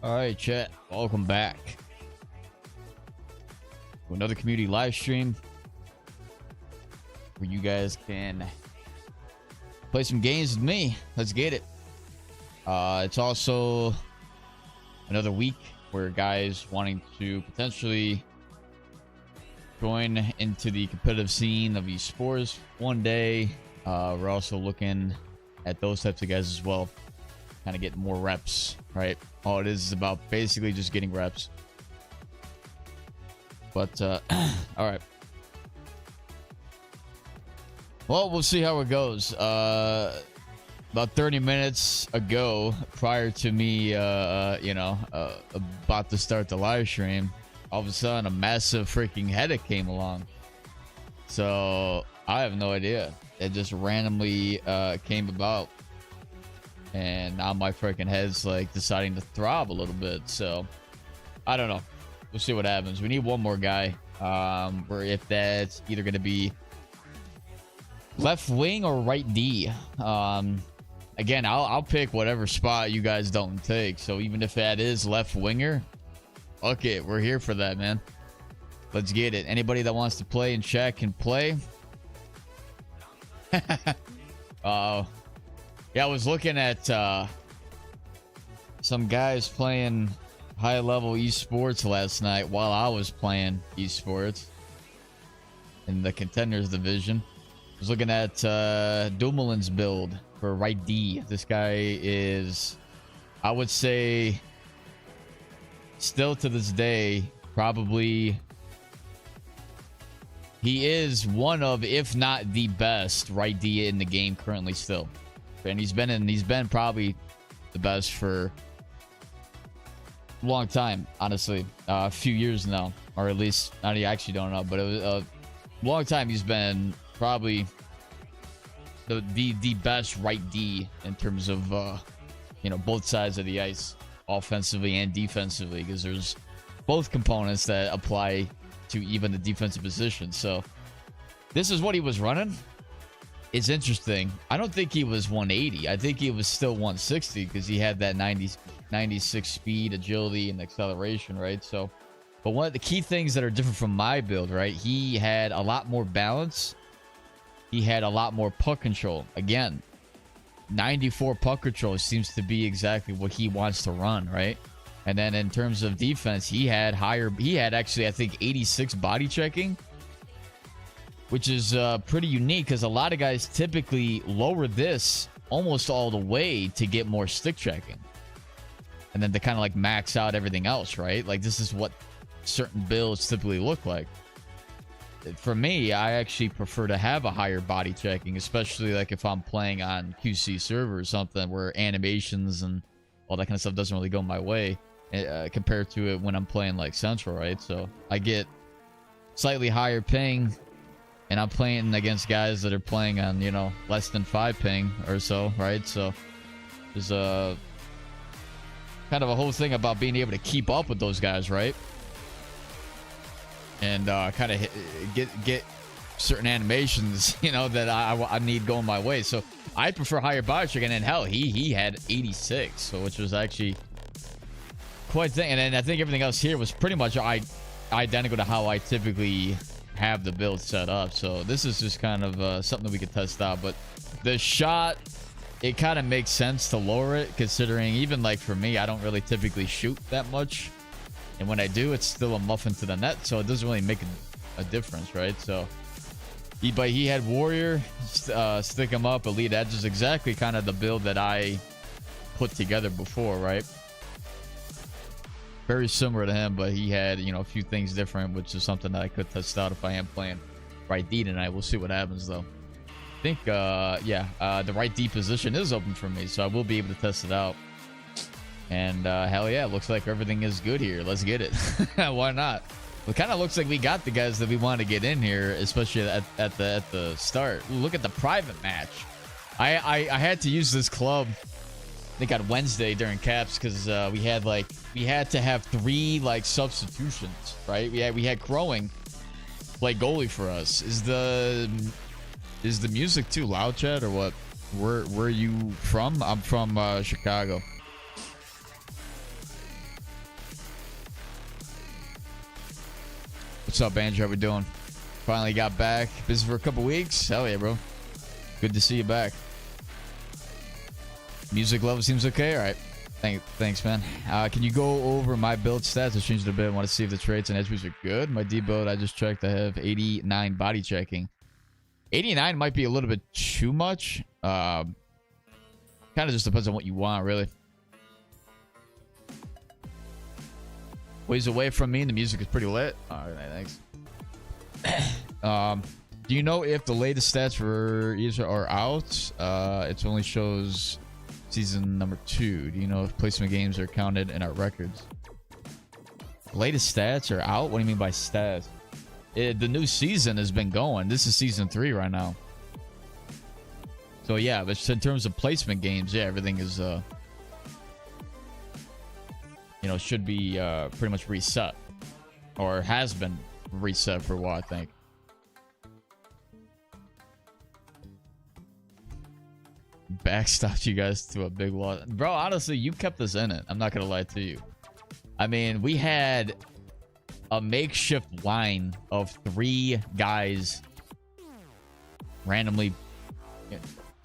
All right, chat. Welcome back to another community live stream where you guys can play some games with me. Let's get it. It's also another week where guys wanting to potentially join into the competitive scene of esports one day. We're also looking at those types of guys as well, kind of getting more reps, right? All it is about basically just getting reps. But all right, well, we'll see how it goes. About 30 minutes ago, prior to me about to start the live stream, all of a sudden a massive freaking headache came along. So I have no idea. It just randomly came about, and now my freaking head's like deciding to throb a little bit. So I don't know. We'll see what happens. We need one more guy. Or if that's either going to be left wing or right D. Again, I'll pick whatever spot you guys don't take. So even if that is left winger, okay, we're here for that, man. Let's get it. Anybody that wants to play in chat can play. Yeah, I was looking at some guys playing high level esports last night while I was playing esports in the contenders division. I was looking at Dumoulin's build for right D. This guy is, I would say, still to this day, probably he is one of, if not the best right D in the game currently still. And he's been probably the best for a long time, honestly. A few years now, or at least I actually don't know, but it was a long time. He's been probably the best right D in terms of both sides of the ice, offensively and defensively, because there's both components that apply to even the defensive position. So this is what he was running. It's interesting. I don't think he was 180. I think he was still 160 because he had that 96 speed, agility, and acceleration, right? So, but one of the key things that are different from my build, right? He had a lot more balance. He had a lot more puck control. Again, 94 puck control seems to be exactly what he wants to run, right? And then in terms of defense, he had actually, I think, 86 body checking, which is pretty unique because a lot of guys typically lower this almost all the way to get more stick checking. And then to kind of like max out everything else, right? Like this is what certain builds typically look like. For me, I actually prefer to have a higher body checking, especially like if I'm playing on QC server or something where animations and all that kind of stuff doesn't really go my way compared to it when I'm playing like Central, right? So I get slightly higher ping, and I'm playing against guys that are playing on, less than 5 ping or so, right? So there's a kind of a whole thing about being able to keep up with those guys, right? And kind of get certain animations, that I need going my way. So I prefer higher body check, and then hell, he had 86, so which was actually quite a thing. And then I think everything else here was pretty much identical to how I typically have the build set up. So this is just kind of something that we could test out. But the shot, it kind of makes sense to lower it, considering even like for me, I don't really typically shoot that much, and when I do, it's still a muffin to the net, so it doesn't really make a difference, right? So he had warrior, stick him up, elite edge is exactly kind of the build that I put together before, right? Very similar to him, but he had, a few things different, which is something that I could test out if I am playing right D tonight. We'll see what happens, though. I think, the right D position is open for me, so I will be able to test it out. And, hell yeah, looks like everything is good here. Let's get it. Why not? It kind of looks like we got the guys that we want to get in here, especially at the start. Ooh, look at the private match. I had to use this club, I think on Wednesday during caps, because we had to have 3 like substitutions, right? We had Crowing play goalie for us. Is the music too loud, Chad, or what? Where are you from? I'm from Chicago. What's up, Andrew? How we doing? Finally got back. Busy for a couple weeks. Hell yeah, bro. Good to see you back. Music level seems okay. All right. Thanks, man. Can you go over my build stats? I changed it a bit. I want to see if the traits and attributes are good. My D build, I just checked. I have 89 body checking. 89 might be a little bit too much. Kind of just depends on what you want, really. Ways away from me, and the music is pretty lit. All right, thanks. Do you know if the latest stats for Eashl are out? It only shows season number 2. Do you know if placement games are counted in our records? The latest stats are out? What do you mean by stats? The new season has been going. This is season 3 right now. So yeah, but in terms of placement games, yeah, everything is you know, should be pretty much reset, or has been reset for a while, I think. Backstopped you guys to a big loss, bro. Honestly, you kept us in it. I'm not gonna lie to you. I mean, we had a makeshift line of 3 guys randomly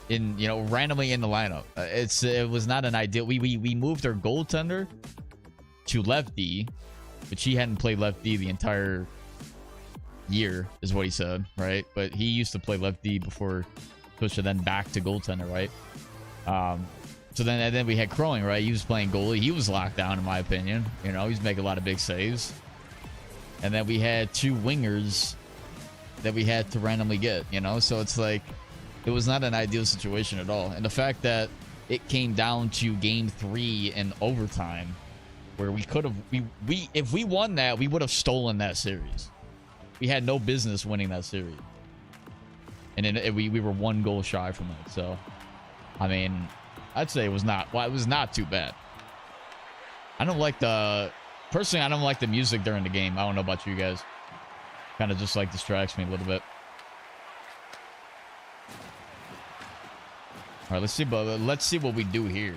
randomly in the lineup. It was not an ideal. We moved our goaltender to left D, but he hadn't played left D the entire year, is what he said, right? But he used to play left D before switched to then back to goaltender, right? So then we had Crowing, right? He was playing goalie. He was locked down, in my opinion. You know, he's making a lot of big saves. And then we had 2 wingers that we had to randomly get, you know? So it's like, it was not an ideal situation at all. And the fact that it came down to game 3 in overtime, where we could have, if we won that, we would have stolen that series. We had no business winning that series. And then we were 1 goal shy from it. So, I mean, I'd say it was not too bad. Personally, I don't like the music during the game. I don't know about you guys. Kind of just like distracts me a little bit. All right, let's see what we do here.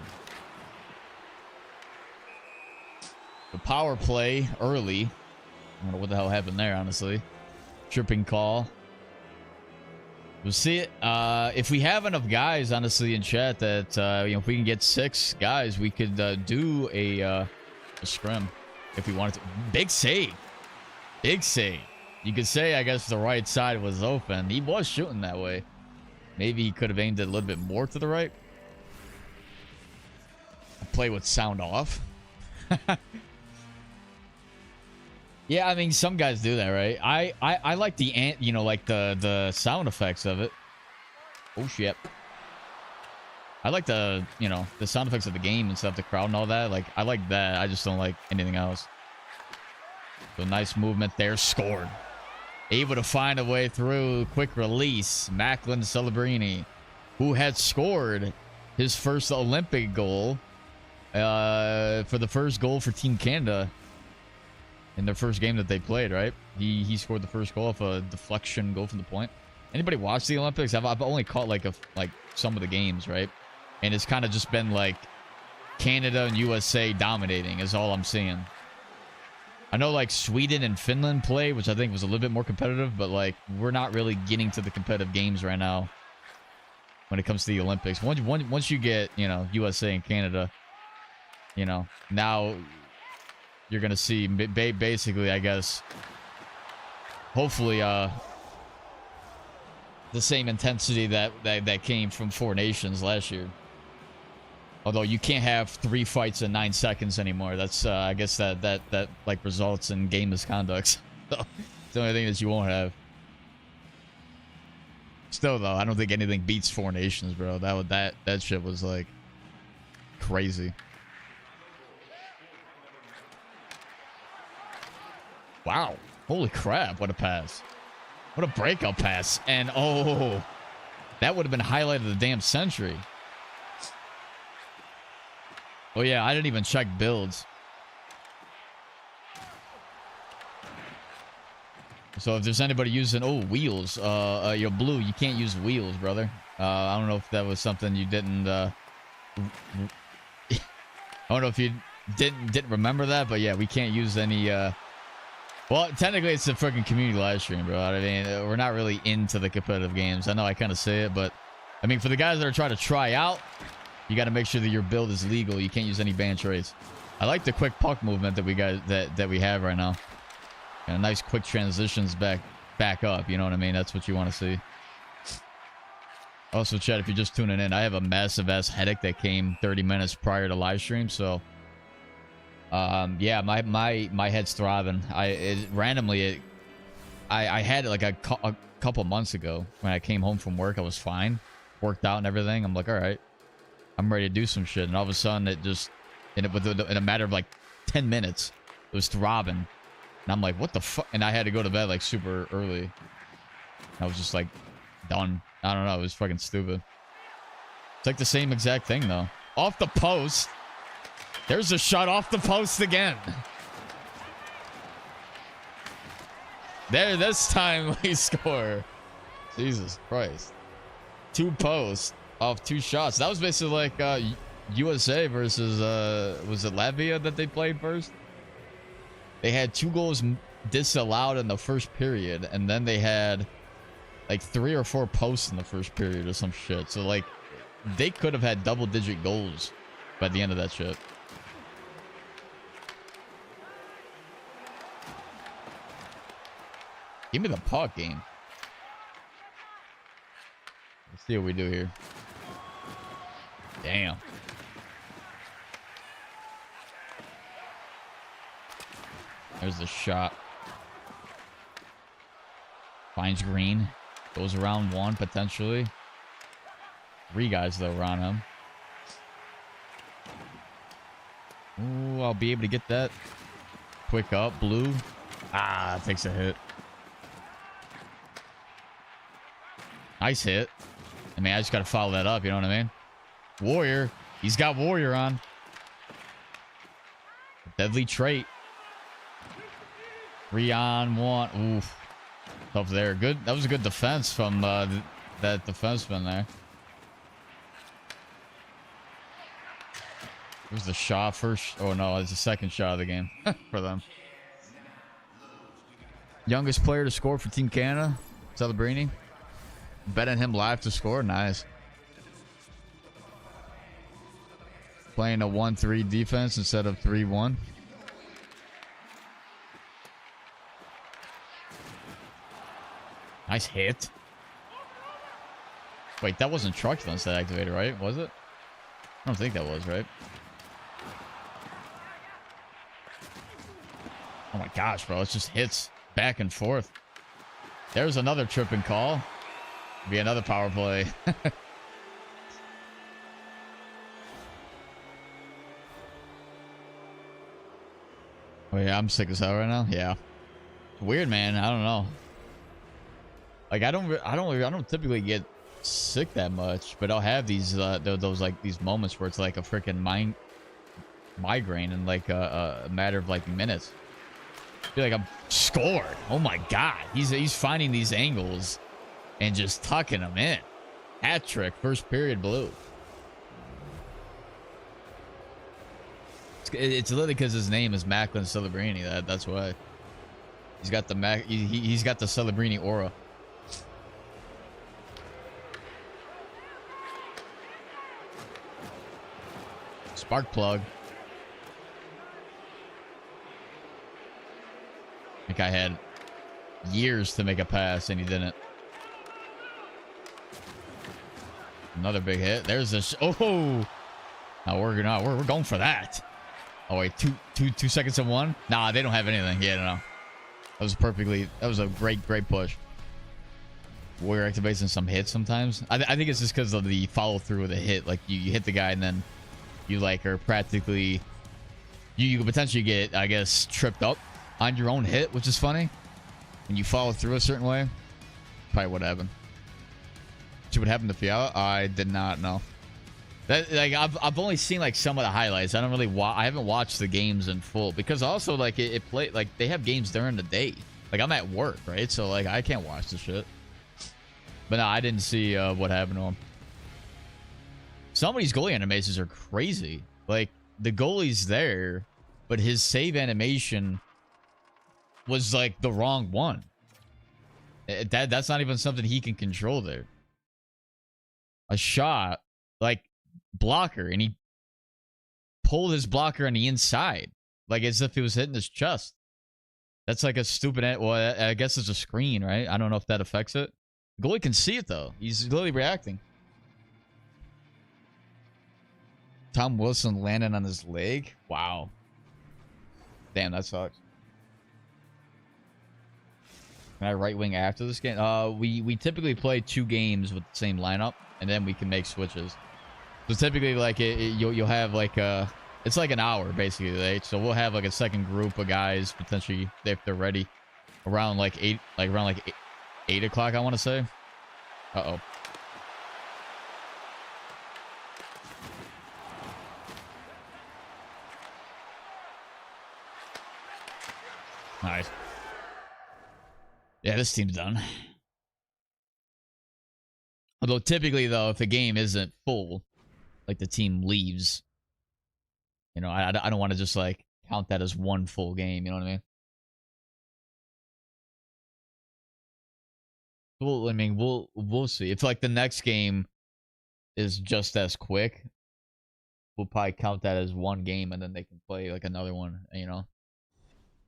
The power play early. I don't know what the hell happened there, honestly. Tripping call. We'll see it. If we have enough guys, honestly, in chat that if we can get 6 guys, we could do a scrim if we wanted to. Big save. Big save. You could say, I guess, the right side was open. He was shooting that way. Maybe he could have aimed it a little bit more to the right. Play with sound off. Yeah, I mean, some guys do that, right? I like the like the sound effects of it. Oh shit. I like the the sound effects of the game and stuff, the crowd and all that. Like, I like that. I just don't like anything else. So nice movement there. Scored. Able to find a way through. Quick release. Macklin Celebrini, who had scored his first Olympic goal for the first goal for Team Canada in their first game that they played, right? He scored the first goal off a deflection goal from the point. Anybody watch the Olympics? I've only caught like some of the games, right? And it's kind of just been like Canada and USA dominating is all I'm seeing. I know like Sweden and Finland play, which I think was a little bit more competitive, but like we're not really getting to the competitive games right now when it comes to the Olympics. Once you get, USA and Canada, now you're going to see basically, I guess, hopefully the same intensity that came from 4 nations last year. Although you can't have 3 fights in 9 seconds anymore. That's I guess that like results in game misconduct. So it's the only thing that you won't have. Still though, I don't think anything beats 4 nations, bro. That shit was like crazy. Wow. Holy crap, what a pass. What a breakup pass. And oh, that would have been highlight of the damn century. Oh yeah, I didn't even check builds. So if there's anybody using wheels, blue, you can't use wheels, brother. I don't know if that was something you didn't I don't know if you didn't remember that, but yeah, we can't use any Well, technically, it's a freaking community live stream, bro. I mean, we're not really into the competitive games. I know I kind of say it, but I mean, for the guys that are trying to try out, you got to make sure that your build is legal. You can't use any banned traits. I like the quick puck movement that we have right now. And nice quick transitions back up. You know what I mean? That's what you want to see. Also, chat, if you're just tuning in, I have a massive ass headache that came 30 minutes prior to live stream, so. Yeah, my head's throbbing. I had it like a couple months ago when I came home from work. I was fine, worked out and everything. I'm like, all right, I'm ready to do some shit. And all of a sudden, it just in a matter of like 10 minutes, it was throbbing. And I'm like, what the fuck? And I had to go to bed like super early. I was just like done. I don't know. It was fucking stupid. It's like the same exact thing though. Off the post. There's a shot off the post again. There, this time we score. Jesus Christ. 2 posts off 2 shots. That was basically like USA versus, was it Latvia that they played first? They had 2 goals disallowed in the first period, and then they had like 3 or 4 posts in the first period or some shit. So like, they could have had double-digit goals by the end of that shit. Give me the puck game. Let's see what we do here. Damn. There's the shot. Finds green. Goes around 1 potentially. 3 guys though around him. Ooh, I'll be able to get that. Quick up, blue. Ah, takes a hit. Nice hit. I mean, I just got to follow that up. You know what I mean? Warrior. He's got Warrior on. Deadly trait. 3 on 1. Oof. Tough there. Good. That was a good defense from that defenseman there. Here's the shot first. Oh, no. It's the second shot of the game for them. Youngest player to score for Team Canada. Celebrini. Betting him live to score. Nice. Playing a 1-3 defense instead of 3-1. Nice hit. Wait, that wasn't truculence that activated, right? Was it? I don't think that was, right? Oh my gosh, bro. It's just hits back and forth. There's another tripping call. Be another power play. Oh yeah, I'm sick as hell right now. Yeah, weird, man. I don't know. Like I don't typically get sick that much, but I'll have these those like these moments where it's like a freaking migraine in like a matter of like minutes. I feel like I'm scored. Oh my god, he's finding these angles and just tucking them in. Hat trick, first period blue. It's literally because his name is Macklin Celebrini. That's why. He's got the he's got the Celebrini aura. Spark plug. I think I had years to make a pass and he didn't. Another big hit. There's this. Oh, now we're going for that. Oh wait, two seconds and 1. Nah, they don't have anything. Yeah, no. That was a great push. Warrior activates in some hits sometimes. I think it's just because of the follow through with a hit. Like you hit the guy and then you like are practically you could potentially get, I guess, tripped up on your own hit, which is funny. When you follow through a certain way, probably what happened. See what happened to Fiala? I did not know. That like I've only seen like some of the highlights. I don't really I haven't watched the games in full because also like it play like they have games during the day. Like I'm at work, right? So like I can't watch the shit. But no, I didn't see what happened to him. Some of these goalie animations are crazy. Like the goalie's there, but his save animation was like the wrong one. That's not even something he can control there. A shot, like blocker, and he pulled his blocker on the inside, like as if he was hitting his chest. That's like a stupid. Well, I guess it's a screen, right? I don't know if that affects it. The goalie can see it though. He's literally reacting. Tom Wilson landing on his leg. Wow. Damn, that sucks. Can I right wing after this game? We typically play 2 games with the same lineup, and then we can make switches. So typically, like you'll have like it's like an hour basically, right? So we'll have like a second group of guys potentially if they're ready around like 8 o'clock. I want to say. Uh-oh. Nice. Yeah, this team's done. Although typically, though, if a game isn't full, like the team leaves, you know, I don't want to just like count that as one full game. You know what I mean? We'll see. If like the next game is just as quick, we'll probably count that as one game, and then they can play like another one. You know.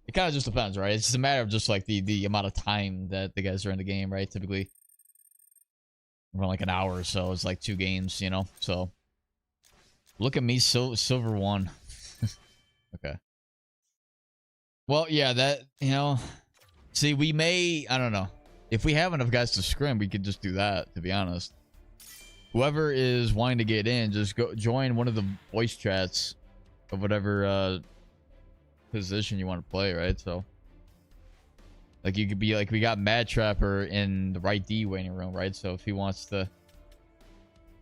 It kind of just depends, right? It's just a matter of just like the amount of time that the guys are in the game, right? Typically around like an hour or so. It's like 2 games, you know? So look at me, silver 1. Okay. Well, yeah, that, you know, see, we may, I don't know. If we have enough guys to scrim, we could just do that, to be honest. Whoever is wanting to get in, just go join one of the voice chats of whatever position you want to play, right? So like you could be like, we got Mad Trapper in the right D waiting room, right? So if he wants to,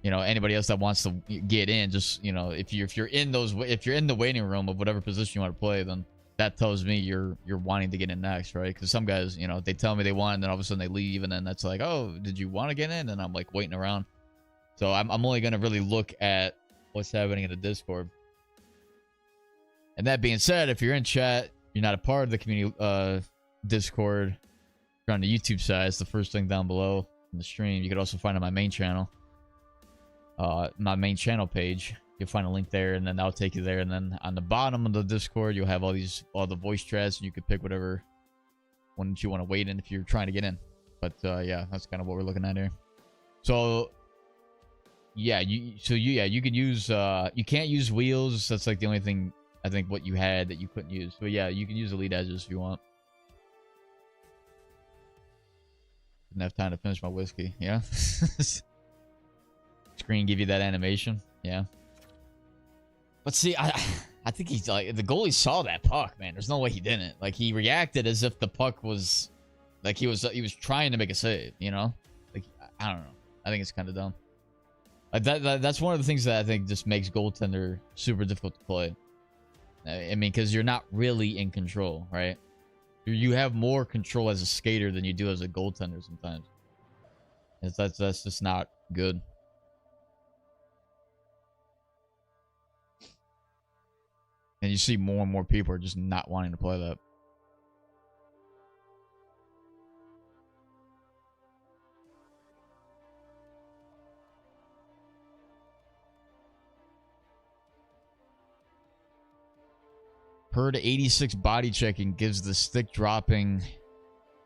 you know, anybody else that wants to get in, just, you know, if you're in the waiting room of whatever position you want to play, then that tells me you're wanting to get in next, right? Because some guys, you know, they tell me they want, and then all of a sudden they leave, and then that's like, oh, did you want to get in? And I'm like waiting around. So I'm only gonna really look at what's happening in the Discord. And that being said, if you're in chat, you're not a part of the community Discord, you're on the YouTube side, it's the first thing down below in the stream. You could also find it on my main channel. My main channel page. You'll find a link there, and then that'll take you there. And then on the bottom of the Discord, you'll have all the voice chats, and you could pick whatever one that you want to wait in if you're trying to get in. But yeah, that's kind of what we're looking at here. So yeah, you could use you can't use wheels. That's like the only thing I think what you had that you couldn't use. But yeah, you can use elite edges if you want. Didn't have time to finish my whiskey. Yeah. Screen give you that animation. Yeah. But see, I think he's like, the goalie saw that puck, man. There's no way he didn't. Like, he reacted as if the puck was like he was trying to make a save, you know? Like, I don't know. I think it's kind of dumb. Like that's one of the things that I think just makes goaltender super difficult to play. I mean, because you're not really in control, right? You have more control as a skater than you do as a goaltender sometimes. That's just not good. And you see more and more people are just not wanting to play that. Per to 86 body checking gives the stick dropping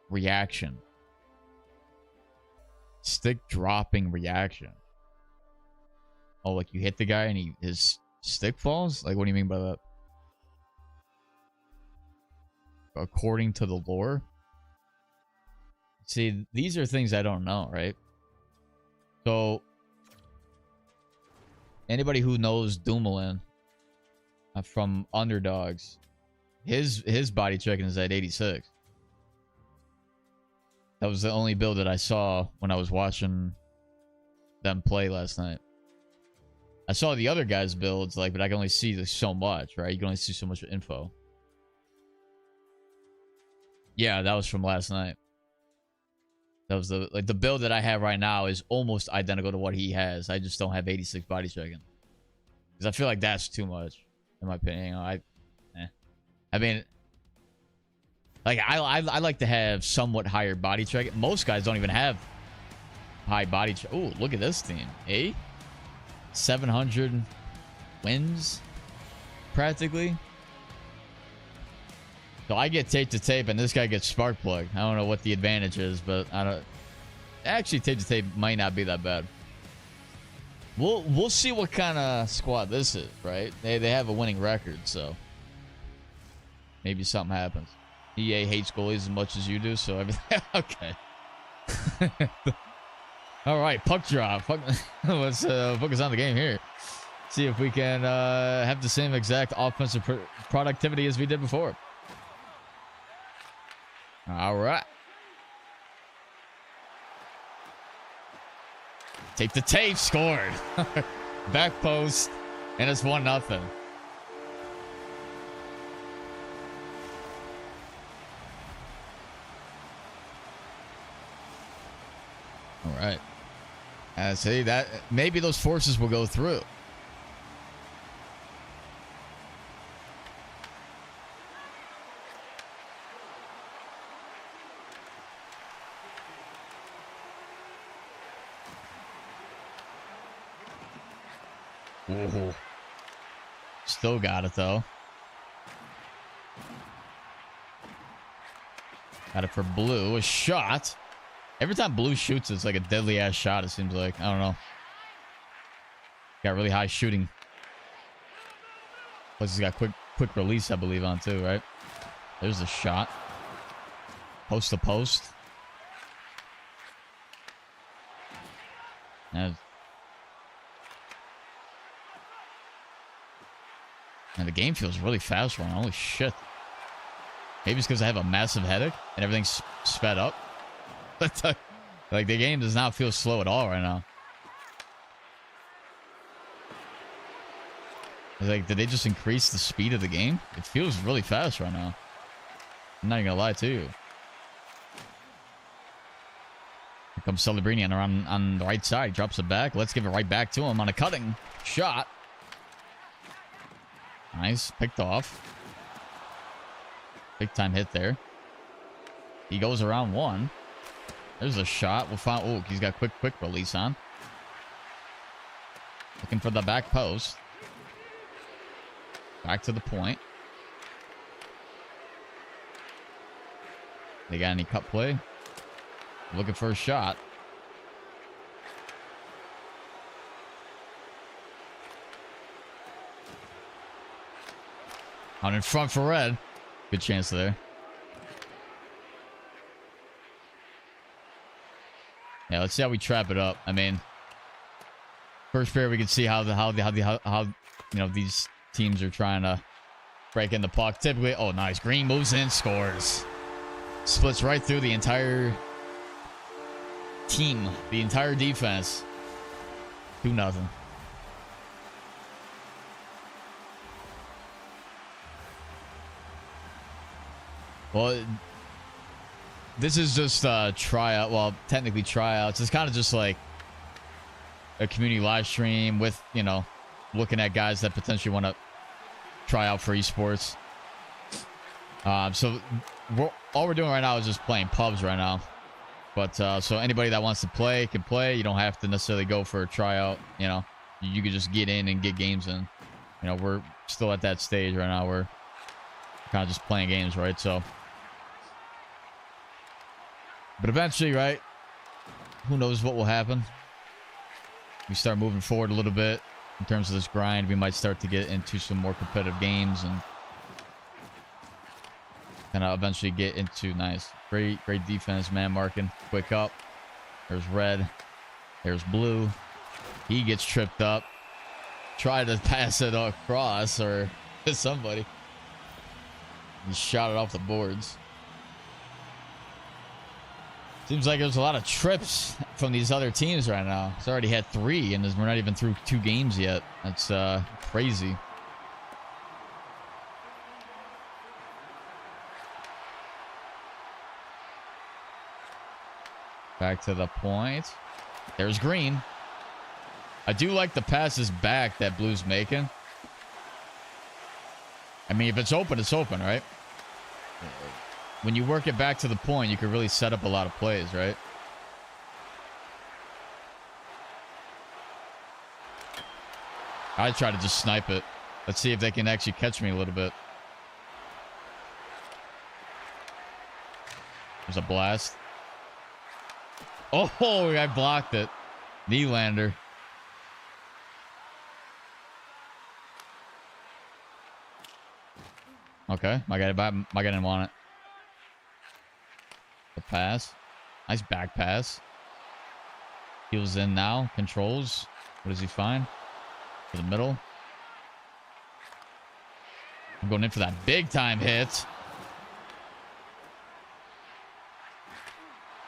reaction. Stick dropping reaction. Oh, like you hit the guy and his stick falls? Like, what do you mean by that? According to the lore? See, these are things I don't know, right? So, anybody who knows Dumoulin from Underdogs, his body checking is at 86. That was the only build that I saw when I was watching them play last night. I saw the other guys' builds, like, but I can only see so much, right? You can only see so much info. Yeah, that was from last night. That was the build that I have right now is almost identical to what he has. I just don't have 86 body checking. Because I feel like that's too much, in my opinion. You know, I mean, Like, I like to have somewhat higher body check. Most guys don't even have high body check. Oh, look at this team. 700 wins, practically. So I get tape to tape, and this guy gets spark plug. I don't know what the advantage is, but I don't. Actually, tape to tape might not be that bad. We'll see what kind of squad this is, right? They have a winning record, so maybe something happens. EA hates goalies as much as you do, so everything. Okay. All right, puck drop. Let's focus on the game here. See if we can have the same exact offensive productivity as we did before. All right. Take the tape, scored. Back post, and it's 1-0. All right. See that maybe those forces will go through. Ooh. Still got it though. Got it for Blue. A shot. Every time Blue shoots, it's like a deadly ass shot, it seems like. I don't know. Got really high shooting. Plus he's got quick release, I believe, on too, right? There's the shot. Post to post. And the game feels really fast right now. Holy shit. Maybe it's because I have a massive headache and everything's sped up. Like, the game does not feel slow at all right now. It's like, did they just increase the speed of the game? It feels really fast right now. I'm not even gonna lie to you. Here comes Celebrini on the right side. Drops it back. Let's give it right back to him on a cutting shot. Nice. Picked off. Big time hit there. He goes around one. There's a shot. We'll find. Oh, he's got quick release on. Looking for the back post. Back to the point. They got any cut play? Looking for a shot. Out in front for red. Good chance there. Yeah, let's see how we trap it up. I mean, first period we can see how you know, these teams are trying to break in the puck. Typically, oh nice, Green moves in, scores, splits right through the entire team, the entire defense. 2-0. Well, this is just tryout. Well, technically tryouts. It's kind of just like a community live stream with, you know, looking at guys that potentially want to try out for esports. So all we're doing right now is just playing pubs right now. But so anybody that wants to play can play. You don't have to necessarily go for a tryout. You know, you can just get in and get games in. You know, we're still at that stage right now. We're kind of just playing games, right? So, but eventually, right? Who knows what will happen? We start moving forward a little bit in terms of this grind. We might start to get into some more competitive games and kind of eventually get into nice, great defense, man marking, quick up. There's red. There's blue. He gets tripped up. Try to pass it across or to somebody. He shot it off the boards. Seems like there's a lot of trips from these other teams right now. It's already had 3, and we're not even through 2 games yet. That's crazy. Back to the point. There's green. I do like the passes back that Blue's making. I mean, if it's open, it's open, right? when you work it back to the point, you can really set up a lot of plays, right? I try to just snipe it. Let's see if they can actually catch me a little bit. There's a blast. Oh, I blocked it. Nylander. Okay, my guy didn't want it. The pass. Nice back pass. Heels in now. Controls. What does he find? To the middle. I'm going in for that big time hit.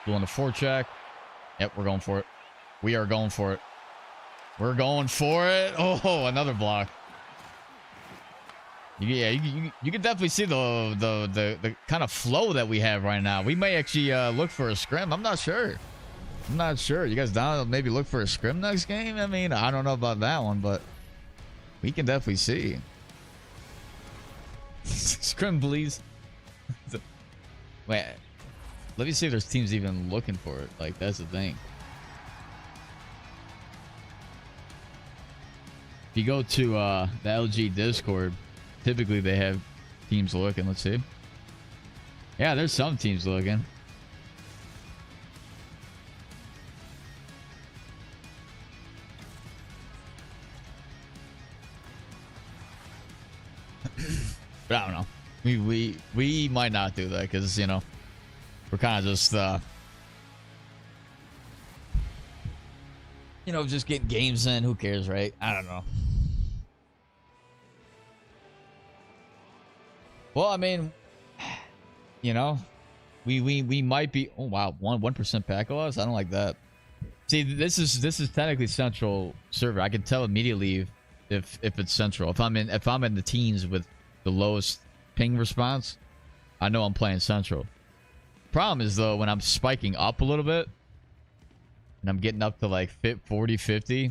Doing the forecheck. Yep, we're going for it. We are going for it. We're going for it. Oh, another block. Yeah, you can definitely see the kind of flow that we have right now. We may actually look for a scrim. I'm not sure. I'm not sure. You guys down to maybe look for a scrim next game? I mean, I don't know about that one, but we can definitely see. Scrim, please. Wait, let me see if there's teams even looking for it. Like, that's the thing. If you go to the LG Discord, typically they have teams looking. Let's see. Yeah, there's some teams looking. But I don't know. We might not do that because, you know, we're kind of just you know, just getting games in. Who cares, right? I don't know. Well, I mean, you know, we might be. Oh wow, 1% pack loss. I don't like that. See, this is technically central server. I can tell immediately if it's central. If I'm in the teams with the lowest ping response, I know I'm playing central. Problem is though, when I'm spiking up a little bit and I'm getting up to like 40, 50,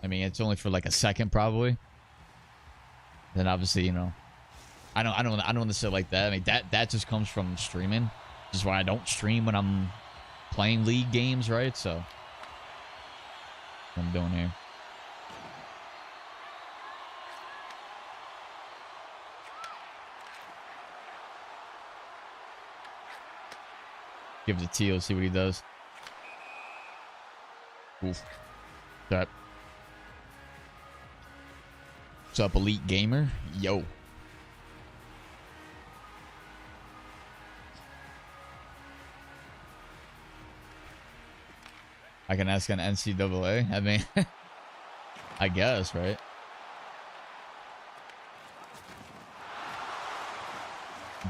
I mean, it's only for like a second probably. Then obviously, you know, I don't want to say like that. I mean, that just comes from streaming. This is why I don't stream when I'm playing league games, right? So what I'm doing here. Give it to Teal, see what he does. Oof. That. What's up, Elite Gamer? Yo. I can ask an NCAA. I mean, I guess, right?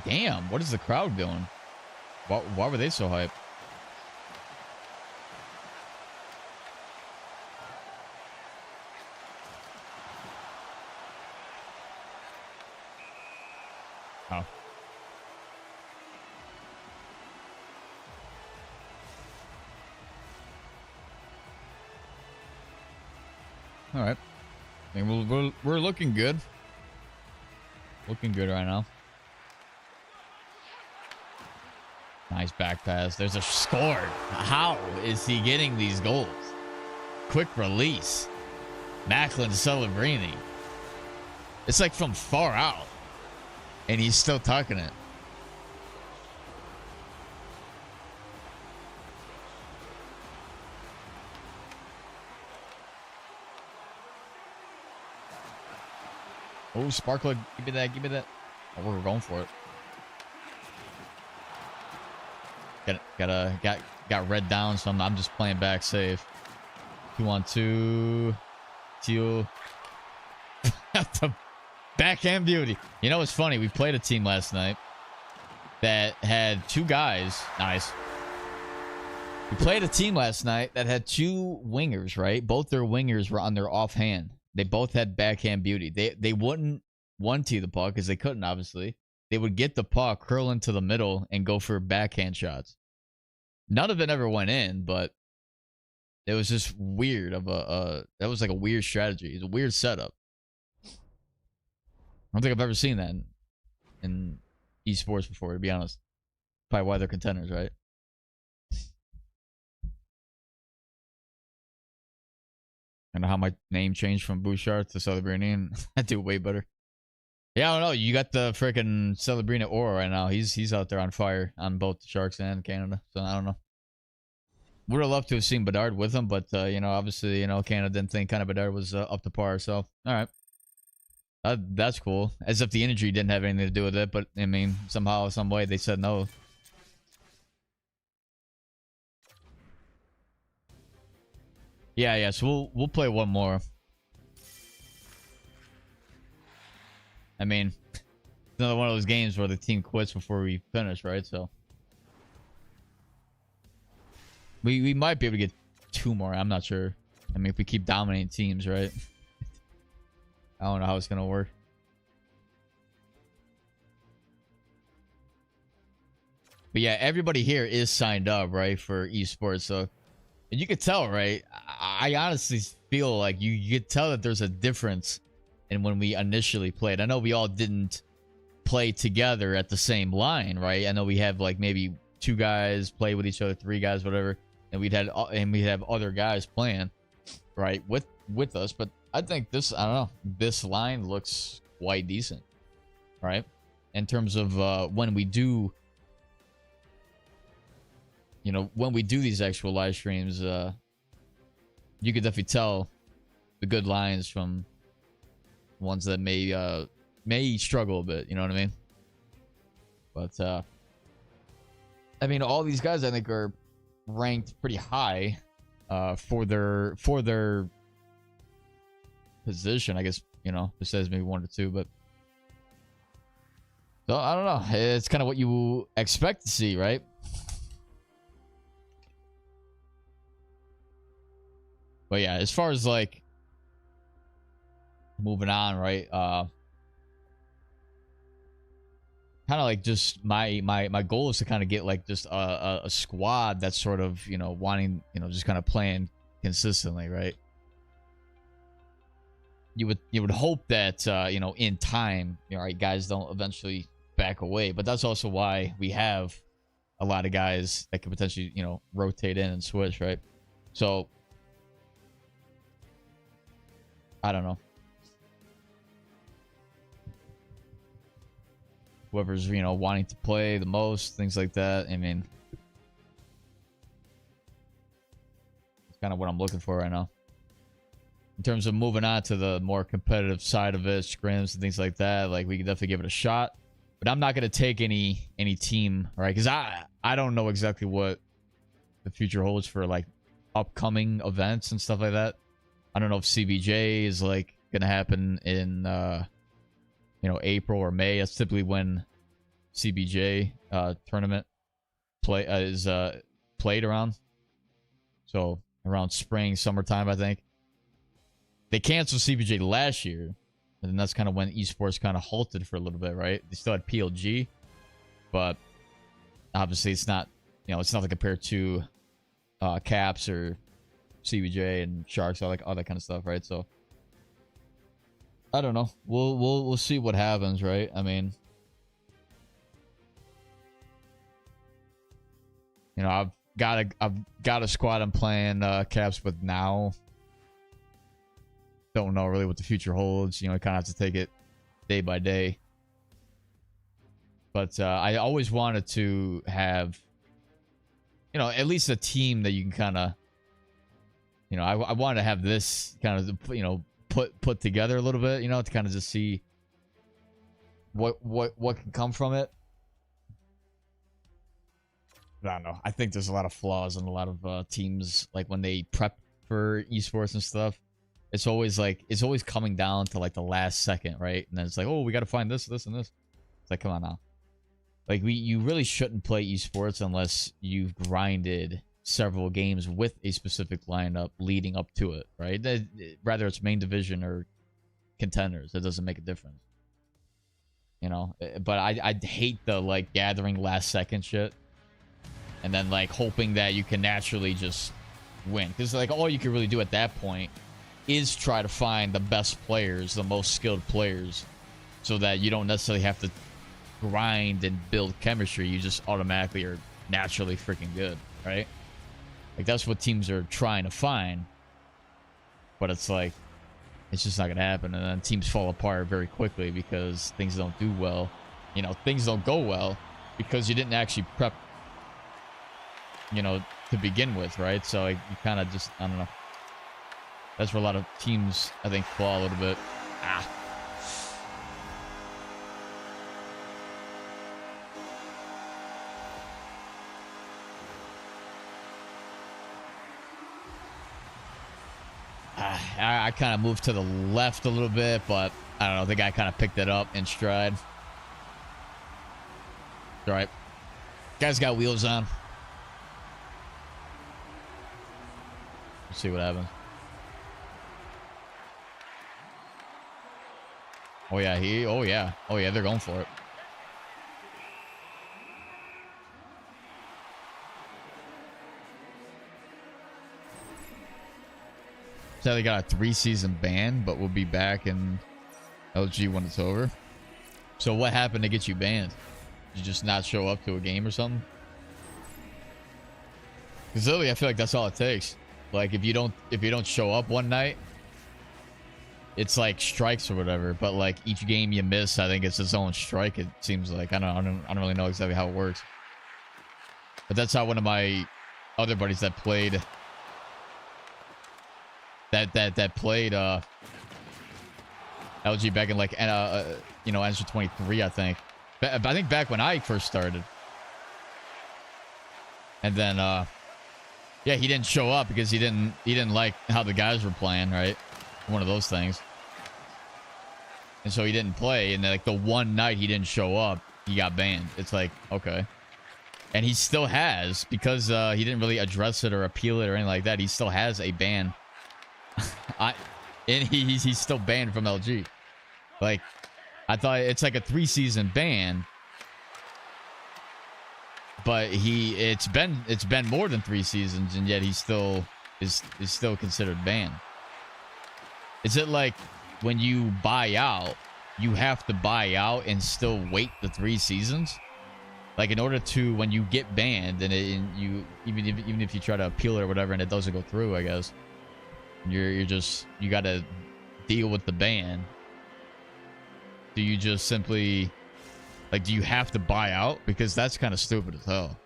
Damn, what is the crowd doing? Why were they so hyped? Oh. All right. I mean, we're looking good. Looking good right now. Nice back pass. There's a score. How is he getting these goals? Quick release. Macklin Celebrini. It's like from far out. And he's still tucking it. Oh, Sparkler. Give me that. Give me that. Oh, we're going for it. Got red down, so I'm just playing back safe. 2-on-2. Teal. The backhand beauty. You know what's funny? We played a team last night that had two guys. Nice. We played a team last night that had two wingers, right? Both their wingers were on their offhand. They both had backhand beauty. They wouldn't 1-tee the puck because they couldn't, obviously. They would get the puck, curl into the middle, and go for backhand shots. None of it ever went in, but it was just weird. That was like a weird strategy. It's a weird setup. I don't think I've ever seen that in esports before, to be honest. Probably why they're contenders, right? And how my name changed from Bouchard to Celebrini. I do way better. Yeah, I don't know. You got the freaking Celebrini Aura right now. He's out there on fire on both the Sharks and Canada. So I don't know. Would have loved to have seen Bedard with him, but you know, obviously, you know, Canada didn't think kind of Bedard was up to par. So all right, that's cool. As if the injury didn't have anything to do with it, but I mean, somehow, some way, they said no. Yeah. So we'll play one more. I mean, it's another one of those games where the team quits before we finish, right? So we might be able to get 2 more. I'm not sure. I mean, if we keep dominating teams, right? I don't know how it's gonna work. But yeah, everybody here is signed up, right, for esports. So, and you could tell, right? I honestly feel like you could tell that there's a difference in when we initially played. I know we all didn't play together at the same line, right? I know we have like maybe 2 guys play with each other, 3 guys, whatever, and we'd have other guys playing, right, with us. But I think this, I don't know, this line looks quite decent, right? In terms of when we do, you know, when we do these actual live streams, you could definitely tell the good lines from ones that may struggle a bit, you know what I mean? But I mean, all these guys I think are ranked pretty high for their position. I guess, you know, it says maybe 1 or 2, but so I don't know. It's kind of what you expect to see, right? But yeah, as far as like moving on, right? Kind of like just my goal is to kind of get like just a squad that's sort of, you know, wanting, you know, just kind of playing consistently, right? You would hope that you know, in time, you know, right, guys don't eventually back away, but that's also why we have a lot of guys that could potentially, you know, rotate in and switch, right? So I don't know. Whoever's, you know, wanting to play the most, things like that. I mean, it's kind of what I'm looking for right now. In terms of moving on to the more competitive side of it, scrims and things like that, like we can definitely give it a shot. But I'm not gonna take any team, right? Because I don't know exactly what the future holds for like upcoming events and stuff like that. I don't know if CBJ is like gonna happen in you know, April or May. That's typically when CBJ tournament is played around. So around spring, summertime, I think. They canceled CBJ last year, and that's kind of when esports kind of halted for a little bit, right? They still had PLG, but obviously it's not, you know, it's nothing compared to Caps or CBJ and Sharks, all that kind of stuff, right? So I don't know. We'll see what happens, right? I mean, you know, I've got a squad I'm playing Caps with now. Don't know really what the future holds. You know, I kind of have to take it day by day. But I always wanted to have, you know, at least a team that you can kind of, you know, I wanted to have this kind of, you know, put together a little bit, you know, to kind of just see what can come from it. I don't know. I think there's a lot of flaws in a lot of teams, like when they prep for esports and stuff. It's always coming down to like the last second, right? And then it's like, oh, we got to find this, and this. It's like, come on now. Like you really shouldn't play esports unless you've grinded several games with a specific lineup leading up to it, right? Rather it's main division or contenders, it doesn't make a difference, you know. But I hate the like gathering last second shit and then like hoping that you can naturally just win, because like all you can really do at that point is try to find the best players, the most skilled players, so that you don't necessarily have to grind and build chemistry, you just automatically are naturally freaking good, right? Like, that's what teams are trying to find. But it's like, it's just not going to happen. And then teams fall apart very quickly because things don't do well. You know, things don't go well because you didn't actually prep, you know, to begin with, right? So you kind of just, I don't know. That's where a lot of teams, I think, fall a little bit. I kind of moved to the left a little bit, but I don't know. The guy kind of picked it up in stride. All right. Guy's got wheels on. Let's see what happens. Oh, yeah. Oh, yeah. Oh, yeah. They're going for it. So they got a 3-season ban, but we'll be back in LG when it's over. So what happened to get you banned? Did you just not show up to a game or something? Because literally, I feel like that's all it takes. Like, if you don't show up one night, it's like strikes or whatever. But like each game you miss, I think it's its own strike. It seems like I don't really know exactly how it works. But that's how one of my other buddies that played. That played LG back in like you know, Answer 23, I think. I think back when I first started. And then yeah, he didn't show up because he didn't like how the guys were playing, right? One of those things. And so he didn't play, and then, like, the one night he didn't show up, he got banned. It's like, okay. And he still has, because he didn't really address it or appeal it or anything like that, he still has a ban. And he's still banned from LG. Like, I thought it's like a 3-season ban, but it's been more than 3 seasons, and yet he still is still considered banned. Is it like when you buy out, you have to buy out and still wait the 3 seasons? Like, in order to, when you get banned and you even if you try to appeal it or whatever and it doesn't go through, I guess you got to deal with the ban. Do you just simply, like, do you have to buy out? Because that's kind of stupid as hell.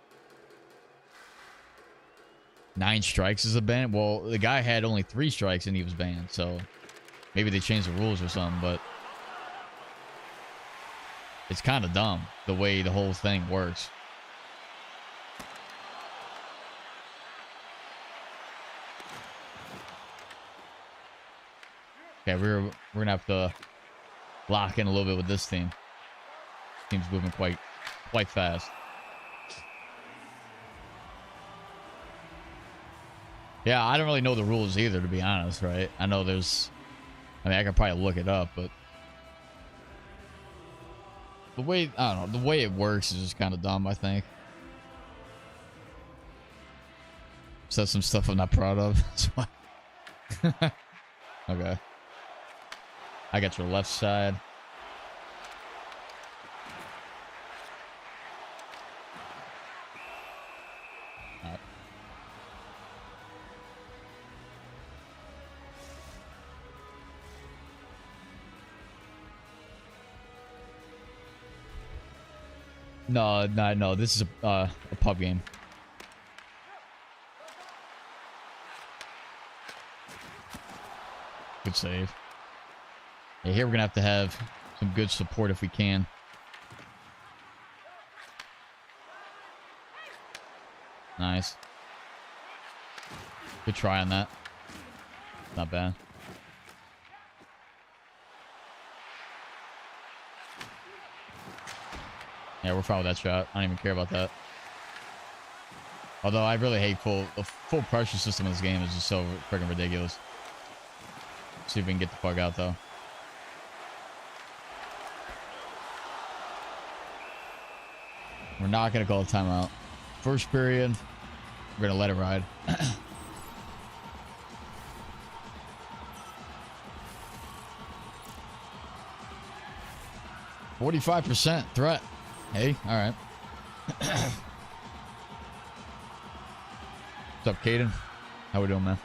9 strikes is a ban? Well, the guy had only 3 strikes and he was banned, so maybe they changed the rules or something, but it's kind of dumb the way the whole thing works. Okay, we're gonna have to lock in a little bit with this team. Team's moving quite fast. Yeah, I don't really know the rules either, to be honest, right? I know there's, I mean, I could probably look it up, but the way, I don't know, the way it works is just kind of dumb, I think. Says some stuff I'm not proud of. Okay. I got your left side. All right. No. This is a pub game. Good save. Yeah, here we're gonna have to have some good support if we can. Nice. Good try on that. Not bad. Yeah, we're fine with that shot. I don't even care about that. Although I really hate the full pressure system in this game is just so freaking ridiculous. See if we can get the fuck out though. We're not gonna call a timeout. First period, we're gonna let it ride. 45% threat. Hey, all right. What's up, Caden? How we doing, man?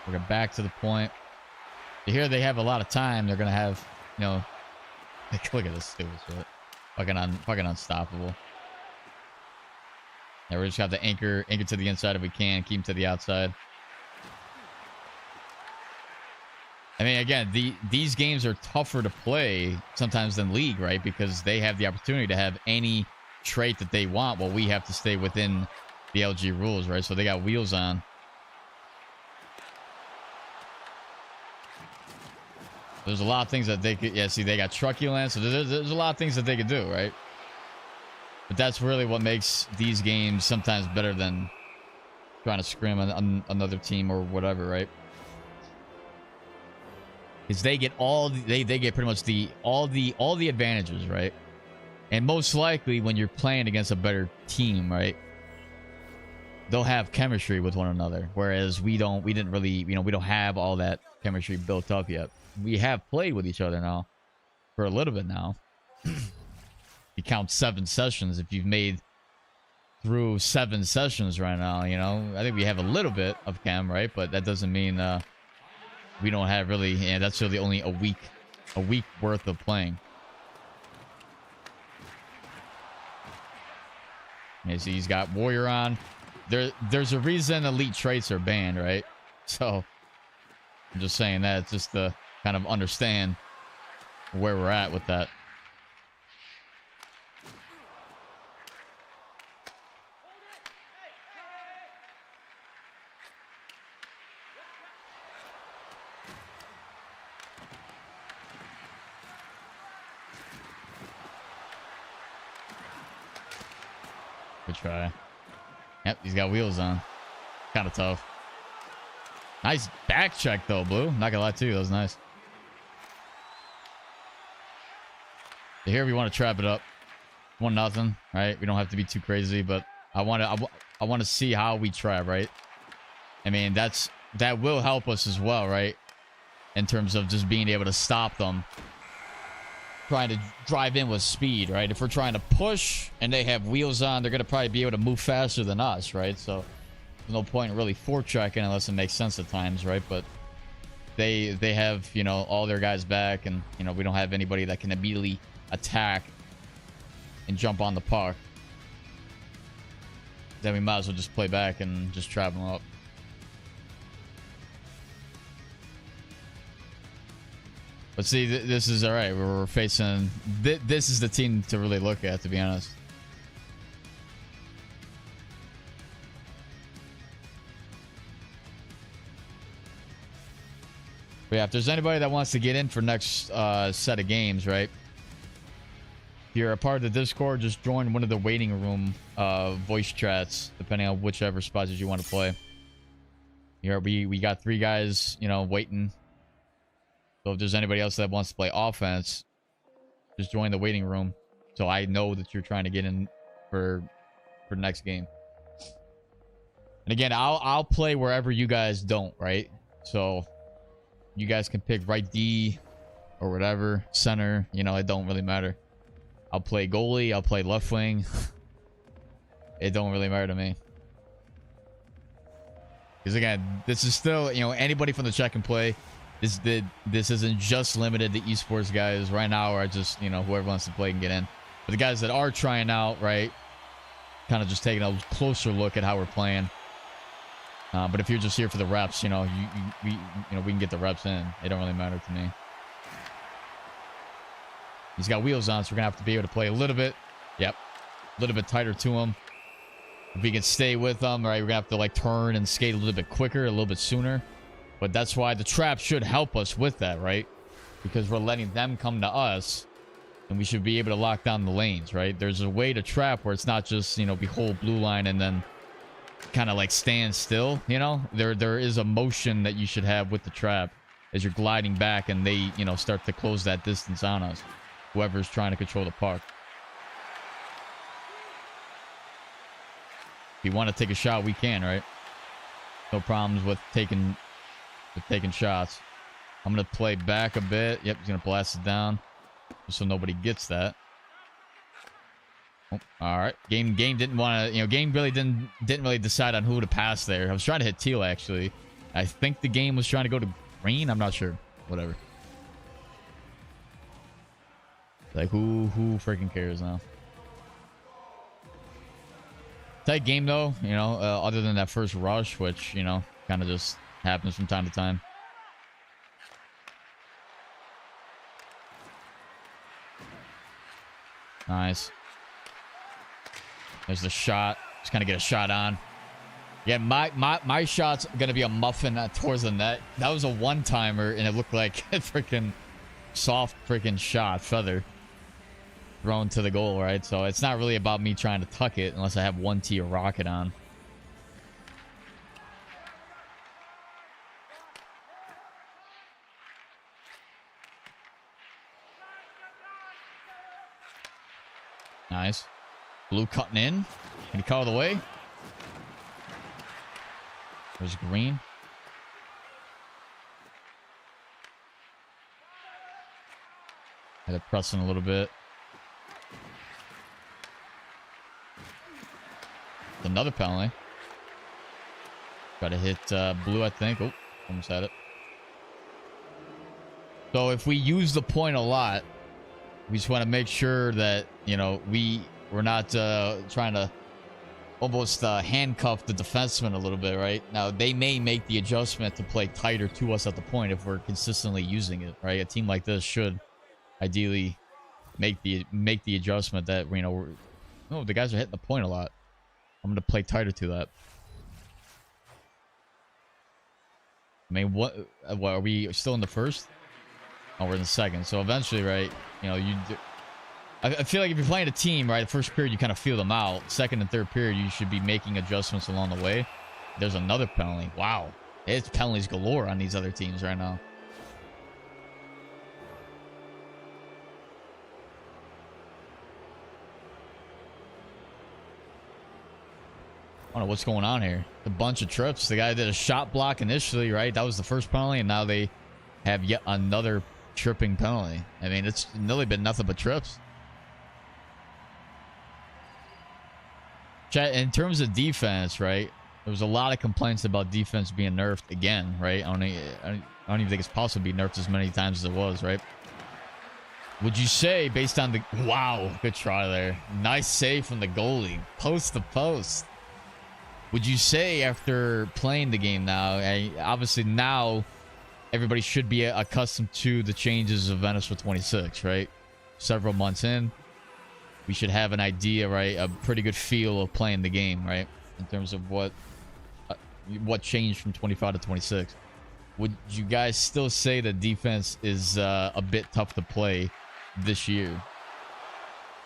We're going back to the point. Here they have a lot of time. They're going to have, you know, look at this dude. Fucking unstoppable. Yeah, we just have to anchor to the inside if we can. Keep him to the outside. I mean, again, these games are tougher to play sometimes than League, right? Because they have the opportunity to have any trait that they want, while we have to stay within the LG rules, right? So they got wheels on. There's a lot of things that they could... Yeah, see, they got truculence. So there's a lot of things that they could do, right? But that's really what makes these games sometimes better than trying to scrim on another team or whatever, right? Because they get they get pretty much all the advantages, right? And most likely when you're playing against a better team, right, they'll have chemistry with one another, whereas we didn't really, you know, we don't have all that chemistry built up yet. We have played with each other now for a little bit now. You count 7 sessions. If you've made through 7 sessions right now, you know, I think we have a little bit of chem, right? But that doesn't mean we don't have really, and that's really only a week worth of playing. You see, he's got warrior on. There's a reason elite traits are banned, right? So I'm just saying that just to kind of understand where we're at with that. Good try. Yep, he's got wheels on. Kind of tough. Nice back check though, Blue. Not gonna lie to you, that was nice. So here we want to trap it up. 1-0, right? We don't have to be too crazy, but I want to see how we trap, right? I mean, that will help us as well, right? In terms of just being able to stop them trying to drive in with speed, right? If we're trying to push and they have wheels on, they're going to probably be able to move faster than us, right? So there's no point in really forechecking unless it makes sense at times, right? But they have, you know, all their guys back, and, you know, we don't have anybody that can immediately attack and jump on the puck. Then we might as well just play back and just trap them up. But see, this is all right. We're facing... This is the team to really look at, to be honest. But yeah, if there's anybody that wants to get in for next set of games, right? If you're a part of the Discord, just join one of the waiting room voice chats, depending on whichever spots you want to play. Here, we got 3 guys, you know, waiting. So if there's anybody else that wants to play offense, just join the waiting room, so I know that you're trying to get in for next game. And again, I'll play wherever you guys don't, right? So you guys can pick right D or whatever, center, you know, it don't really matter. I'll play goalie, I'll play left wing. It don't really matter to me. Because again, this is still, you know, anybody from the chat can play. This isn't just limited to esports guys right now, or just, you know, whoever wants to play can get in. But the guys that are trying out, right, kind of just taking a closer look at how we're playing. But if you're just here for the reps, you know, we can get the reps in. It don't really matter to me. He's got wheels on, so we're gonna have to be able to play a little bit. Yep, a little bit tighter to him. If we can stay with them, right, we're gonna have to like turn and skate a little bit quicker, a little bit sooner. But that's why the trap should help us with that, right? Because we're letting them come to us, and we should be able to lock down the lanes, right? There's a way to trap where it's not just, you know, we hold blue line and then kind of like stand still, you know? There is a motion that you should have with the trap as you're gliding back and they, you know, start to close that distance on us. Whoever's trying to control the puck. you want to take a shot, we can, right? No problems with taking shots. I'm gonna play back a bit. Yep, he's gonna blast it down, so nobody gets that. Oh, all right. Game didn't want to. Game really didn't really decide on who to pass there. I was trying to hit teal actually. I think the game was trying to go to green. I'm not sure. Whatever. Like who freaking cares now? Tight game though. Other than that first rush, which kind of just happens from time to time. Nice. There's the shot. Just kind of get a shot on. Yeah, my shot's gonna be a muffin towards the net. That was a one-timer, and it looked like a freaking soft freaking shot, feather thrown to the goal, right? So it's not really about me trying to tuck it unless I have 1T or rocket on. Nice. Blue cutting in. Can he call it away? There's green. Had to press in a little bit. Another penalty. Got to hit blue, I think. Oh, almost had it. So if we use the point a lot, we just want to make sure that, we're not trying to almost handcuff the defenseman a little bit, right? Now, they may make the adjustment to play tighter to us at the point if we're consistently using it, right? A team like this should ideally make the adjustment that, the guys are hitting the point a lot. I'm going to play tighter to that. I mean, what are we still in the first? Oh, we're in the second. So eventually, right, I feel like if you're playing a team, right, the first period, you kind of feel them out. Second and third period, you should be making adjustments along the way. There's another penalty. Wow. It's penalties galore on these other teams right now. I don't know what's going on here. A bunch of trips. The guy did a shot block initially, right? That was the first penalty, and now they have yet another tripping penalty. I mean, it's really been nothing but trips. Chat, in terms of defense, right? There was a lot of complaints about defense being nerfed again, right? I don't even think it's possible to be nerfed as many times as it was, right? Would you say, based on the... Wow, good try there. Nice save from the goalie. Post to post. Would you say, after playing the game now, obviously now everybody should be accustomed to the changes of Venice for 26, right? Several months in, we should have an idea, right? A pretty good feel of playing the game, right? In terms of what changed from 25 to 26. Would you guys still say that defense is a bit tough to play this year?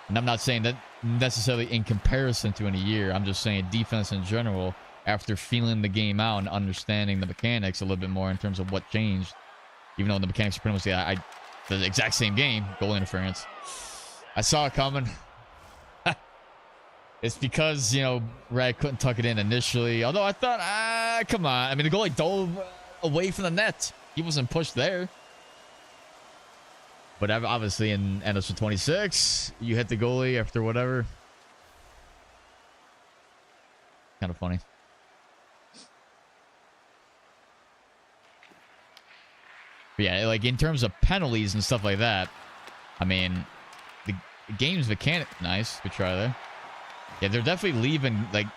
And I'm not saying that necessarily in comparison to any year. I'm just saying defense in general, after feeling the game out and understanding the mechanics a little bit more in terms of what changed, even though the mechanics are pretty much the exact same game. Goal interference. I saw it coming. It's because, Rad couldn't tuck it in initially. Although I thought, come on. I mean, the goalie dove away from the net. He wasn't pushed there. But obviously in NS 26, you hit the goalie after whatever. Kind of funny. But yeah, like in terms of penalties and stuff like that, I mean, the game's mechanic. Nice. Good try there. Yeah, they're definitely leaving, like...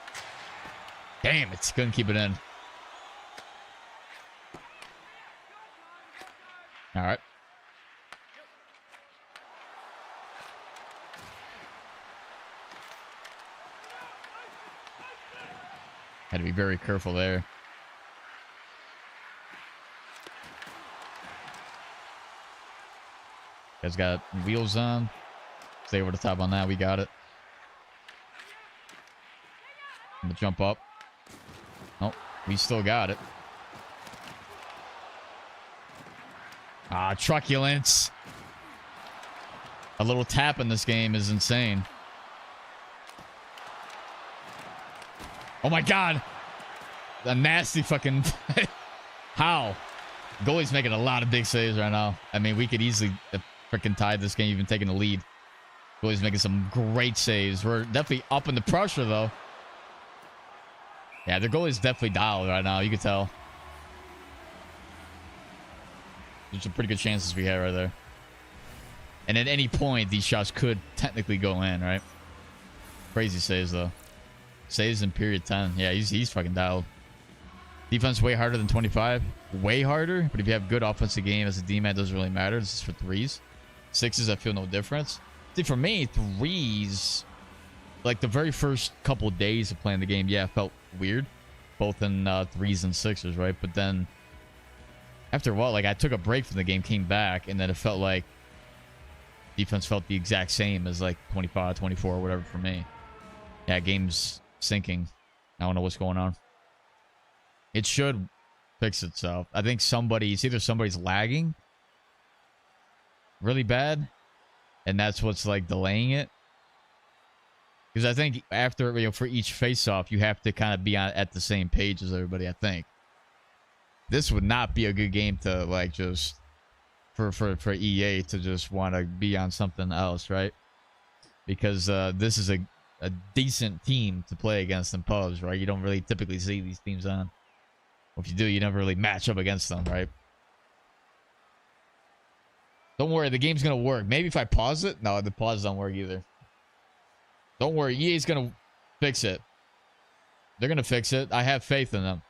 Damn, it's couldn't keep it in. All right. Had to be very careful there. Guys got wheels on. Stay over the top on that. We got it. I'm gonna jump up. Oh, we still got it. Truculence. A little tap in this game is insane. Oh my god. A nasty fucking... How? Goalie's making a lot of big saves right now. I mean, we could easily freaking tie this game, even taking the lead. Goalie's making some great saves. We're definitely up in the pressure, though. Yeah, their goalie's definitely dialed right now. You can tell. There's some pretty good chances we have right there. And at any point, these shots could technically go in, right? Crazy saves, though. Saves in period 10. Yeah, he's fucking dialed. Defense way harder than 25. Way harder. But if you have good offensive game as a D-man, it doesn't really matter. This is for threes. Sixes, I feel no difference. See, for me, threes, like the very first couple of days of playing the game, yeah, it felt weird. Both in threes and sixes, right? But then after a while, like I took a break from the game, came back, and then it felt like defense felt the exact same as like 25, 24, whatever for me. Yeah, game's sinking. I don't know what's going on. It should fix itself. I think it's either somebody's lagging really bad, and that's what's like delaying it. Because I think after, you know, for each face-off, you have to kind of be at the same page as everybody, I think. This would not be a good game to like just for EA to just want to be on something else, right? Because this is a decent team to play against in pubs, right? You don't really typically see these teams on. If you do, you never really match up against them, right? Don't worry, the game's gonna work. Maybe if I pause it. No, the pause don't work either. Don't worry, EA's gonna fix it. They're gonna fix it. I have faith in them.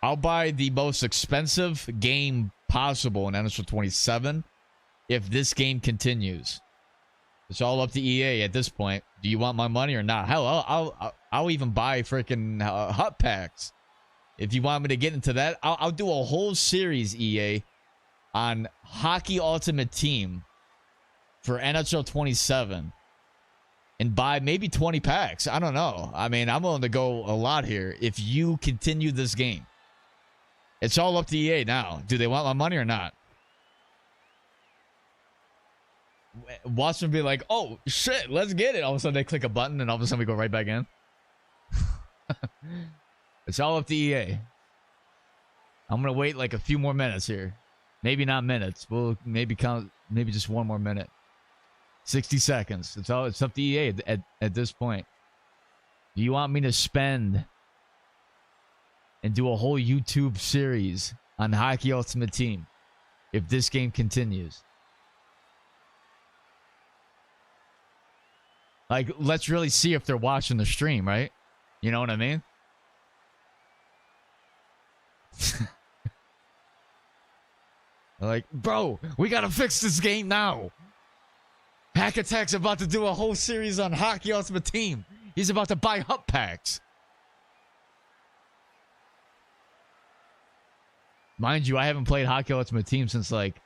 I'll buy the most expensive game possible in NHL 27 if this game continues. It's all up to EA at this point. Do you want my money or not? Hell, I'll even buy freaking hut packs. If you want me to get into that, I'll do a whole series, EA, on Hockey Ultimate Team for NHL 27 and buy maybe 20 packs. I don't know. I mean, I'm willing to go a lot here if you continue this game. It's all up to EA now. Do they want my money or not? Watch them be like, oh, shit, let's get it. All of a sudden they click a button and all of a sudden we go right back in. It's all up to EA. I'm going to wait like a few more minutes here. Maybe not minutes. We'll maybe count, maybe just one more minute. 60 seconds. It's up to EA at this point. Do you want me to spend and do a whole YouTube series on Hockey Ultimate Team if this game continues? Like, let's really see if they're watching the stream, right? You know what I mean? Like, bro, we gotta fix this game now. Hack Attack's about to do a whole series on Hockey Ultimate Team. He's about to buy hut packs. Mind you, I haven't played Hockey Ultimate Team since like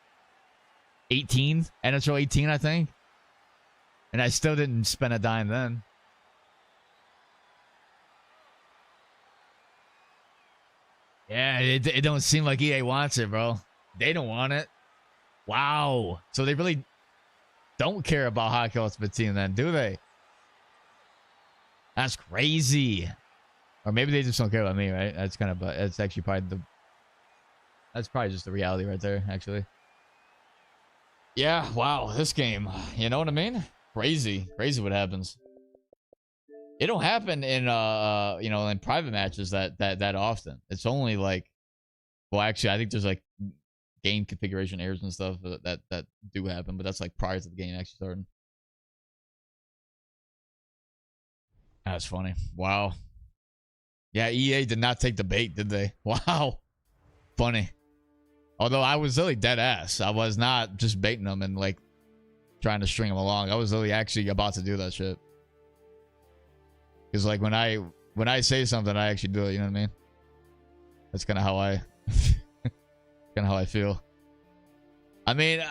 18, NHL 18, I think. And I still didn't spend a dime then. Yeah, it don't seem like EA wants it, bro. They don't want it. Wow. So they really don't care about Hockey Ultimate Team then, do they? That's crazy. Or maybe they just don't care about me, right? That's kind of, that's actually probably that's probably just the reality right there, actually. Yeah, wow, this game. You know what I mean? Crazy. Crazy what happens. It don't happen in you know, in private matches that often. It's only like, well, actually, I think there's like game configuration errors and stuff that do happen, but that's like prior to the game actually starting. That's funny. Wow. Yeah, EA did not take the bait, did they? Wow. Funny. Although I was really dead ass. I was not just baiting them and like trying to string them along. I was really actually about to do that shit. Because like when I say something, I actually do it. You know what I mean? That's kind of how I feel. I mean,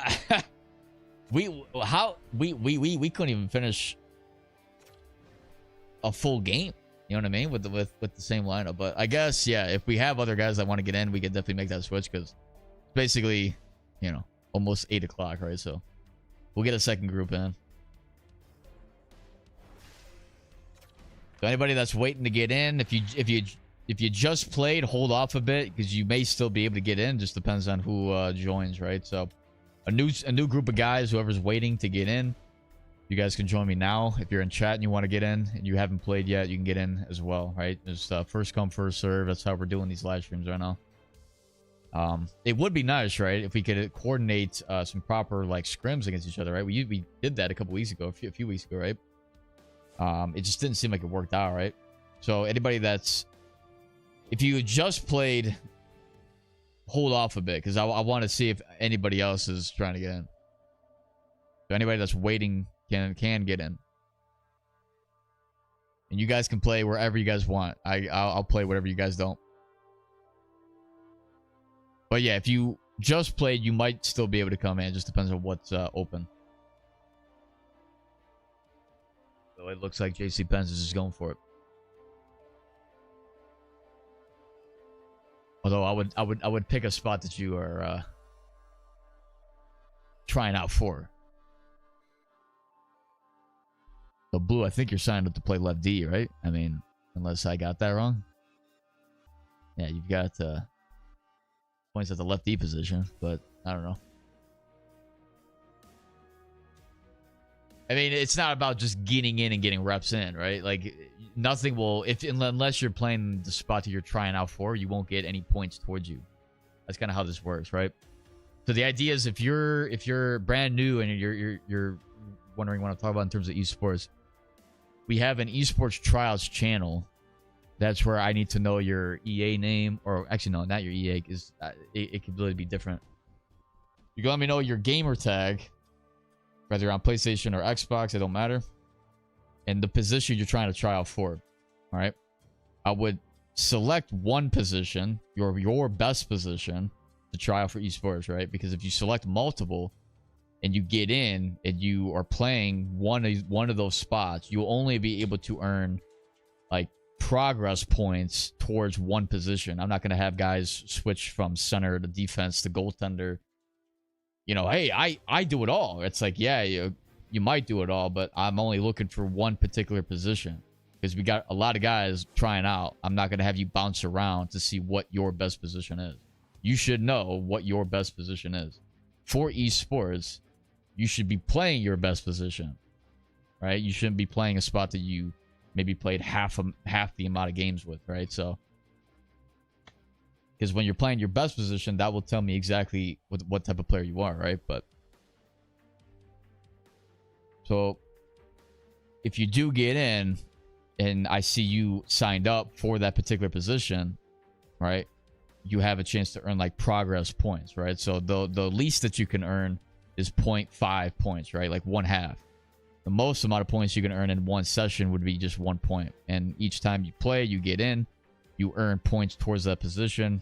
we couldn't even finish a full game. You know what I mean? With the same lineup. But I guess, yeah, if we have other guys that want to get in, we could definitely make that switch, because it's basically, you know, almost 8 o'clock, right? So we'll get a second group in. So anybody that's waiting to get in, if you just played, hold off a bit because you may still be able to get in. Just depends on who joins, right? So a new group of guys, whoever's waiting to get in, you guys can join me now. If you're in chat and you want to get in and you haven't played yet, you can get in as well, right? It's first come, first serve. That's how we're doing these live streams right now. It would be nice, right, if we could coordinate some proper like scrims against each other, right? We did that a couple weeks ago, a few weeks ago, right? It just didn't seem like it worked out, right? So anybody that's, if you just played, hold off a bit because I want to see if anybody else is trying to get in. So anybody that's waiting can get in, and you guys can play wherever you guys want. I'll play whatever you guys don't. But yeah, if you just played, you might still be able to come in. It just depends on what's open. So it looks like JC Pence is just going for it. Although I would pick a spot that you are trying out for. So Blue, I think you're signed up to play left D, right? I mean, unless I got that wrong. Yeah, you've got points at the left D position, but I don't know. I mean, it's not about just getting in and getting reps in, right? Like, nothing will, unless you're playing the spot that you're trying out for, you won't get any points towards you. That's kind of how this works, right? So the idea is if you're brand new and you're wondering what I'm talking about in terms of esports, we have an Esports Tryouts channel. That's where I need to know your EA name, or actually no, not your EA, because it could really be different. You can let me know your gamer tag, whether you're on PlayStation or Xbox, it don't matter, and the position you're trying to try out for. All right, I would select one position, your best position, to try out for esports, right? Because if you select multiple and you get in and you are playing one of those spots, you'll only be able to earn like progress points towards one position. I'm not going to have guys switch from center to defense to goaltender. You know, hey, I do it all. It's like, yeah, you might do it all, but I'm only looking for one particular position because we got a lot of guys trying out. I'm not going to have you bounce around to see what your best position is. You should know what your best position is. For esports, you should be playing your best position, right? You shouldn't be playing a spot that you maybe played half the amount of games with, right? So, because when you're playing your best position, that will tell me exactly what type of player you are, right? But so if you do get in and I see you signed up for that particular position, right, you have a chance to earn like progress points, right? So the least that you can earn is 0.5 points, right? Like 1/2. The most amount of points you can earn in one session would be just 1 point. And each time you play, you get in, you earn points towards that position.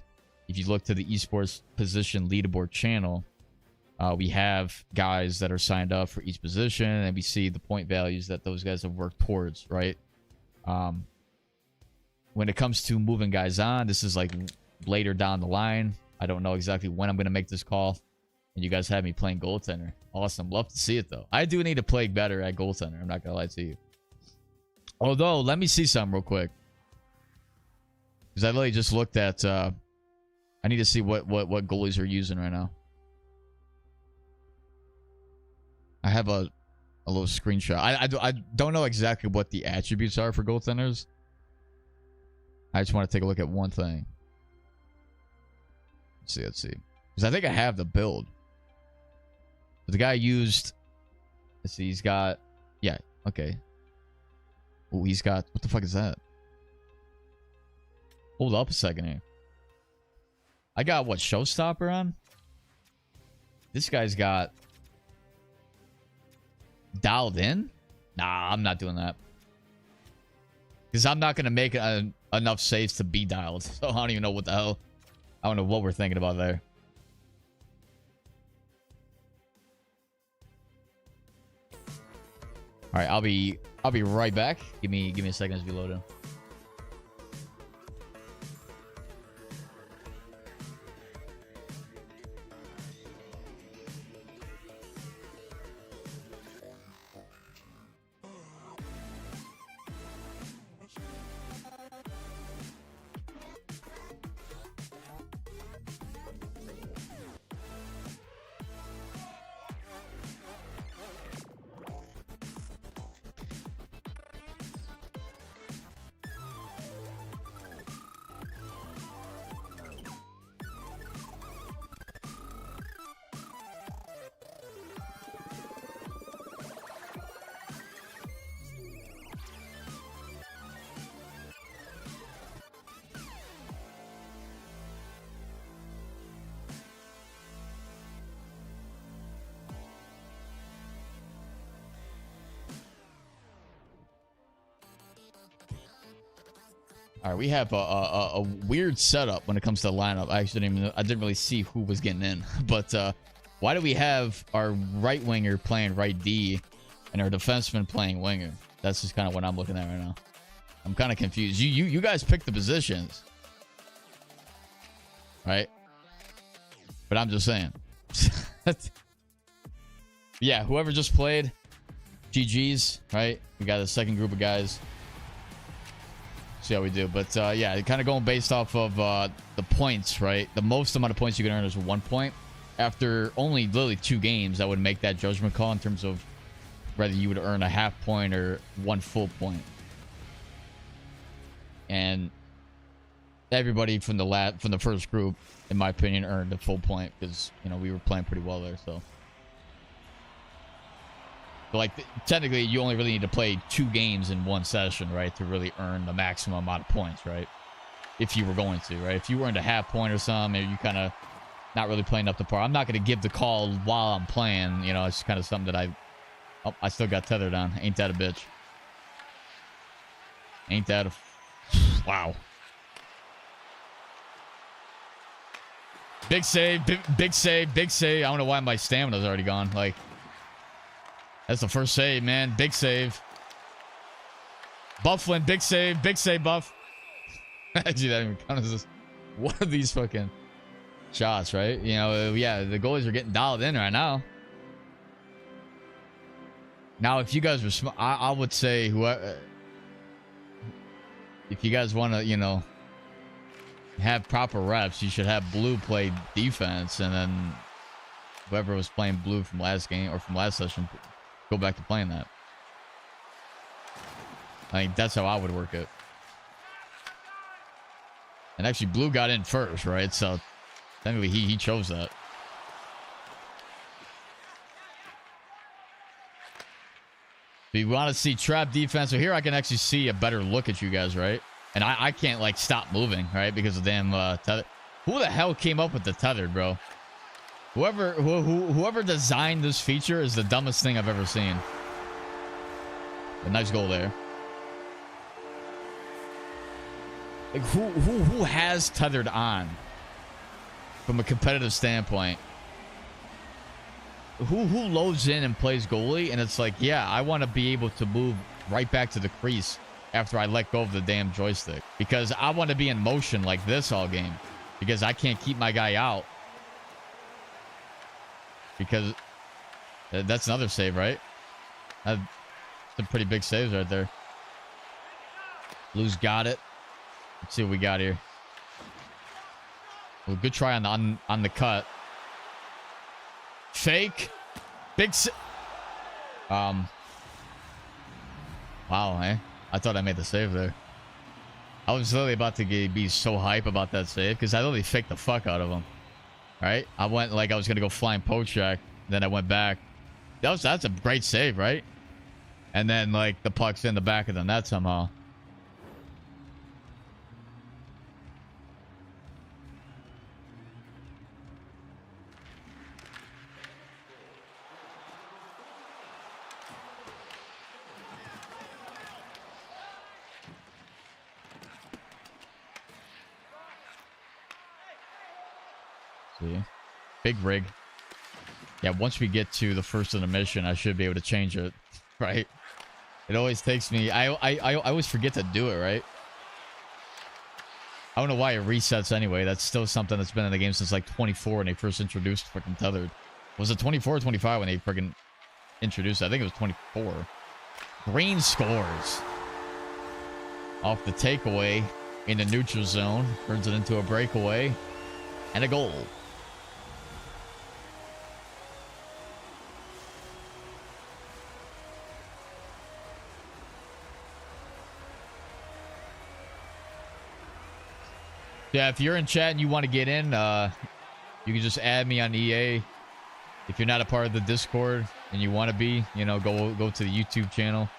If you look to the esports position leaderboard channel, we have guys that are signed up for each position, and we see the point values that those guys have worked towards, right? When it comes to moving guys on, this is like later down the line. I don't know exactly when I'm going to make this call. And you guys have me playing goaltender. Awesome. Love to see it, though. I do need to play better at goaltender. I'm not going to lie to you. Although, let me see something real quick. Because I literally just looked at... I need to see what goalies are using right now. I have a little screenshot. I don't know exactly what the attributes are for goaltenders. I just want to take a look at one thing. Let's see. Because I think I have the build. But the guy used... Let's see, he's got... Yeah, okay. Oh, he's got... What the fuck is that? Hold up a second here. I got, what, Showstopper on? This guy's got... Dialed in? Nah, I'm not doing that. Because I'm not going to make enough saves to be dialed. So I don't even know what the hell... I don't know what we're thinking about there. All right, I'll be right back. Give me a second as we load in. All right, we have a weird setup when it comes to the lineup. I actually didn't really see who was getting in, but why do we have our right winger playing right D and our defenseman playing winger? That's just kind of what I'm looking at right now. I'm kind of confused. You guys picked the positions, right? But I'm just saying. Yeah, whoever just played, GG's, right? We got a second group of guys. See how we do. But yeah, kind of going based off of the points, right? The most amount of points you can earn is 1 point. After only literally 2 games, that would make that judgment call in terms of whether you would earn a half point or 1 full point. And everybody from the first group, in my opinion, earned a full point because, you know, we were playing pretty well there. So like, technically, you only really need to play 2 games in 1 session, right, to really earn the maximum amount of points, right? If you were going to, right? If you earned a half point or something, or you kind of not really playing up to par. I'm not going to give the call while I'm playing. You know, it's kind of something that I still got tethered on. Ain't that a bitch? Ain't that a... Wow. Big save, big save, big save. I don't know why my stamina's already gone. Like, that's the first save, man. Big save. Bufflin, big save, Buff. Actually, that even counts as one of these fucking shots, right? You know, yeah, the goalies are getting dialed in right now. Now, if you guys were, I would say, whoever, if you guys want to, you know, have proper reps, you should have blue play defense, and then whoever was playing blue from last game or from last session, go back to playing that. I think that's how I would work it. And actually, blue got in first, right? So technically, he chose that. If you want to see trap defense, so here I can actually see a better look at you guys, right? And I can't, like, stop moving, right? Because of damn tether. Who the hell came up with the tethered, bro? Whoever designed this feature is the dumbest thing I've ever seen. A nice goal there. Like, who has tethered on from a competitive standpoint? Who loads in and plays goalie, and it's like, yeah, I want to be able to move right back to the crease after I let go of the damn joystick, because I want to be in motion like this all game, because I can't keep my guy out. Because that's another save, right? That's some pretty big saves right there. Blue's got it. Let's see what we got here. Well, good try on the cut. Fake. Big wow, eh? I thought I made the save there. I was literally about to be so hype about that save because I literally faked the fuck out of him. Right? I went like I was gonna go flying poach check, then I went back. That's a great save, right? And then like the puck's in the back of the net somehow. Big rig. Yeah, once we get to the first of the mission, I should be able to change it, right? It always takes me... I always forget to do it, right? I don't know why it resets anyway. That's still something that's been in the game since like 24 when they first introduced freaking tethered. Was it 24 or 25 when they freaking introduced it? I think it was 24. Green scores. Off the takeaway in the neutral zone. Turns it into a breakaway. And a goal. Yeah, if you're in chat and you want to get in, you can just add me on EA. If you're not a part of the Discord and you want to be, you know, go to the YouTube channel.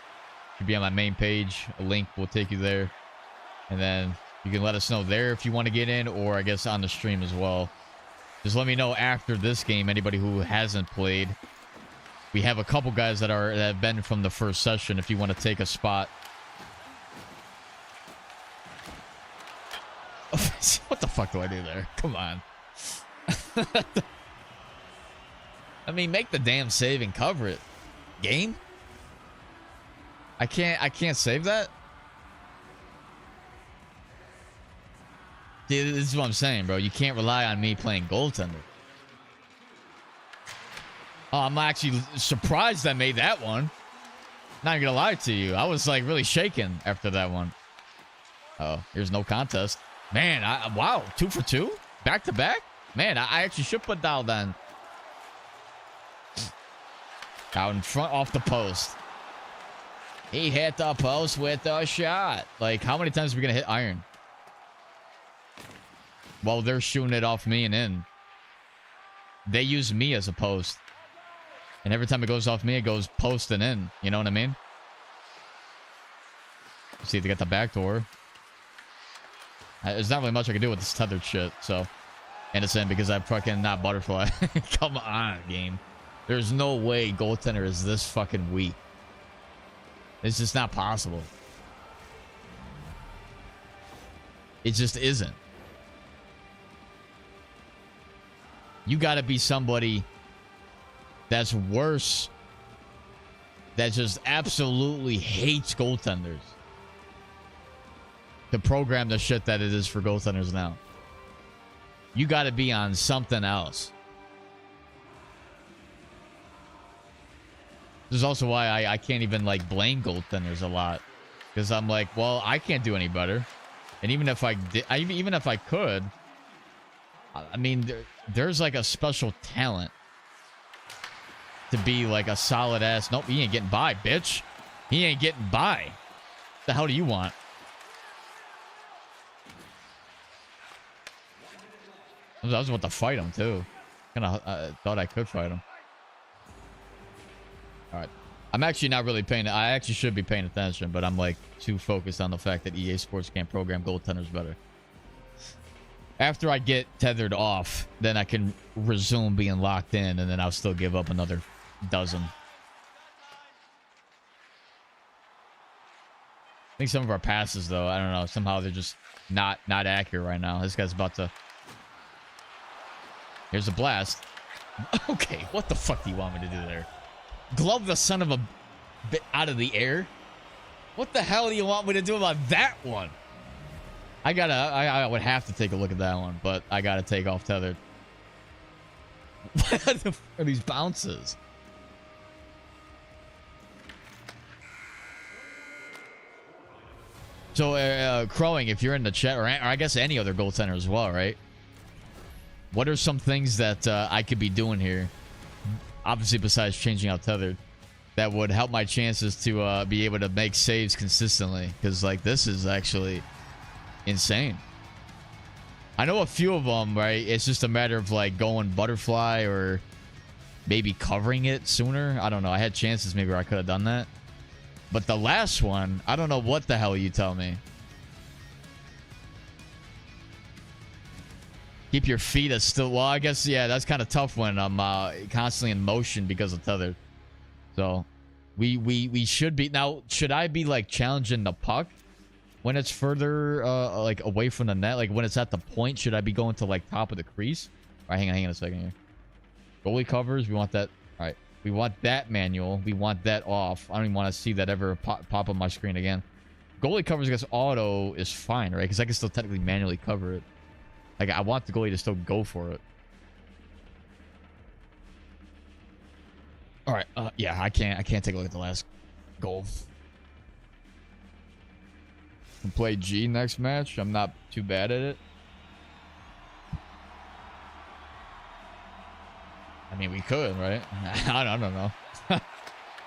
You'll be on my main page. A link will take you there. And then you can let us know there if you want to get in, or I guess on the stream as well. Just let me know after this game, anybody who hasn't played. We have a couple guys that have been from the first session if you want to take a spot. What the fuck do I do there? Come on. I mean, make the damn save and cover it. Game? I can't save that? Dude, this is what I'm saying, bro. You can't rely on me playing goaltender. Oh, I'm actually surprised I made that one. Not even gonna lie to you. I was like really shaken after that one. Oh, here's no contest. Man, wow, 2 for 2? Back to back? Man, I actually should put down then. Out in front off the post. He hit the post with a shot. Like, how many times are we gonna hit iron? Well, they're shooting it off me and in. They use me as a post. And every time it goes off me, it goes post and in. You know what I mean? See if they get the back door. There's not really much I can do with this tethered shit, so. And it's in because I'm fucking not butterfly. Come on, game. There's no way goaltender is this fucking weak. It's just not possible. It just isn't. You gotta be somebody that's worse, that just absolutely hates goaltenders, to program the shit that it is for goaltenders now. You got to be on something else. This is also why I can't even like blame goaltenders a lot, because I'm like, well, I can't do any better, and even if I did, even if I could, I mean, there's like a special talent to be like a solid ass. Nope, he ain't getting by, bitch. He ain't getting by. What the hell do you want? I was about to fight him too. Kind of thought I could fight him. All right, I'm actually not really paying. I actually should be paying attention, but I'm like too focused on the fact that EA Sports can't program goaltenders better. After I get tethered off, then I can resume being locked in, and then I'll still give up another dozen. I think some of our passes, though, I don't know, somehow they're just not accurate right now. This guy's about to... Here's a blast. Okay, what the fuck do you want me to do there? Glove the son of a bit out of the air? What the hell do you want me to do about that one? I would have to take a look at that one, but I gotta take off tethered. What the fuck are these bounces? So, Crowing, if you're in the chat, or I guess any other goaltender as well, right? What are some things that I could be doing here, obviously besides changing out tethered, that would help my chances to be able to make saves consistently? Because, like, this is actually insane. I know a few of them, right? It's just a matter of, like, going butterfly or maybe covering it sooner. I don't know. I had chances maybe where I could have done that. But the last one, I don't know what the hell you tell me. Keep your feet as still. Well, I guess, yeah, that's kind of tough when I'm constantly in motion because of tethered. So we should be. Now, should I be like challenging the puck when it's further like away from the net? Like when it's at the point, should I be going to like top of the crease? All right, hang on a second here. Goalie covers, we want that. All right, we want that manual. We want that off. I don't even want to see that ever pop on my screen again. Goalie covers against auto is fine, right? Because I can still technically manually cover it. Like, I want the goalie to still go for it. All right. Yeah, I can't take a look at the last goal. We'll play G next match. I'm not too bad at it. I mean, we could, right? I don't know.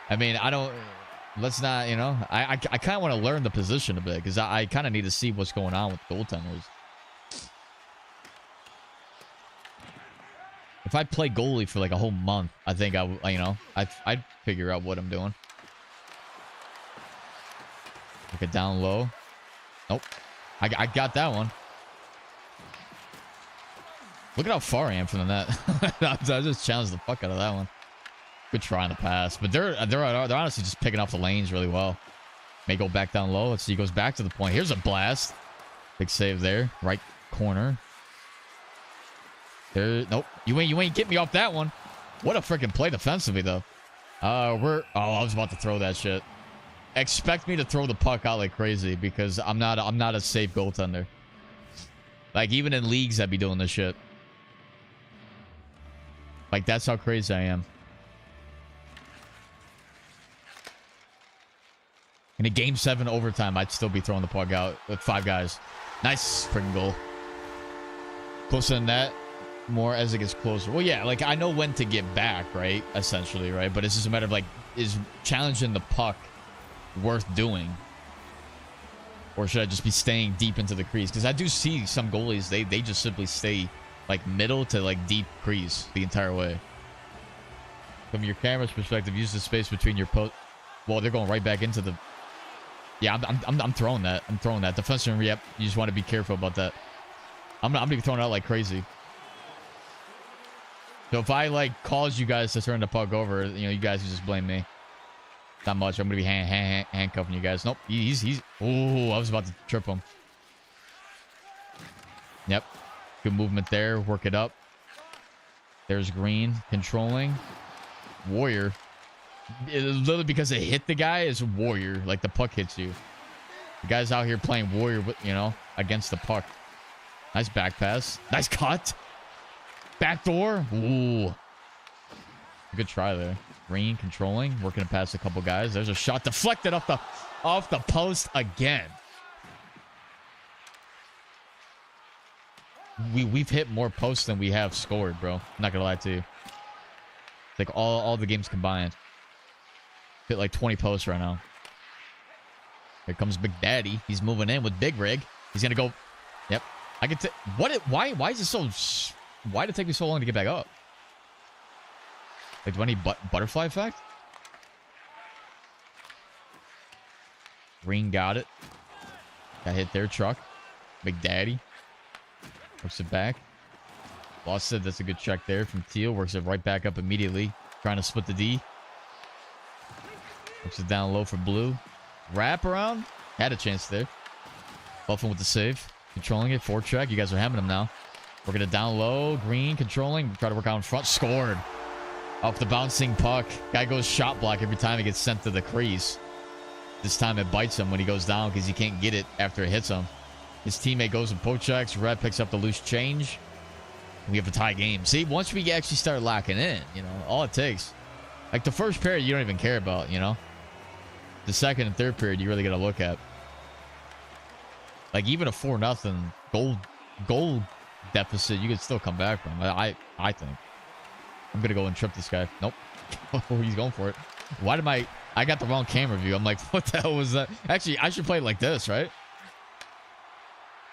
I mean, I don't... Let's not, you know... I kind of want to learn the position a bit, because I kind of need to see what's going on with goaltenders. If I play goalie for like a whole month, I think I'd figure out what I'm doing. Look at down low. Nope. I got that one. Look at how far I am from the net. I just challenged the fuck out of that one. Good try on the pass, but they're honestly just picking off the lanes really well. May go back down low. Let's see. He goes back to the point. Here's a blast. Big save there. Right corner. There, nope. You ain't get me off that one. What a freaking play defensively though. I was about to throw that shit. Expect me to throw the puck out like crazy because I'm not a safe goaltender. Like even in leagues I'd be doing this shit. Like that's how crazy I am. In a game 7 overtime, I'd still be throwing the puck out with 5 guys. Nice freaking goal. Closer than that, more as it gets closer. Well, yeah, like I know when to get back, right? Essentially, right? But it's just a matter of like, is challenging the puck worth doing? Or should I just be staying deep into the crease? Because I do see some goalies, they just simply stay like middle to like deep crease the entire way. From your camera's perspective, use the space between your post. Well, they're going right back into the... Yeah, I'm throwing that. I'm throwing that. Defenseman, yep. You just want to be careful about that. I'm gonna be throwing it out like crazy. So if I like cause you guys to turn the puck over, you know, you guys can just blame me. Not much. I'm gonna be handcuffing you guys. Nope. He's. Oh, I was about to trip him. Yep. Good movement there. Work it up. There's Green controlling. Warrior. Literally because it hit the guy is Warrior. Like the puck hits you. The guy's out here playing Warrior, you know, against the puck. Nice back pass. Nice cut. Backdoor. Ooh. Good try there. Green controlling. Working to pass a couple guys. There's a shot deflected off the post again. We've hit more posts than we have scored, bro. I'm not gonna lie to you. Like all the games combined. Hit like 20 posts right now. Here comes Big Daddy. He's moving in with Big Rig. He's gonna go. Yep. I get to why is it so? Why did it take me so long to get back up? Like, do I need butterfly effect? Green got it. Got hit their truck. Big Daddy. Works it back. Lost it. That's a good check there from Teal. Works it right back up immediately. Trying to split the D. Works it down low for Blue. Wrap around. Had a chance there. Buffing with the save. Controlling it. Forecheck. You guys are having him now. Working it down low. Green controlling. Try to work out in front. Scored. Off the bouncing puck. Guy goes shot block every time he gets sent to the crease. This time it bites him when he goes down because he can't get it after it hits him. His teammate goes and poke checks. Red picks up the loose change. We have a tie game. See, once we actually start locking in, you know, all it takes. Like the first period, you don't even care about, you know. The second and third period, you really got to look at. Like even a 4-0 goal deficit, you could still come back from. I think. I'm gonna go and trip this guy. Nope. Oh, he's going for it. Why did I got the wrong camera view. I'm like, what the hell was that? Actually, I should play it like this, right?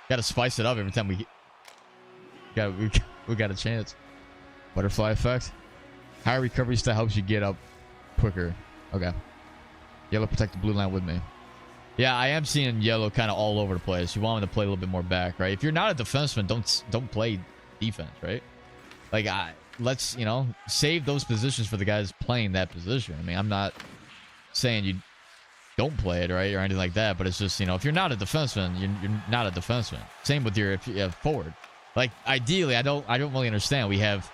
Got to spice it up every time we got a chance. Butterfly effect. Higher recovery still helps you get up quicker. Okay. Yellow protect the blue line with me. Yeah, I am seeing yellow kind of all over the place. You want him to play a little bit more back, right? If you're not a defenseman, don't play defense, right? Like let's, you know, save those positions for the guys playing that position. I mean, I'm not saying you don't play it, right, or anything like that, but it's just, you know, if you're not a defenseman, you're not a defenseman. Same with if you have forward. Like ideally, I don't really understand. We have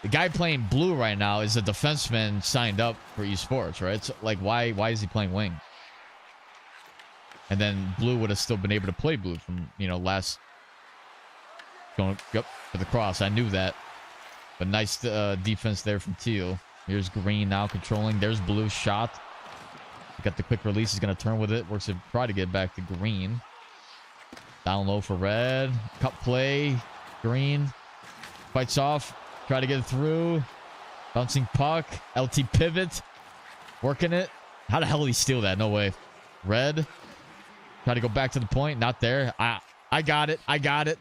the guy playing blue right now is a defenseman signed up for Esports, right? So like why is he playing wing? And then blue would have still been able to play blue from, you know, last going up for the cross. I knew that. But nice defense there from Teal. Here's Green now controlling. There's Blue shot. Got the quick release. He's going to turn with it. Works to try to get back to Green. Down low for Red. Cut play. Green. Fights off. Try to get it through. Bouncing puck. LT pivot. Working it. How the hell did he steal that? No way. Red. Try to go back to the point. Not there. I got it. I got it.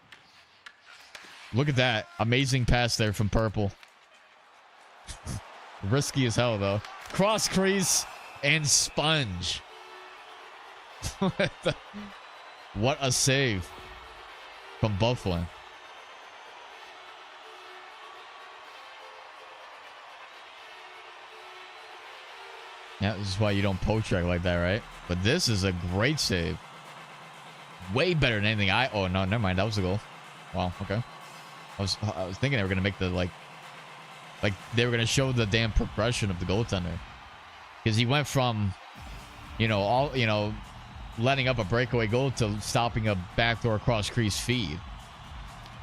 Look at that. Amazing pass there from Purple. Risky as hell, though. Cross crease and sponge. What a save from Bufflin. Yeah, this is why you don't poke check like that, right? But this is a great save. way better than anything oh, no, never mind. That was the goal. Wow, okay. I was thinking they were going to make the, like they were going to show the damn progression of the goaltender. Because he went from, letting up a breakaway goal to stopping a backdoor cross crease feed.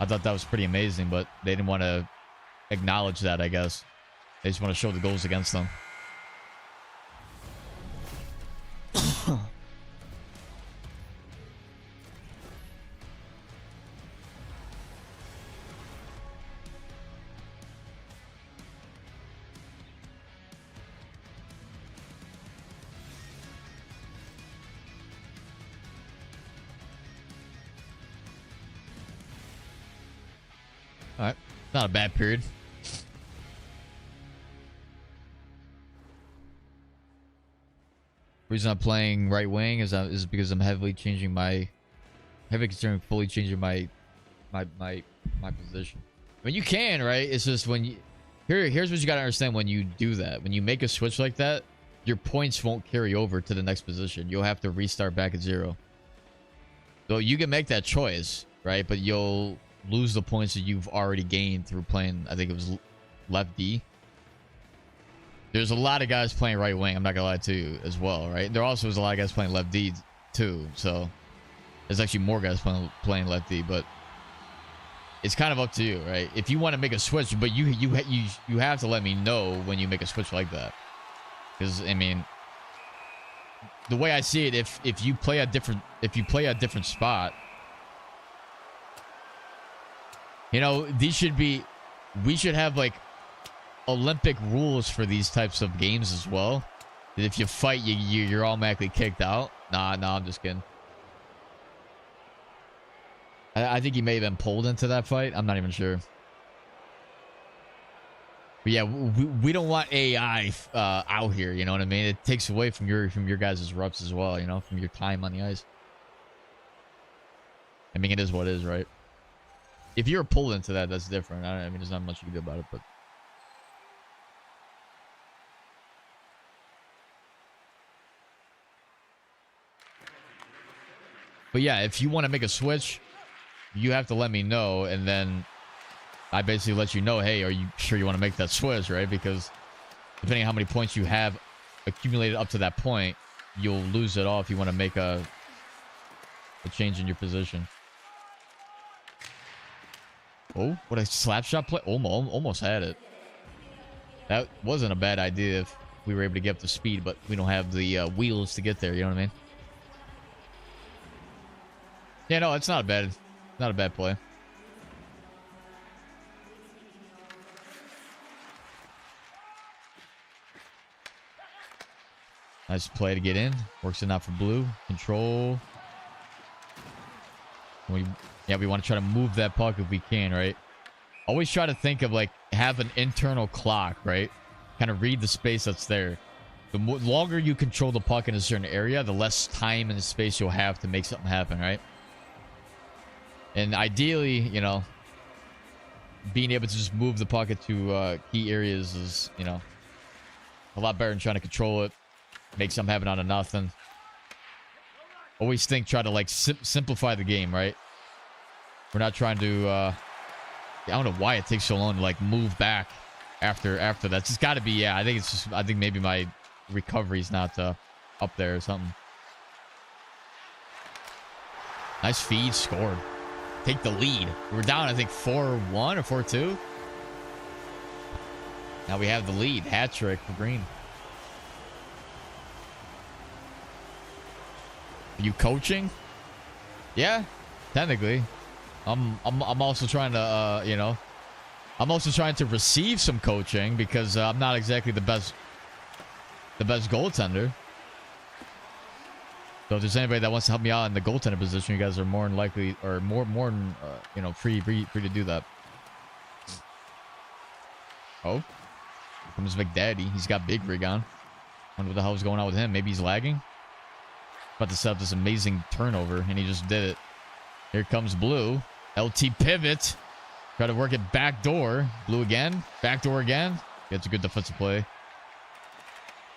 I thought that was pretty amazing, but they didn't want to acknowledge that, I guess. They just want to show the goals against them. All right, not a bad period. Reason I'm playing right wing is because I'm heavily considering fully changing my position. I mean, you can, right? It's just when you here's what you gotta understand when you do that. When you make a switch like that, your points won't carry over to the next position. You'll have to restart back at 0. So you can make that choice, right? But you'll lose the points that you've already gained through playing, I think it was left D. There's a lot of guys playing right wing, I'm not gonna lie to you, as well, right? There also is a lot of guys playing left D too, so there's actually more guys playing left D, but it's kind of up to you, right? If you want to make a switch, but you have to let me know when you make a switch like that, because I mean, the way I see it, if you play a different spot, we should have like Olympic rules for these types of games as well. If you fight, you're automatically kicked out. Nah, I'm just kidding. I think he may have been pulled into that fight. I'm not even sure. But yeah, we don't want AI out here. You know what I mean? It takes away from your guys' reps as well. From your time on the ice. I mean, it is what it is, right? If you're pulled into that, that's different. I mean, there's not much you can do about it, but. But yeah, if you want to make a switch, you have to let me know, and then I basically let you know, hey, are you sure you want to make that switch, right? Because depending on how many points you have accumulated up to that point, you'll lose it all if you want to make a change in your position. Oh, what a slap shot play. Almost had it. That wasn't a bad idea if we were able to get up to speed, but we don't have the wheels to get there, you know what I mean? Yeah, no, it's not a bad play. Nice play to get in. Works it out for blue. Control. We want to try to move that puck if we can, right? Always try to think of like have an internal clock, right? Kind of read the space that's there. The longer you control the puck in a certain area, the less time and space you'll have to make something happen, right? And ideally, being able to just move the puck to key areas is, a lot better than trying to control it, make something happen out of nothing. Always try to like simplify the game, right? We're not trying to. I don't know why it takes so long to like move back after that. It's got to be. Yeah, I think maybe my recovery's not up there or something. Nice feed, scored. Take the lead. We're down, I think, 4-1 or 4-2. Now we have the lead. Hat trick for Green. Are you coaching? Yeah, technically. I'm also trying to I'm also trying to receive some coaching because I'm not exactly the best goaltender. So if there's anybody that wants to help me out in the goaltender position, you guys are more than likely, or more than free to do that. Oh, here comes McDaddy. He's got big rig on. Wonder what the hell is going on with him. Maybe he's lagging. About to set up this amazing turnover, and he just did it. Here comes Blue. LT pivot. Try to work it back door. Blue again. Back door again. Gets a good defensive play.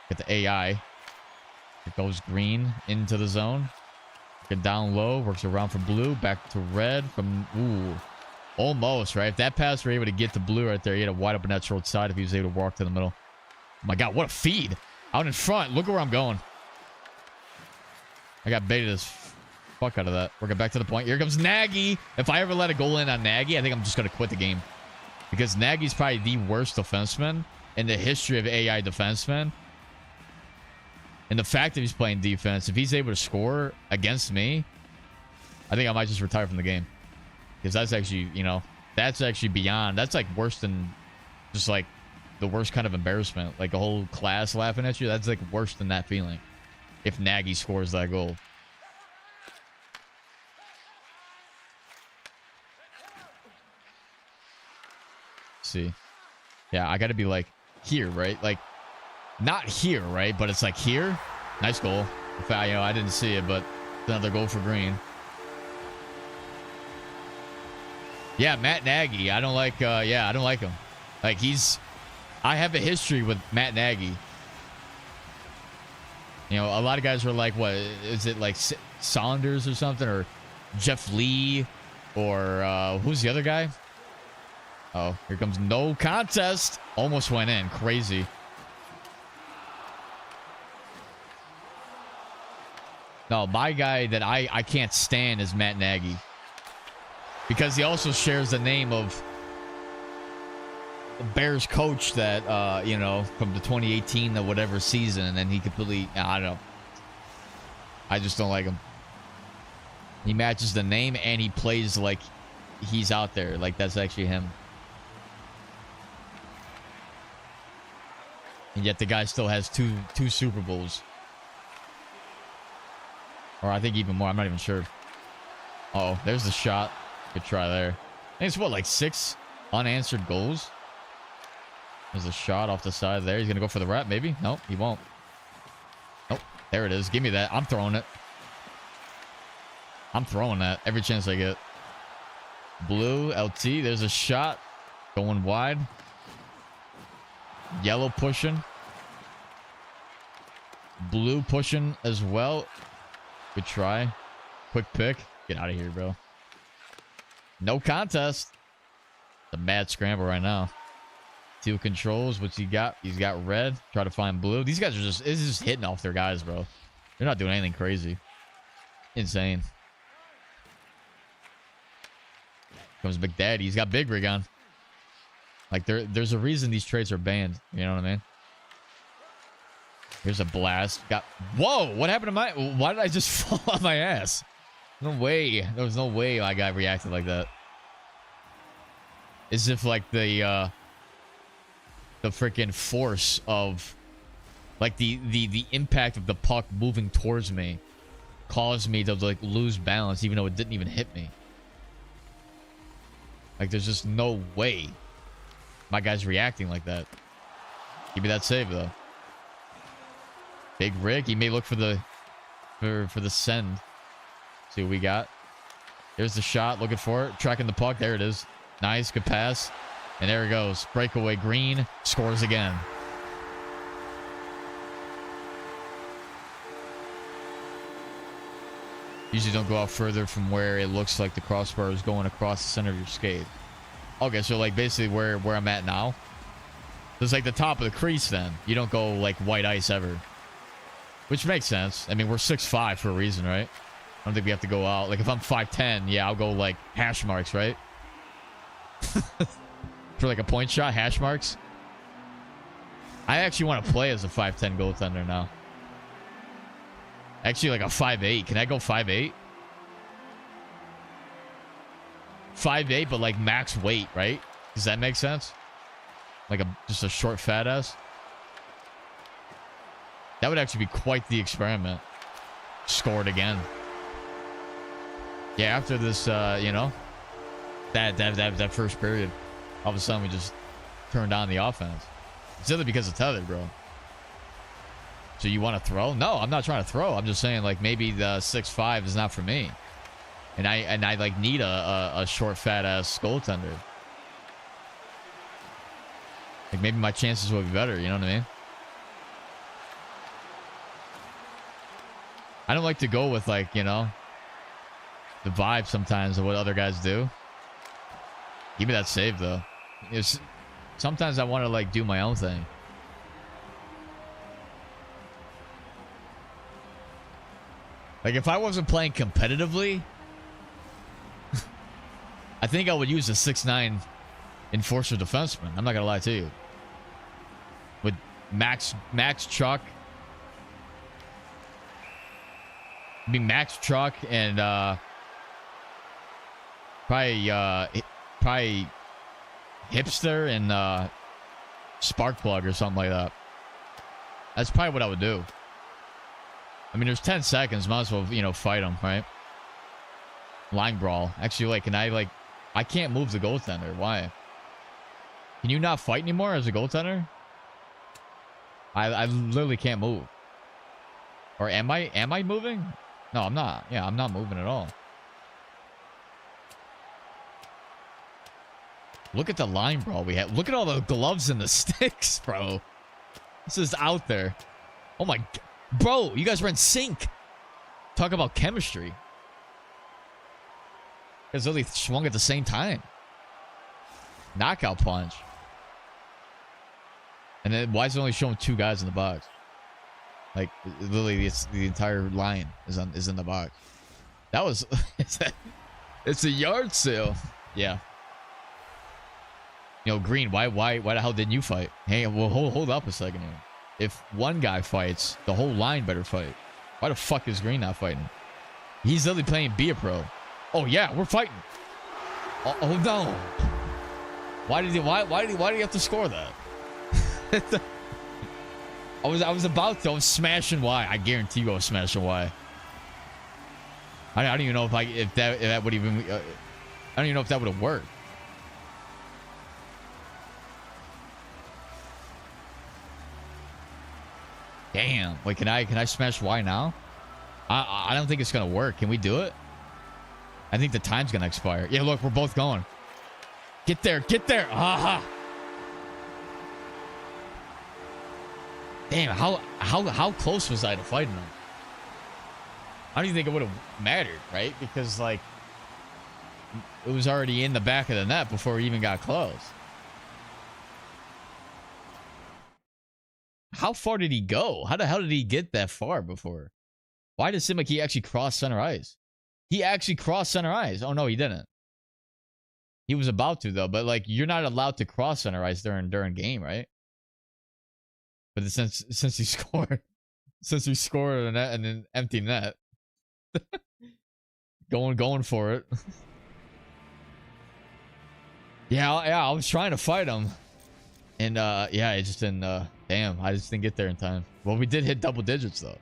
Get the AI. Here goes Green into the zone. Get down low, works around from blue, back to red from, ooh, almost, right? If that pass were able to get to blue right there, he had a wide open net short side if he was able to walk to the middle. Oh my God, what a feed. Out in front. Look where I'm going. I got baited as fuck out of that. Working back to the point. Here comes Nagy. If I ever let a goal in on Nagy, I think I'm just going to quit the game. Because Nagy's probably the worst defenseman in the history of AI defensemen. And the fact that he's playing defense, if he's able to score against me, I think I might just retire from the game. Because that's actually, you know, that's actually beyond. That's like worse than just like the worst kind of embarrassment. Like a whole class laughing at you. That's like worse than that feeling. If Nagy scores that goal. See. Yeah, I got to be like here, right? Like not here, right? But it's like here. Nice goal. In fact, you know, I didn't see it, but another goal for green. Yeah, Matt Nagy. I don't like, yeah, I don't like him. Like I have a history with Matt Nagy. You know, a lot of guys are like, what is it, like Saunders or something, or Jeff Lee, or who's the other guy? Oh, here comes no contest. Almost went in. Crazy. No, my guy that I can't stand is Matt Nagy. Because he also shares the name of the Bears coach that, you know, from the 2018 or whatever season. And then he completely, I don't know. I just don't like him. He matches the name and he plays like he's out there. Like that's actually him. And yet the guy still has two Super Bowls. Or I think even more. I'm not even sure. Uh oh, there's the shot. Good try there. I think it's what, like 6 unanswered goals? There's a shot off the side there. He's going to go for the wrap, maybe? Nope, he won't. Nope, there it is. Give me that. I'm throwing it. I'm throwing that every chance I get. Blue, LT. There's a shot. Going wide. Yellow pushing. Blue pushing as well. Good try. Quick pick. Get out of here, bro. No contest. It's a mad scramble right now. 2 controls. What's he got? He's got red. Try to find blue. These guys are just, it's just hitting off their guys, bro. They're not doing anything crazy. Insane. Comes Big Daddy. He's got Big Rig on. Like there's a reason these traits are banned. You know what I mean? Here's a blast. Got, whoa, what happened to my, why did I just fall on my ass? No way. There was no way my guy reacted like that. As if like the freaking force of like the impact of the puck moving towards me caused me to like lose balance even though it didn't even hit me. Like there's just no way my guy's reacting like that. Give me that save though. Big Rig. He may look for the for the send. See what we got. There's the shot. Looking for it. Tracking the puck. There it is. Nice. Good pass. And there it goes. Breakaway. Green scores again. Usually don't go out further from where it looks like the crossbar is going across the center of your skate. Okay, so like basically where I'm at now. It's like the top of the crease then. You don't go like white ice ever. Which makes sense. I mean, we're 6'5" for a reason, right? I don't think we have to go out. Like if I'm 5'10", yeah, I'll go like hash marks, right? For like a point shot, hash marks. I actually want to play as a 5'10" goaltender now. Actually, like a 5'8". Can I go 5'8"? 5'8", but like max weight, right? Does that make sense? Like just a short fat ass? That would actually be quite the experiment. Scored again. Yeah, after this, you know, that first period, all of a sudden we just turned on the offense. It's either because of Tether, bro. So you want to throw? No, I'm not trying to throw. I'm just saying, like, maybe the 6'5" is not for me. And I like need a short fat ass goaltender. Like maybe my chances will be better, you know what I mean? I don't like to go with like, you know, the vibe sometimes of what other guys do. Give me that save though. Sometimes I want to like do my own thing. Like if I wasn't playing competitively, I think I would use a 6'9" enforcer defenseman. I'm not gonna lie to you. With max truck. I mean max truck and probably hipster and spark plug or something like that. That's probably what I would do. I mean, there's 10 seconds. Might as well, you know, fight them, right? Line brawl. Actually, like, can I, like... I can't move the goaltender. Why? Can you not fight anymore as a goaltender? I literally can't move. Or am I moving? No, I'm not. Yeah, I'm not moving at all. Look at the line brawl we have. Look at all the gloves and the sticks, bro. This is out there. Oh my... Bro, you guys were in sync. Talk about chemistry. You guys literally swung at the same time. Knockout punch. And then why is it only showing 2 guys in the box? Like literally, it's the entire line is in the box. That was it's a yard sale. Yeah. You know, Green. Why the hell didn't you fight? Hey, well, hold up a second here. If one guy fights, the whole line better fight. Why the fuck is Green not fighting? He's literally playing Be a Pro. Oh yeah, we're fighting. Oh no. Why did he have to score that? I was about to. I was smashing Y. I guarantee you I was smashing Y. I don't even know if that would even. I don't even know if that would have worked. Damn. Wait, can I smash Y now? I don't think it's gonna work. Can we do it? I think the time's gonna expire. Yeah, look, we're both going. Get there, get there. Aha. Damn, how close was I to fighting him? I don't even think it would have mattered, right? Because like it was already in the back of the net before we even got close. How far did he go? How the hell did he get that far before? Why does it seem like he actually crossed center ice? He actually crossed center ice. Oh no, he didn't. He was about to though, but like you're not allowed to cross center ice during game, right? But since he scored, a net and an empty net, going for it. yeah, I was trying to fight him, and yeah, it just didn't. Damn, I just didn't get there in time. Well, we did hit double digits though.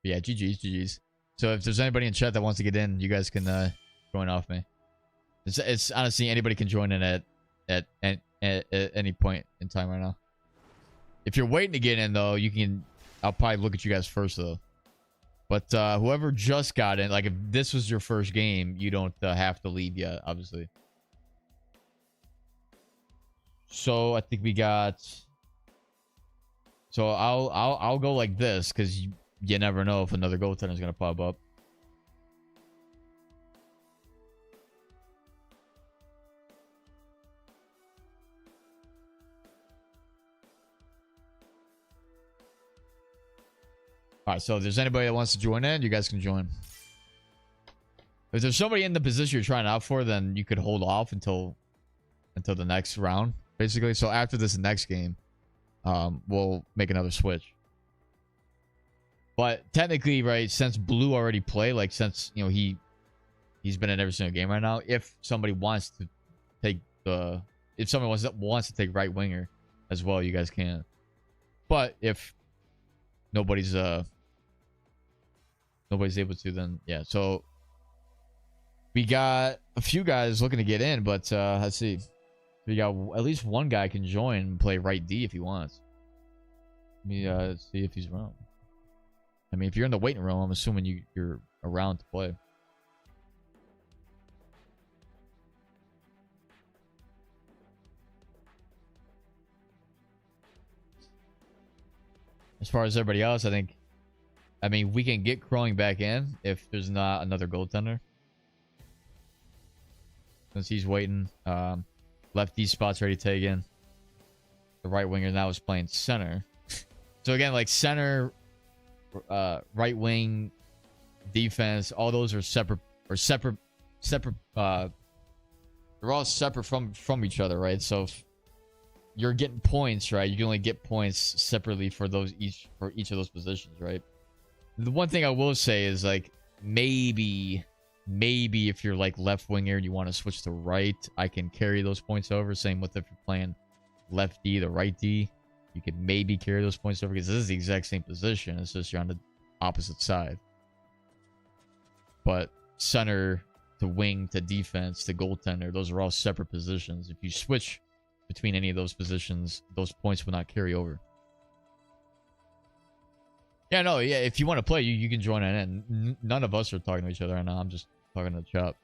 But yeah, GG's. So if there's anybody in chat that wants to get in, you guys can join off me. It's honestly anybody can join in at any point in time right now. If you're waiting to get in though, you can. I'll probably look at you guys first though. But whoever just got in, like if this was your first game, you don't have to leave yet, obviously. So I think we got. So I'll go like this because you never know if another goaltender is gonna pop up. All right, so if there's anybody that wants to join in, you guys can join. If there's somebody in the position you're trying out for, then you could hold off until the next round, basically. So after this next game, we'll make another switch. But technically, right, since Blue already played, like since you know he's been in every single game right now. If somebody wants to take if someone wants to take right winger as well, you guys can. But if nobody's able to, then yeah. So we got a few guys looking to get in, but let's see. We got at least one guy can join and play right D if he wants. Let me see if he's around. I mean, if you're in the waiting room, I'm assuming you're around to play. As far as everybody else, I mean, we can get Crowing back in if there's not another goaltender. Since he's waiting. Lefty spot's already taken. The right winger now is playing center. So again, like center, right wing, defense, all those are separate. They're all separate from each other, right? So if you're getting points, right? You can only get points separately for each of those positions, right? The one thing I will say is like maybe if you're like left winger and you want to switch to right, I can carry those points over. Same with if you're playing left D, the right D, you could maybe carry those points over because this is the exact same position. It's just you're on the opposite side. But center to wing to defense to goaltender, those are all separate positions. If you switch between any of those positions, those points will not carry over. Yeah, no, yeah. If you want to play, you can join in. None of us are talking to each other right now. I'm just talking to the chat.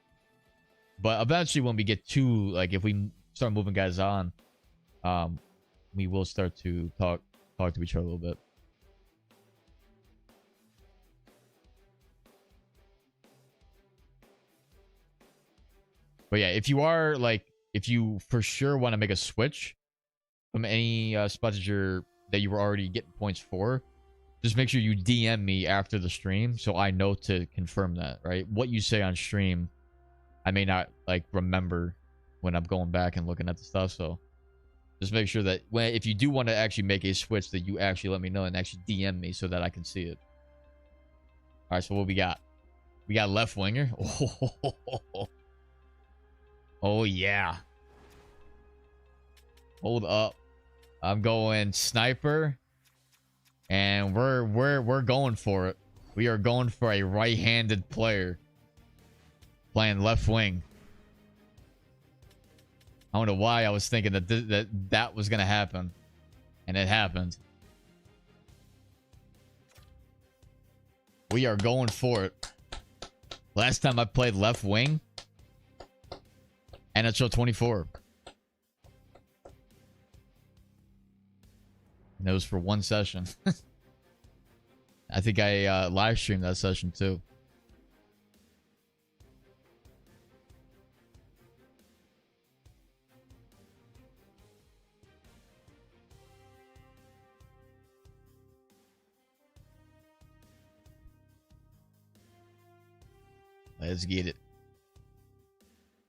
But eventually, when we get to like, if we start moving guys on, we will start to talk to each other a little bit. But yeah, if you for sure want to make a switch from any spots that you were already getting points for, just make sure you DM me after the stream so I know to confirm that, right? What you say on stream, I may not like remember when I'm going back and looking at the stuff. So just make sure that if you do want to actually make a switch, that you actually let me know and actually DM me so that I can see it. All right, so what we got? We got left winger. Oh yeah. Hold up. I'm going sniper. And we're going for it. We are going for a right-handed player playing left wing. I don't know why I was thinking that was gonna happen, and it happened. We are going for it. Last time I played left wing, NHL 24. And it was for one session. I think I live streamed that session too. Let's get it.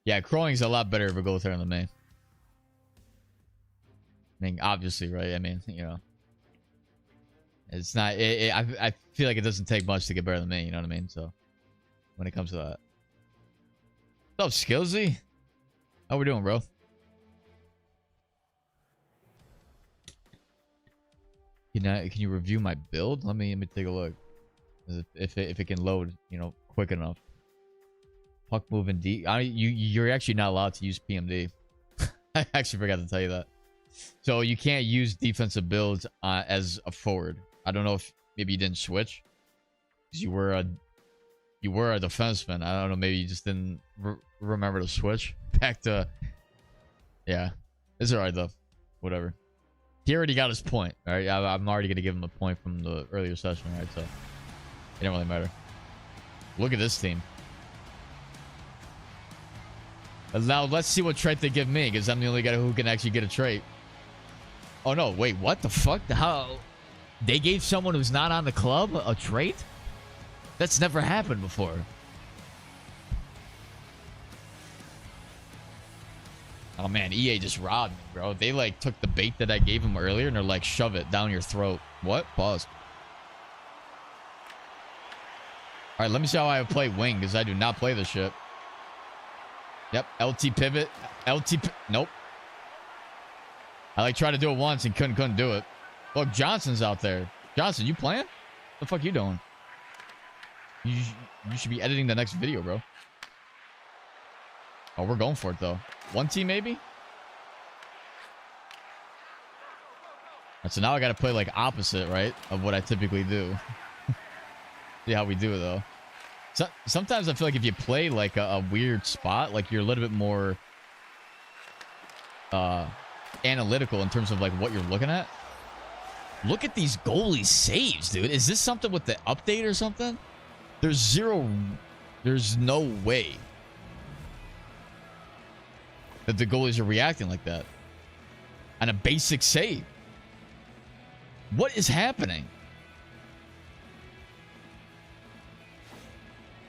Yeah, Crowing's a lot better of a goaltender than me. I mean, obviously, right? I mean, you know, it's not. I feel like it doesn't take much to get better than me. You know what I mean? So, when it comes to that, what's up, Skillsy? How we doing, bro? Can you review my build? Let me take a look. If it can load, you know, quick enough. Puck moving deep. You're actually not allowed to use PMD. I actually forgot to tell you that. So you can't use defensive builds as a forward. I don't know if maybe you didn't switch because you were a defenseman. I don't know. Maybe you just didn't remember to switch back to. Yeah, it's alright though. Whatever. He already got his point. All right, I'm already gonna give him a point from the earlier session. Right, so it didn't really matter. Look at this team. Now let's see what trait they give me, because I'm the only guy who can actually get a trait. Oh no, wait, what the fuck? How they gave someone who's not on the club a trait? That's never happened before. Oh man, EA just robbed me, bro. They like took the bait that I gave them earlier and they're like, shove it down your throat. What? Pause. All right, let me see how I play wing, because I do not play this shit. Yep, LT pivot. Nope. I like tried to do it once and couldn't do it. Look, Johnson's out there. Johnson, you playing? What the fuck you doing? You should be editing the next video, bro. Oh, we're going for it though. One team maybe? Right, so now I gotta play like opposite, right? Of what I typically do. See how we do it though. So, sometimes I feel like if you play like a weird spot, like you're a little bit more analytical in terms of like what you're looking at. Look at these goalie saves, dude. Is this something with the update or something? There's no way that the goalies are reacting like that on a basic save. What is happening?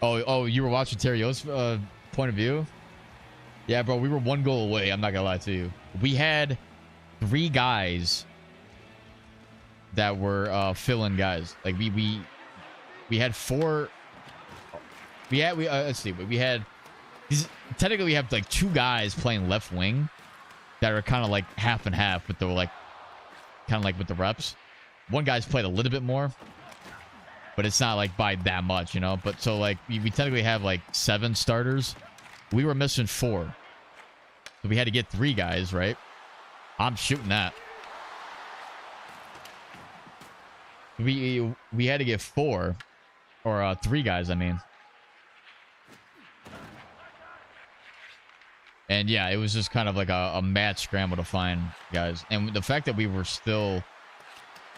Oh, you were watching Terrio's point of view? Yeah, bro, we were 1 goal away. I'm not gonna lie to you. We had 3 guys that were fill-in guys. Like we had 4. Let's see. We had technically we have like 2 guys playing left wing that are kind of like half and half, but they're like kind of like with the reps. One guy's played a little bit more, but it's not like by that much, you know. But so like we technically have like 7 starters. We were missing 4, so we had to get 3 guys, right? I'm shooting that. We had to get 4 or 3 guys, I mean. And yeah, it was just kind of like a mad scramble to find guys. And the fact that we were still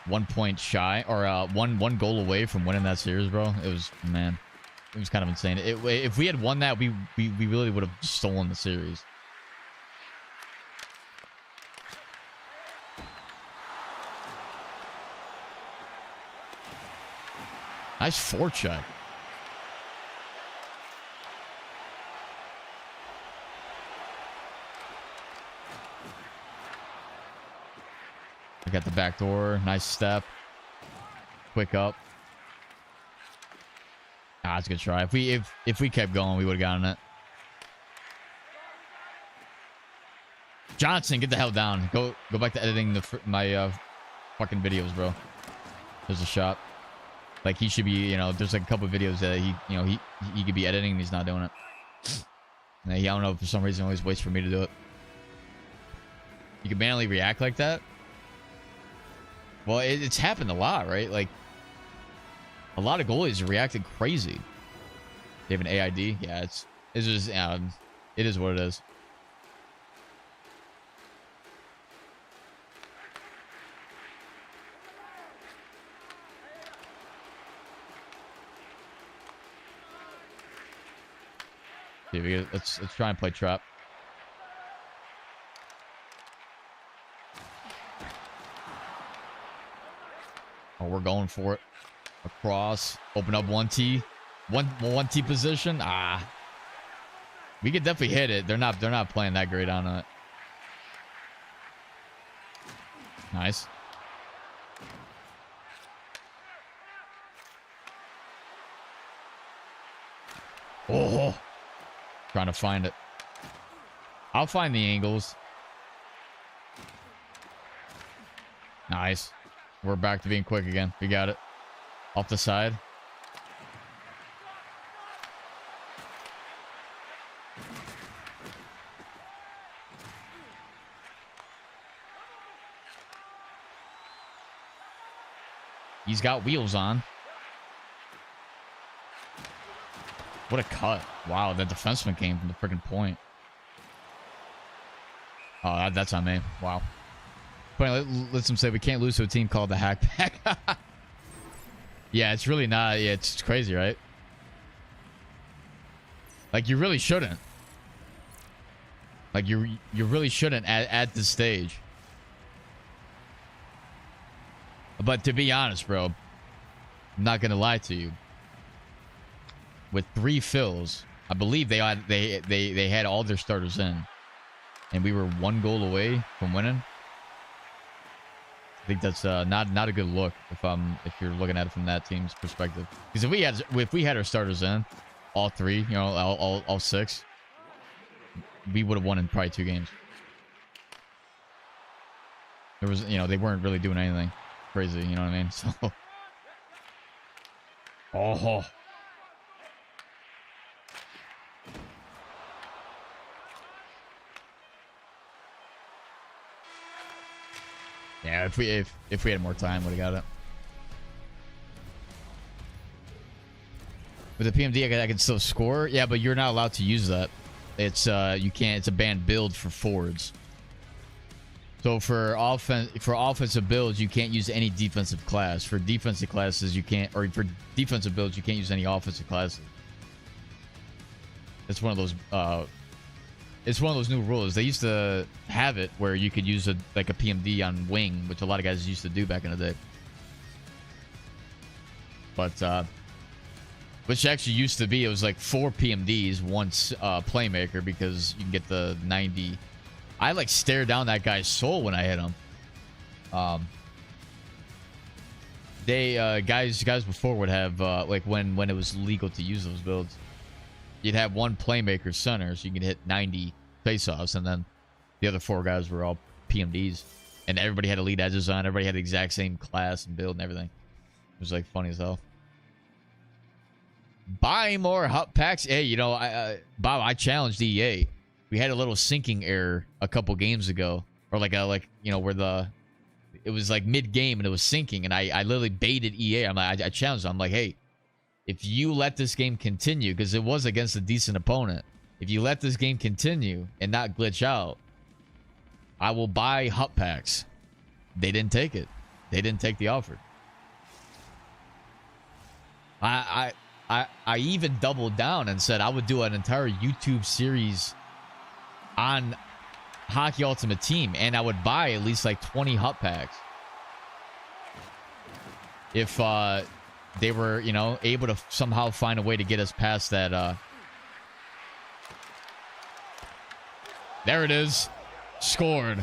1 point shy, or one goal away from winning that series, bro, it was, man, it was kind of insane. If we had won that, we really would have stolen the series. Nice forecheck. I got the back door. Nice step. Quick up. Ah, it's a good try. If we kept going, we would have gotten it. Johnson, get the hell down. Go back to editing my fucking videos, bro. There's a shot. Like, he should be, you know, there's like a couple of videos that he could be editing and he's not doing it. And I don't know, for some reason, he always waits for me to do it. You can manually react like that? Well, it's happened a lot, right? Like, a lot of goalies are reacting crazy. They have an AID? Yeah, it's just, it is what it is. Let's try and play trap. Oh, we're going for it. Across. Open up 1T. One T position. Ah. We could definitely hit it. They're not playing that great on it. Nice. Oh. Trying to find it. I'll find the angles. Nice. We're back to being quick again. We got it. Off the side. He's got wheels on. What a cut. Wow, that defenseman came from the freaking point. Oh, that's on me. Wow. But let's him say we can't lose to a team called the Hackback. Yeah, it's really not. Yeah, it's crazy, right? Like, you really shouldn't. Like, you really shouldn't at this stage. But to be honest, bro, I'm not gonna lie to you. With 3 fills, I believe they had all their starters in, and we were 1 goal away from winning. I think that's not a good look if you're looking at it from that team's perspective. Because if we had our starters in, all 3, you know, all 6, we would have won in probably 2 games. There was, you know, they weren't really doing anything crazy, you know what I mean? So, oh. Yeah, if we had more time, would have got it. With the PMD, I could still score. Yeah, but you're not allowed to use that. It's you can't. It's a banned build for forwards. So for offensive builds, you can't use any defensive class. For defensive classes, you can't, or for defensive builds, you can't use any offensive classes. It's one of those. It's one of those new rules. They used to have it where you could use like a PMD on wing, which a lot of guys used to do back in the day. But which actually used to be, it was like 4 PMDs, once playmaker, because you can get the 90. I like stared down that guy's soul when I hit him. Guys before would have like when it was legal to use those builds, you'd have 1 playmaker center, so you could hit 90 face-offs, and then the other 4 guys were all PMDs, and everybody had elite edges on. Everybody had the exact same class and build and everything. It was like funny as hell. Buy more hut packs. Hey, you know, Bob, I challenged EA. We had a little syncing error a couple games ago, or like you know, where it was like mid game and it was syncing, and I literally baited EA. I challenged them. I'm like, hey, if you let this game continue, because it was against a decent opponent, if you let this game continue and not glitch out, I will buy hut packs. They didn't take it. They didn't take the offer. I even doubled down and said I would do an entire YouTube series on Hockey Ultimate Team, and I would buy at least like 20 hut packs if they were, you know, able to somehow find a way to get us past that. There it is. Scored.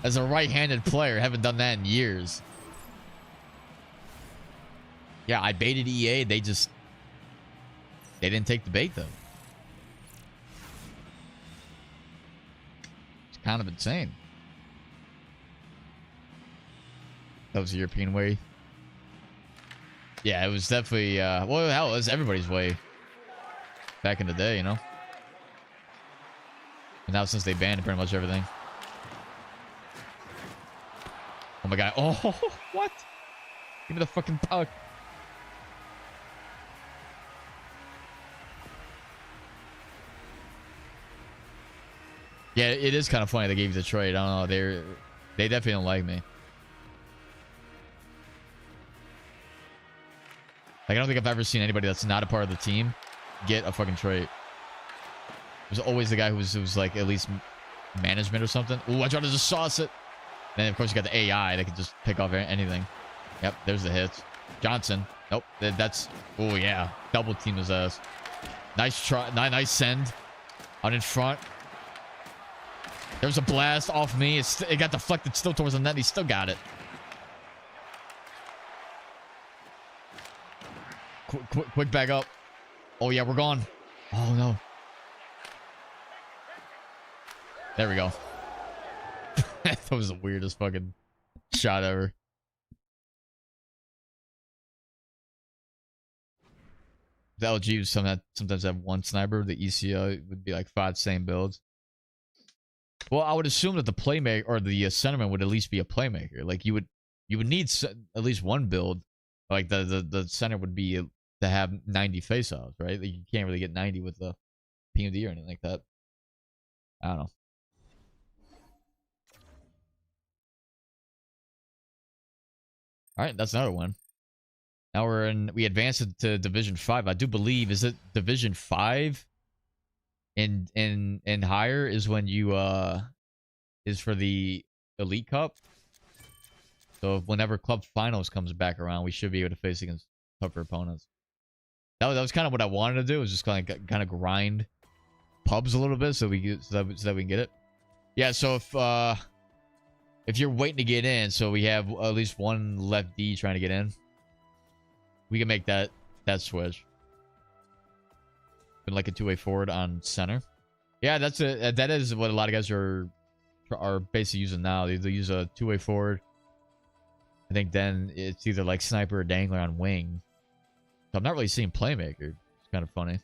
As a right-handed player, haven't done that in years. Yeah, I baited EA. They didn't take the bait, though. It's kind of insane. That was the European way. Yeah, it was definitely, well, hell, it was everybody's way back in the day, you know? And now since they banned pretty much everything. Oh my god. Oh, what? Give me the fucking puck. Yeah, it is kind of funny they gave you the trade. I don't know. They definitely don't like me. Like, I don't think I've ever seen anybody that's not a part of the team get a fucking trade. There's always the guy who was like at least management or something. Ooh, I tried to just sauce it. Then of course you got the AI that can just pick off anything. Yep, there's the hits. Johnson. Nope. That's. Oh yeah, double team his ass. Nice try. Nice send. Out in front. There's a blast off me. It got deflected still towards the net. He still got it. Quick back up. Oh yeah, we're gone. Oh no. There we go. That was the weirdest fucking shot ever. The LG would sometimes have 1 sniper. The ECO would be like 5 same builds. Well, I would assume that the playmaker or the centerman would at least be a playmaker. Like you would need at least 1 build. Like the center would be to have 90 faceoffs, right? Like you can't really get 90 with the PMD or anything like that. I don't know. All right, that's another one. Now we advanced to Division 5. I do believe, is it Division 5 and higher is when you is for the Elite Cup. So whenever Club Finals comes back around, we should be able to face against tougher opponents. That was kind of what I wanted to do, was just kind of grind pubs a little bit so that we can get it. Yeah, so if you're waiting to get in, so we have at least 1 left D trying to get in, we can make that switch. Been like a 2-way forward on center. Yeah, that is what a lot of guys are basically using now. They use a 2-way forward. I think then it's either like sniper or dangler on wing. So I'm not really seeing playmaker. It's kind of funny.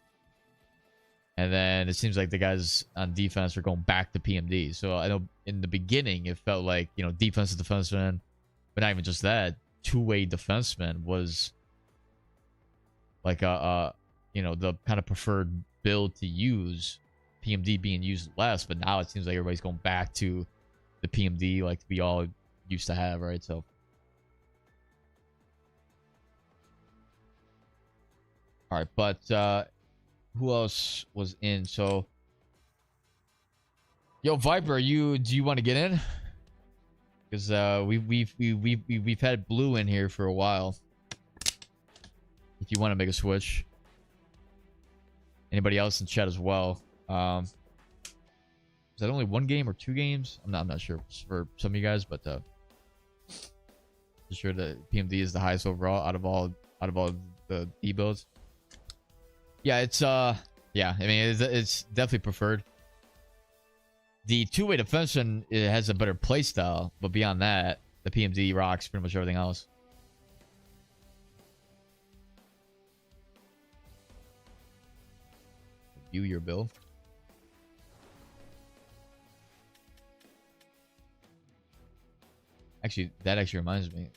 And then it seems like the guys on defense are going back to PMD. So I know in the beginning it felt like, you know, defensive defenseman, but not even just that. 2-way defenseman was like you know, the kind of preferred build to use. PMD being used less, but now it seems like everybody's going back to the PMD like we all used to have, right? So all right, but who else was in? So yo, Viper, do you want to get in? Because we've had blue in here for a while. If you want to make a switch. Anybody else in chat as well? Is that only one game or two games? I'm not sure for some of you guys, but sure the PMD is the highest overall out of all the D builds. Yeah, it's yeah, I mean it's definitely preferred. The two-way defenseman, it has a better play style, but beyond that, the PMD rocks pretty much everything else. View your build. Actually, that actually reminds me.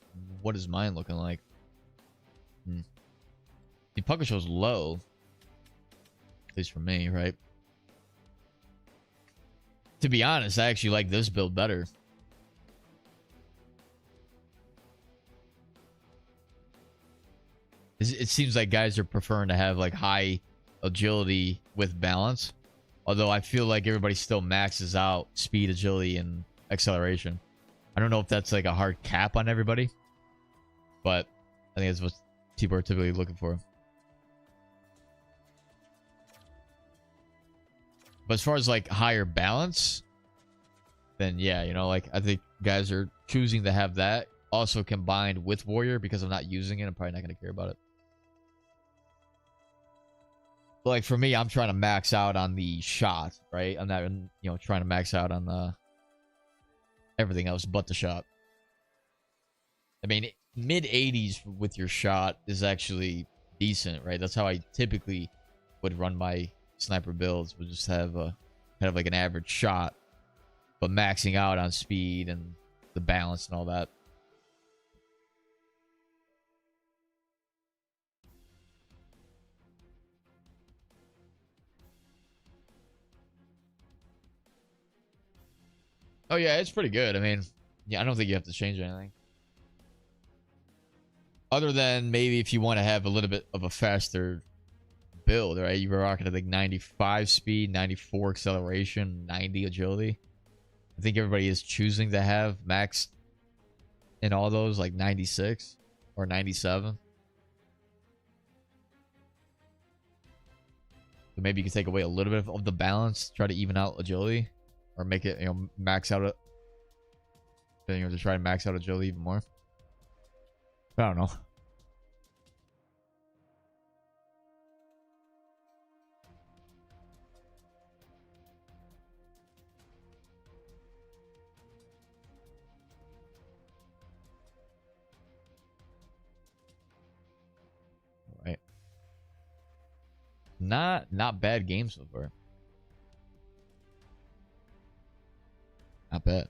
What is mine looking like? The pucker show's low. At least for me, right? To be honest, I actually like this build better. It seems like guys are preferring to have like high agility with balance. Although I feel like everybody still maxes out speed, agility, and acceleration. I don't know if that's like a hard cap on everybody, but I think that's what people are typically looking for. But as far as like higher balance, then yeah, you know, like I think guys are choosing to have that also combined with Warrior because I'm not using it. I'm probably not going to care about it. But like for me, I'm trying to max out on the shot, right? I'm not, you know, trying to max out on the everything else but the shot. I mean, mid 80s with your shot is actually decent, right? That's how I typically would run my sniper builds. Would just have a kind of like an average shot, but maxing out on speed and the balance and all that. Oh yeah, it's pretty good. I mean, yeah, I don't think you have to change anything. Other than maybe if you want to have a little bit of a faster build, right? You were rocking at like 95 speed, 94 acceleration, 90 agility. I think everybody is choosing to have max in all those like 96 or 97. So maybe you can take away a little bit of the balance, try to even out agility, or make it, you know, max out it. You know, to try to max out agility even more. I don't know. Right. Not bad game so far. Not bad.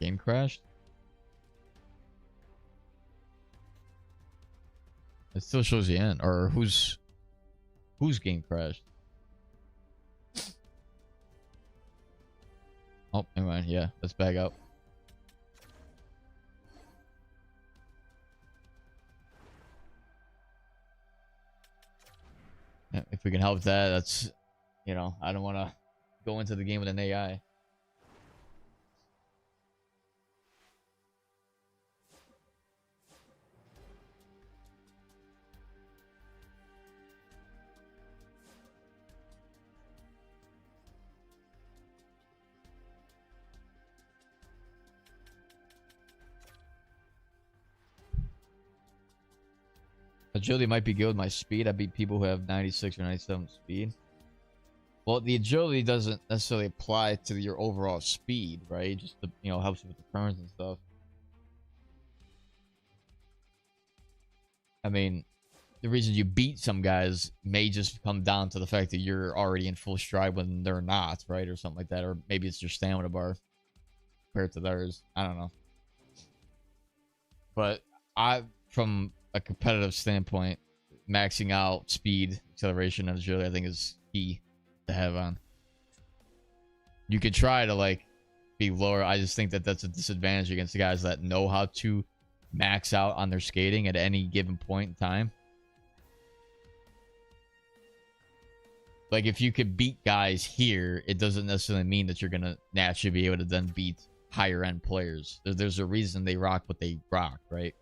Game crashed? It still shows you in. Or whose game crashed? Oh, never mind. Yeah, let's back up. Yeah, if we can help that, that's, you know, I don't want to go into the game with an AI. Agility might be good with my speed. I beat people who have 96 or 97 speed. Well, the agility doesn't necessarily apply to your overall speed, right? Just the, you know, helps you with the turns and stuff. I mean, the reason you beat some guys may just come down to the fact that you're already in full stride when they're not, right? Or something like that. Or maybe it's your stamina bar compared to theirs. I don't know. But from a competitive standpoint, maxing out speed, acceleration, and agility, I think is key to have on. You could try to like be lower. I just think that that's a disadvantage against the guys that know how to max out on their skating at any given point in time. Like if you could beat guys here, it doesn't necessarily mean that you're gonna naturally be able to then beat higher end players. There's a reason they rock what they rock, right?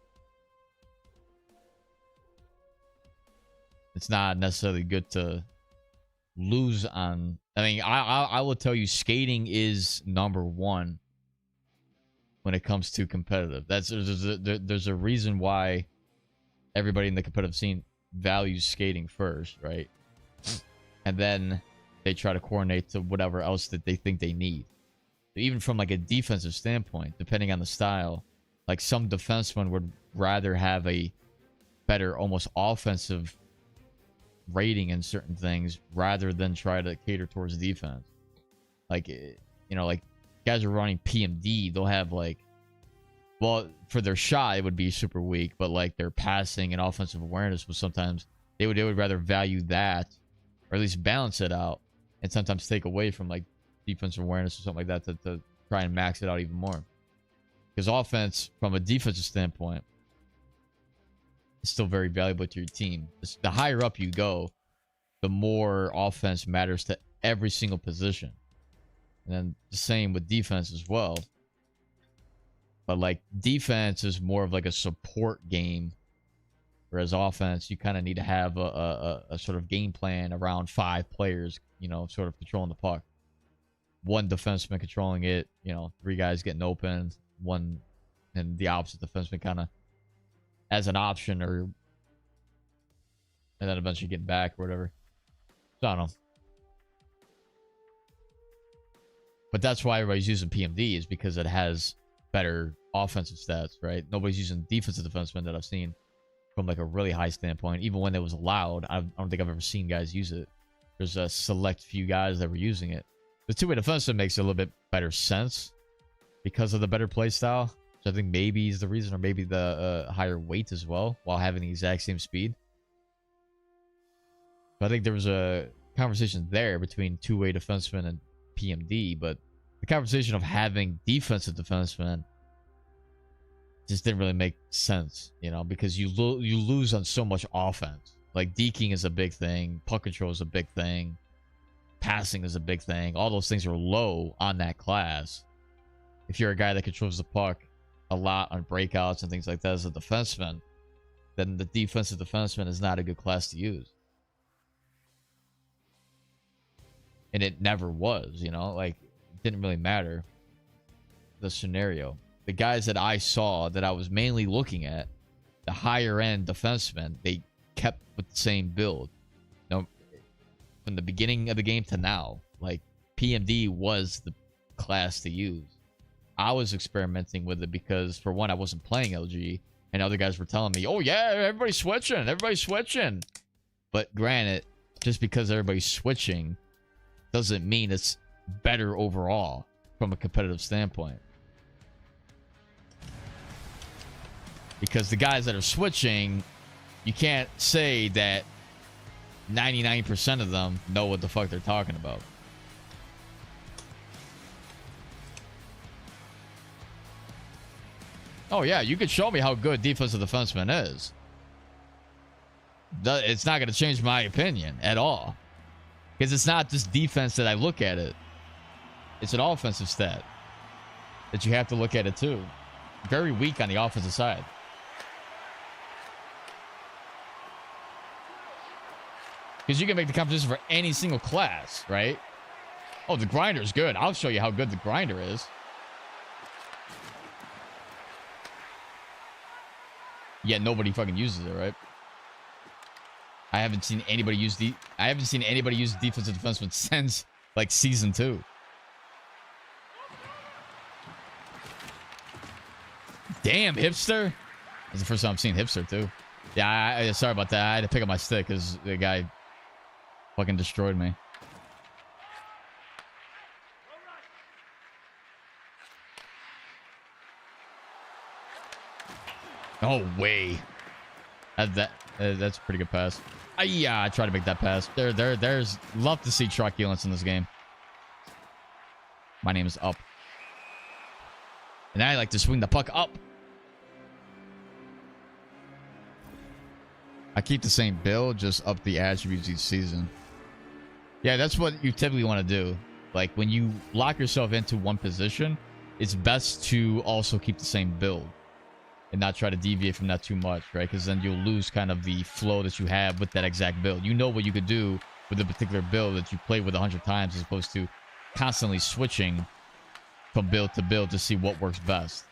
It's not necessarily good to lose on. I mean, I will tell you, skating is number one when it comes to competitive. There's a reason why everybody in the competitive scene values skating first, right? And then they try to coordinate to whatever else that they think they need. Even from like a defensive standpoint, depending on the style, like some defensemen would rather have a better, almost offensive rating in certain things rather than try to cater towards defense. Like, you know, like guys are running PMD, they'll have like, well, for their shot it would be super weak, but like their passing and offensive awareness was sometimes they would rather value that, or at least balance it out, and sometimes take away from like defensive awareness or something like that to try and max it out even more. Because offense, from a defensive standpoint, is still very valuable to your team. The higher up you go, the more offense matters to every single position. And then the same with defense as well. But like defense is more of like a support game, whereas offense, you kind of need to have a sort of game plan around 5 players, you know, sort of controlling the puck. 1 defenseman controlling it, you know, 3 guys getting open, 1 and the opposite defenseman kind of as an option, or and then eventually getting back or whatever. So I don't know. But that's why everybody's using PMD, is because it has better offensive stats, right? Nobody's using defensive defensemen that I've seen from like a really high standpoint. Even when it was allowed, I don't think I've ever seen guys use it. There's a select few guys that were using it. The two-way defenseman makes a little bit better sense because of the better play style. So I think maybe is the reason, or maybe the higher weight as well, while having the exact same speed. But I think there was a conversation there between two-way defenseman and PMD, but the conversation of having defensive defensemen just didn't really make sense, you know, because you lose on so much offense. Like deking is a big thing, puck control is a big thing, passing is a big thing. All those things are low on that class. If you're a guy that controls the puck a lot on breakouts and things like that as a defenseman, then the defensive defenseman is not a good class to use. And it never was, you know, like it didn't really matter the scenario. The guys that I saw that I was mainly looking at, the higher end defensemen, they kept with the same build. You know, from the beginning of the game to now, like PMD was the class to use. I was experimenting with it because, for one, I wasn't playing LG, and other guys were telling me, oh yeah, everybody's switching. But granted, just because everybody's switching doesn't mean it's better overall from a competitive standpoint. Because the guys that are switching, you can't say that 99% of them know what the fuck they're talking about. Oh yeah, you could show me how good defensive defenseman is. It's not going to change my opinion at all. Because it's not just defense that I look at it. It's an offensive stat that you have to look at it too. Very weak on the offensive side. Because you can make the competition for any single class, right? Oh, the grinder is good. I'll show you how good the grinder is. Yet nobody fucking uses it, right? I haven't seen anybody use defensive defenseman since like season 2. Damn, hipster. That's the first time I've seen hipster too. Yeah, sorry about that. I had to pick up my stick because the guy fucking destroyed me. No way. That's a pretty good pass. Yeah, I tried to make that pass. There's love to see truculence in this game. My name is Up. And I like to swing the puck up. I keep the same build, just up the attributes each season. Yeah, that's what you typically want to do. Like, when you lock yourself into one position, it's best to also keep the same build and not try to deviate from that too much, right? Because then you'll lose kind of the flow that you have with that exact build. You know what you could do with a particular build that you played with 100 times, as opposed to constantly switching from build to build to see what works best.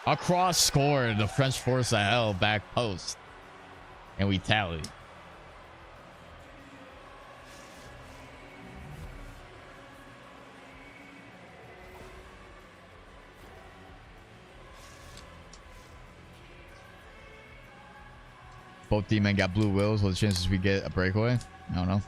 Across scored, the French force a hell back post. And we tally. Both D-men got blue wheels. What are the chances we get a breakaway? I don't know.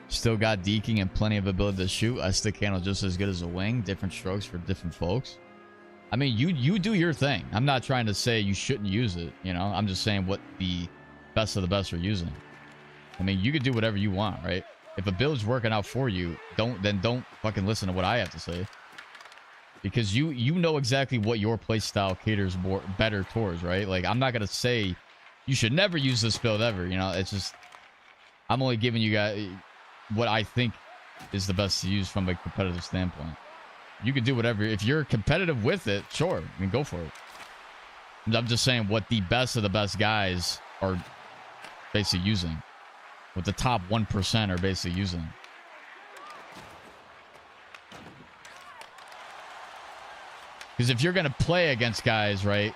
Still got deking and plenty of ability to shoot. I stick handle just as good as a wing. Different strokes for different folks. I mean, you do your thing. I'm not trying to say you shouldn't use it. You know, I'm just saying what the best of the best are using. I mean, you can do whatever you want, right? If a build's working out for you, don't fucking listen to what I have to say. Because you know exactly what your playstyle caters better towards, right? Like, I'm not gonna say you should never use this build ever. You know, it's just, I'm only giving you guys what I think is the best to use from a competitive standpoint. You can do whatever. If you're competitive with it, sure, I mean, go for it. I'm just saying what the best of the best guys are basically using. What the top 1% are basically using. Because if you're going to play against guys, right,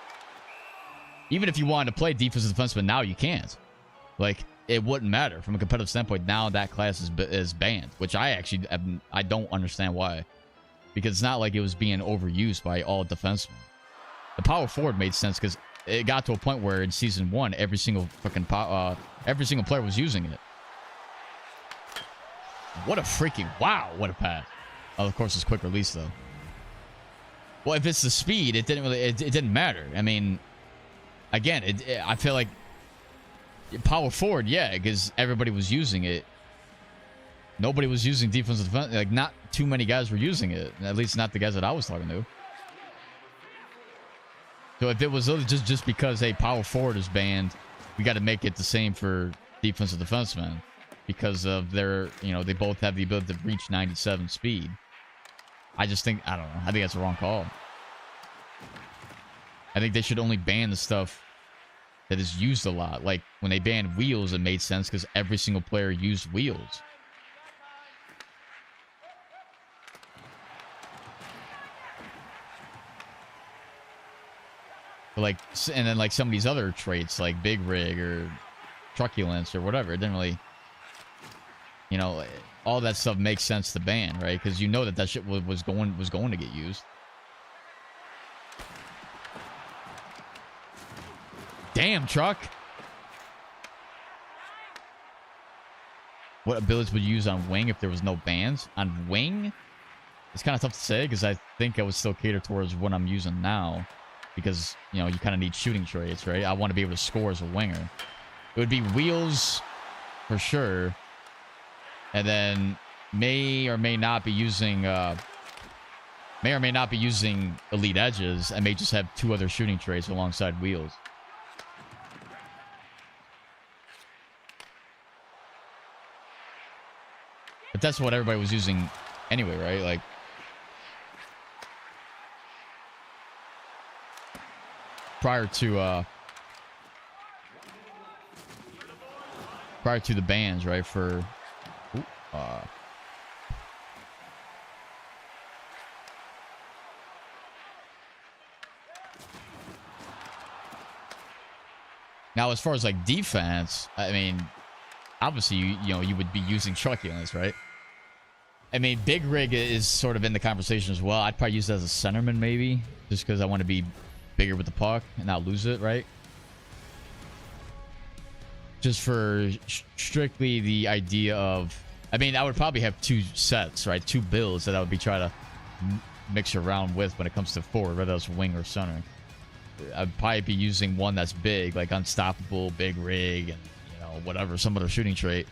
even if you wanted to play defensive defenseman now, you can't. Like, it wouldn't matter from a competitive standpoint. Now that class is banned, which I actually I don't understand why, because it's not like it was being overused by all defensemen. The power forward made sense because it got to a point where in season 1 every single player was using it. What a freaking wow! What a pass! Oh, of course, it's quick release though. Well, if it's the speed, it didn't really it didn't matter. I mean, again, I feel like power forward, yeah, because everybody was using it. Nobody was using defensive defense. Like, not too many guys were using it. At least not the guys that I was talking to. So if it was just because, hey, power forward is banned, we got to make it the same for defensive defensemen because of their, you know, they both have the ability to reach 97 speed. I just think, I don't know. I think that's the wrong call. I think they should only ban the stuff that is used a lot. Like, when they banned wheels, it made sense because every single player used wheels. Like, and then like some of these other traits like big rig or truculence or whatever, it didn't really, you know, all that stuff makes sense to ban, right? Because you know that shit was going to get used. Damn, truck. What abilities would you use on wing if there was no bans? On wing? It's kind of tough to say because I think I would still cater towards what I'm using now. Because, you know, you kind of need shooting traits, right? I want to be able to score as a winger. It would be wheels for sure. And then may or may not be using elite edges. I may just have 2 other shooting traits alongside wheels. But that's what everybody was using anyway, right? Like, prior to the bans, right? For now, as far as like defense, I mean, obviously you would be using truculence, right? I mean, big rig is sort of in the conversation as well. I'd probably use it as a centerman maybe, just because I want to be bigger with the puck and not lose it, right? Just for strictly the idea of I mean, I would probably have 2 sets, right? 2 builds that I would be trying to mix around with when it comes to forward, whether it's wing or center. I'd probably be using one that's big, like unstoppable, big rig, and whatever, some other shooting trait.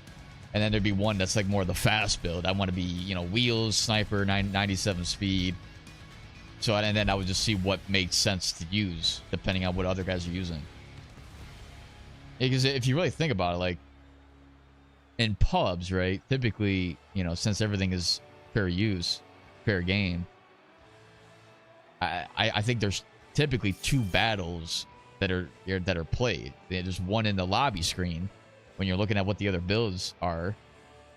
And then there'd be one that's like more the fast build. I want to be, wheels, sniper, 97 speed. So, and then I would just see what makes sense to use depending on what other guys are using. Because if you really think about it, like in pubs, right? Typically, since everything is fair use, fair game, I think there's typically 2 battles that are played. There's one in the lobby screen when you're looking at what the other builds are.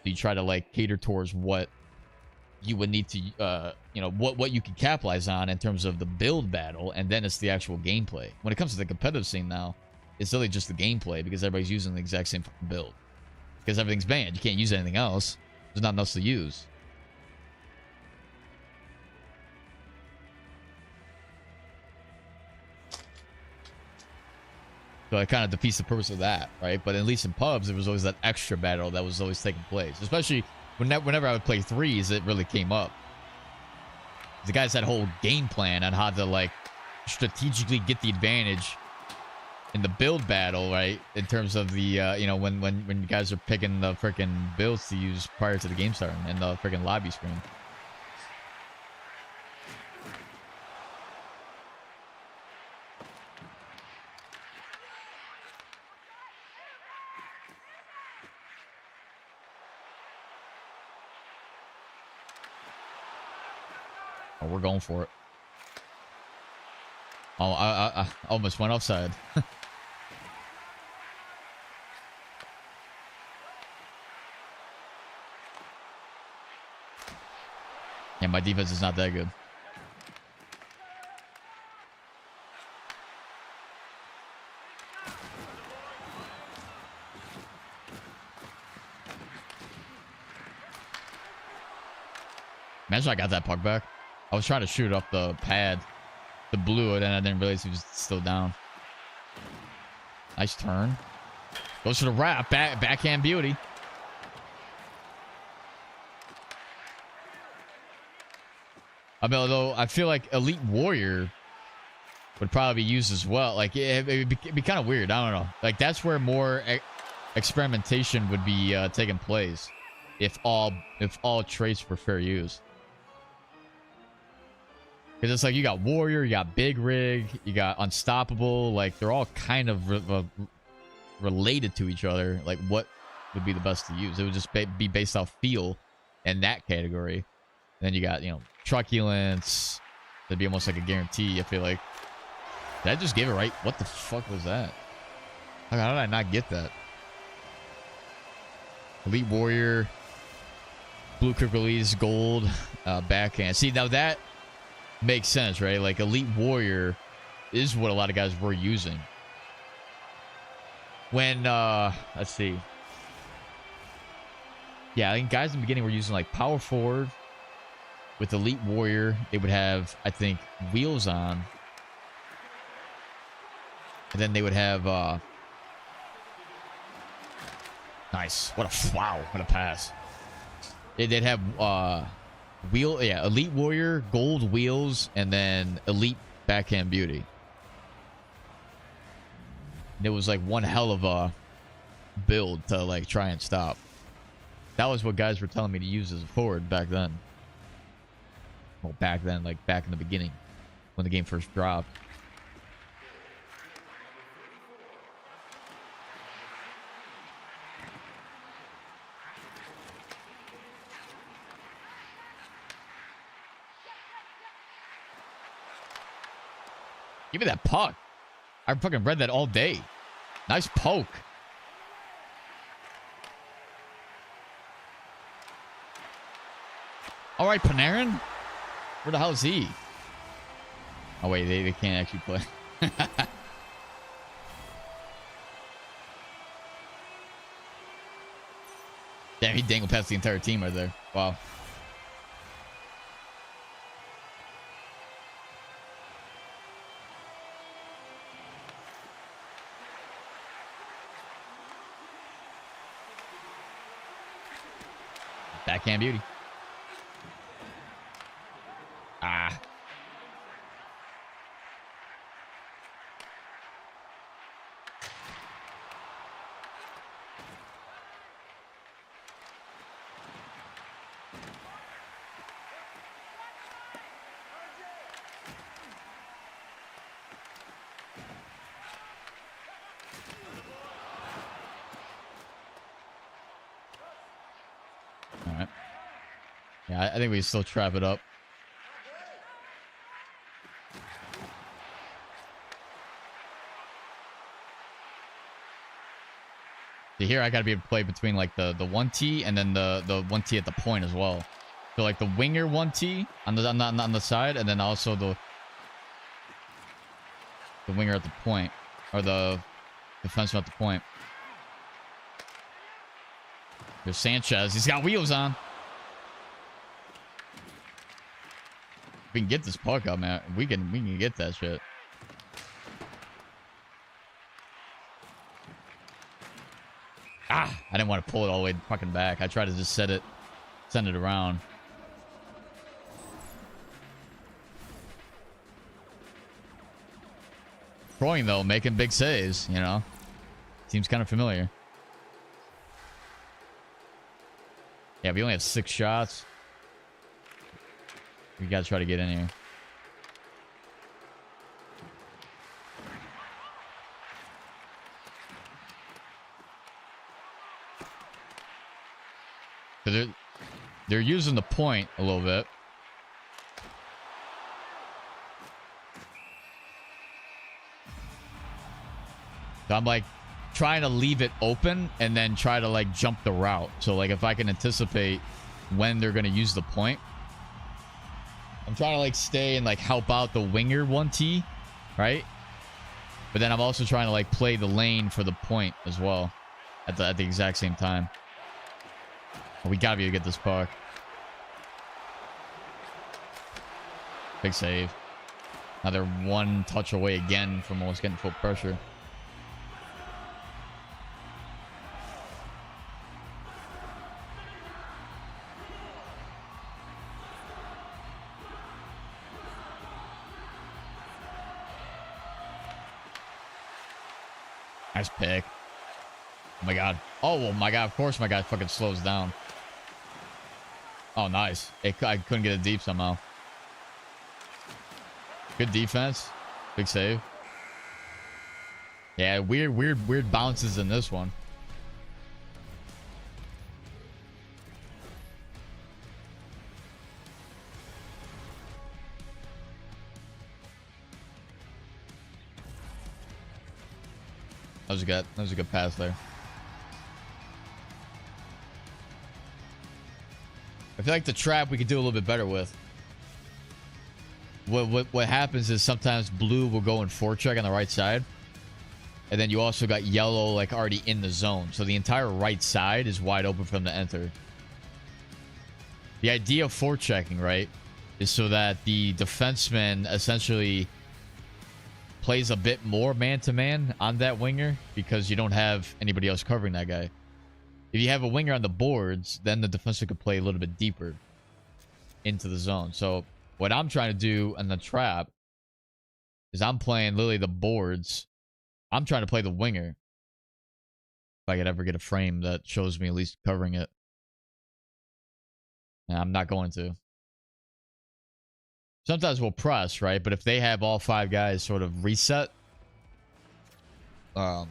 You try to like cater towards what you would need to, what you can capitalize on in terms of the build battle, and then it's the actual gameplay. When it comes to the competitive scene now, it's really just the gameplay because everybody's using the exact same build. Because everything's banned. You can't use anything else. There's nothing else to use. So it kind of defeats the purpose of that, right? But at least in pubs, there was always that extra battle that was always taking place. Especially whenever I would play threes, it really came up. The guys had a whole game plan on how to like strategically get the advantage in the build battle, right? In terms of the when you guys are picking the freaking builds to use prior to the game starting in the freaking lobby screen. Oh, we're going for it. Oh, I almost went offside. Yeah, my defense is not that good. Imagine I got that puck back. I was trying to shoot off the pad, the blue, and then I didn't realize he was still down. Nice turn. Goes to the wrap. Backhand beauty. I mean, although I feel like Elite Warrior would probably be used as well. Like, it'd be kind of weird. I don't know. Like, that's where more experimentation would be taking place if all traits were fair use. Because it's like you got Warrior, you got Big Rig, you got Unstoppable. Like, they're all kind of related to each other. Like, what would be the best to use? It would just be based off feel in that category. And then you got, Truculence. That'd be almost like a guarantee, I feel like. Did I just give it right? What the fuck was that? How did I not get that? Elite Warrior. Blue Quick Release, Gold, backhand. See, now that makes sense, right? Like, Elite Warrior is what a lot of guys were using. When, let's see. Yeah, I think guys in the beginning were using, like, Power Forward. With Elite Warrior, they would have, I think, wheels on. And then they would have, nice. What a pass. They'd have, Elite Warrior, Gold Wheels, and then Elite Backhand Beauty. And it was like one hell of a build to like try and stop. That was what guys were telling me to use as a forward back then. Well, back then, like back in the beginning, when the game first dropped. Give me that puck. I fucking read that all day. Nice poke. All right, Panarin. Where the hell is he? Oh, wait. They can't actually play. Damn, he dangled past the entire team right there. Wow. Backhand beauty. Ah. All right. Yeah, I think we still trap it up. See, here I gotta be able to play between like the 1T and then the 1T at the point as well. So like the winger 1T on the side, and then also the winger at the point, or the defenseman at the point. There's Sanchez. He's got wheels on. We can get this puck up, man. We can get that shit. Ah, I didn't want to pull it all the way fucking back. I tried to just send it around. Throwing though, making big saves, you know. Seems kind of familiar. Yeah, we only have 6 shots. We gotta try to get in here. So they're using the point a little bit. So I'm like trying to leave it open and then try to like jump the route. So like if I can anticipate when they're going to use the point, I'm trying to like stay and like help out the winger 1T, right? But then I'm also trying to like play the lane for the point as well at the exact same time. We gotta be able to get this puck. Big save. Now they're 1 touch away again from almost getting full pressure. Nice pick. Oh my god. Oh my god. Of course my guy fucking slows down. Oh, nice. I couldn't get it deep somehow. Good defense. Big save. Yeah, weird bounces in this one. That was a good pass there. I feel like the trap we could do a little bit better with. What happens is sometimes blue will go in forecheck on the right side, and then you also got yellow like already in the zone, so the entire right side is wide open for them to enter. The idea of forechecking, right, is so that the defenseman essentially plays a bit more man-to-man on that winger because you don't have anybody else covering that guy. If you have a winger on the boards, then the defenseman could play a little bit deeper into the zone. So what I'm trying to do in the trap is I'm playing literally the boards. I'm trying to play the winger. If I could ever get a frame that shows me at least covering it. And I'm not going to. Sometimes we'll press, right? But if they have all 5 guys sort of reset, then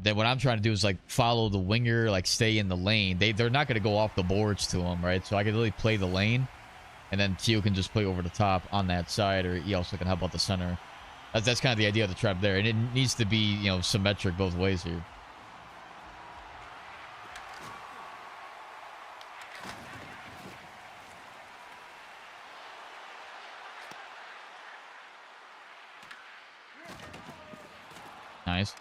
what I'm trying to do is like follow the winger, like stay in the lane. They're not going to go off the boards to him, right? So I can really play the lane, and then Tio can just play over the top on that side, or he also can help out the center. That's kind of the idea of the trap there, and it needs to be, you know, symmetric both ways here. Nice.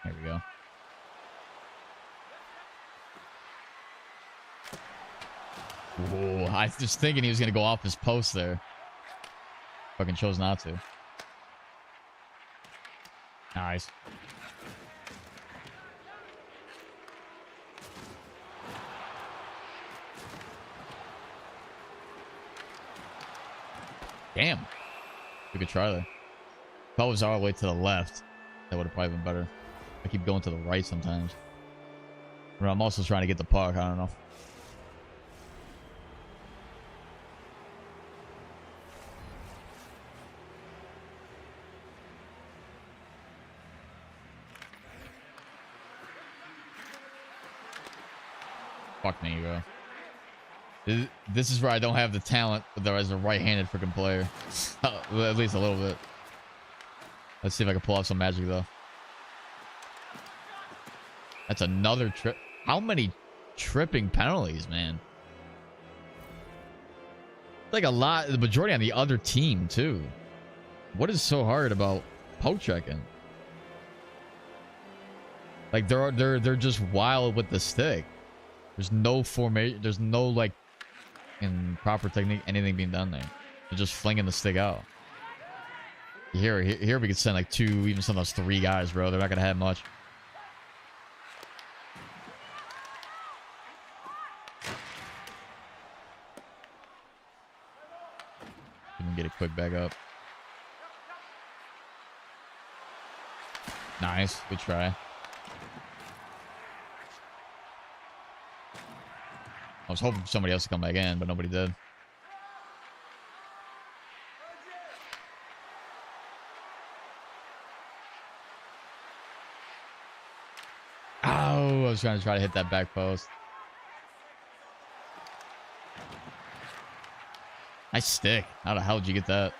There we go. Whoa, I was just thinking he was going to go off his post there. Fucking chose not to. Nice. Damn. We could try that. If I was all the way to the left, that would have probably been better. I keep going to the right sometimes. But I'm also trying to get the puck. I don't know. Fuck me, bro. This is where I don't have the talent, but there is a right-handed freaking player. At least a little bit. Let's see if I can pull off some magic, though. That's another trip. How many tripping penalties, man? Like a lot. The majority on the other team, too. What is so hard about poke checking? Like they're just wild with the stick. There's no formation. There's no like in proper technique anything being done there. They're just flinging the stick out. Here we could send like 2, even sometimes 3 guys, bro. They're not gonna have much. You can get a quick back up. Nice, good try. I was hoping for somebody else to come back in, but nobody did. Oh, I was trying to hit that back post. Nice stick. How the hell did you get that?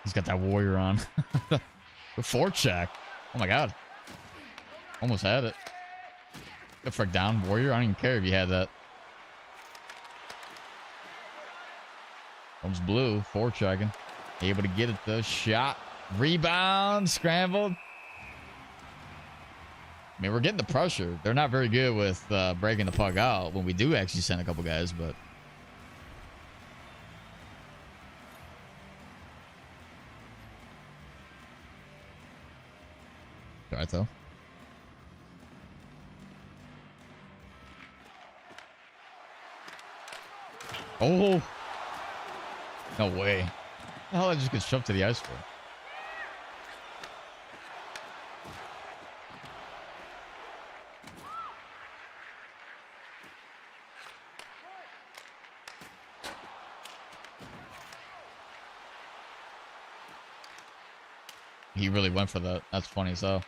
He's got that warrior on. The forecheck. Oh my god. Almost had it. Good frick down, warrior. I don't even care if you had that. Comes blue. Forechecking. Able to get it the shot. Rebound. Scrambled. I mean, we're getting the pressure. They're not very good with breaking the puck out when we do actually send a couple guys, but... Right though. Oh no way. The hell I just get shoved to the ice for? He really went for that. That's funny as hell.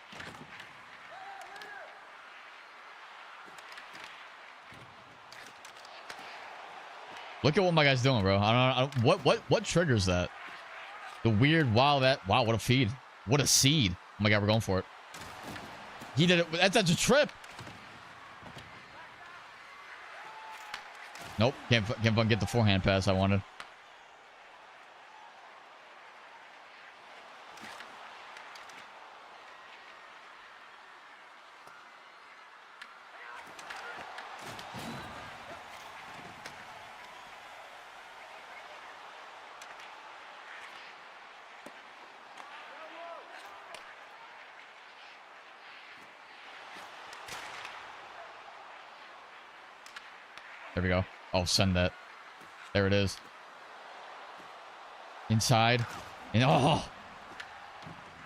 Look at what my guy's doing, bro. I don't know. What triggers that? The weird, wow, what a feed. What a seed. Oh my god, we're going for it. He did it. That's a trip. Nope. Can't get the forehand pass I wanted. There we go. Oh, send that. There it is. Inside. And oh!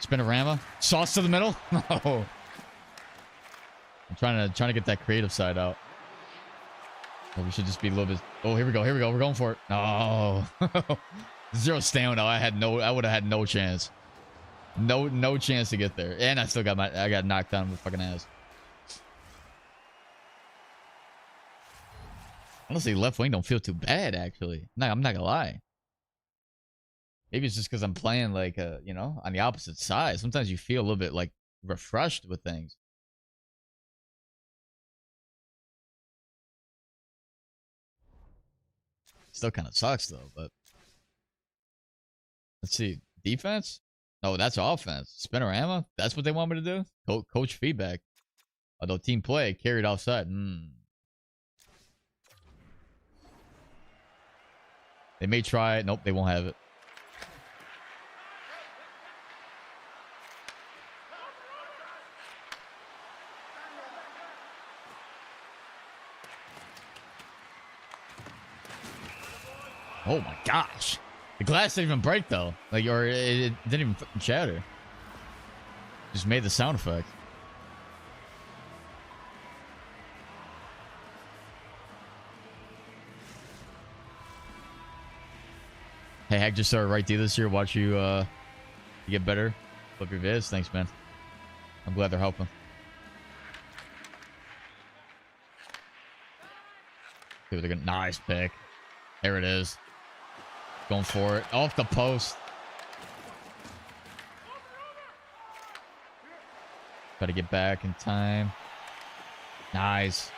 Spinorama. Sauce to the middle. Oh. I'm trying to get that creative side out. Oh, we should just be a little bit. Oh, here we go. Here we go. We're going for it. No. 0 stamina. I would have had no chance. No chance to get there. And I still got I got knocked down with fucking ass. Honestly, left wing don't feel too bad, actually. No, I'm not gonna lie. Maybe it's just because I'm playing like, you know, on the opposite side. Sometimes you feel a little bit like refreshed with things. Still kind of sucks though, but let's see. Defense? No, that's offense. Spinorama? That's what they want me to do? Coach feedback. Although team play carried offside. They may try it. Nope, they won't have it. Oh my gosh. The glass didn't even break though. Like, or it didn't even fucking shatter. Just made the sound effect. Hey, Hack just started right D this year. Watch you get better. Flip your vids. Thanks, man. I'm glad they're helping. Dude, they're gonna nice pick. There it is. Going for it. Off the post. Got to get back in time. Nice.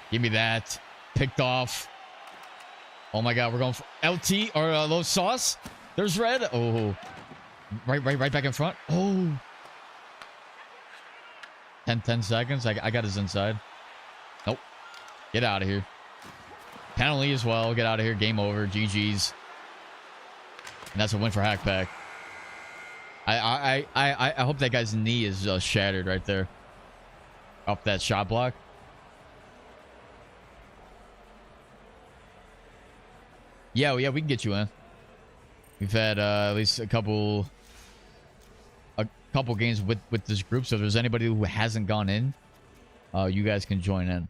Give me that. Picked off. Oh my god, we're going for LT or low sauce. There's red. Oh. Right back in front. Oh. 10 seconds. I got his inside. Nope. Get out of here. Penalty as well. Get out of here. Game over. GG's. And that's a win for Hackpack. I hope that guy's knee is shattered right there. Up that shot block. Yeah, we can get you in. We've had at least a couple games with this group. So if there's anybody who hasn't gone in, you guys can join in.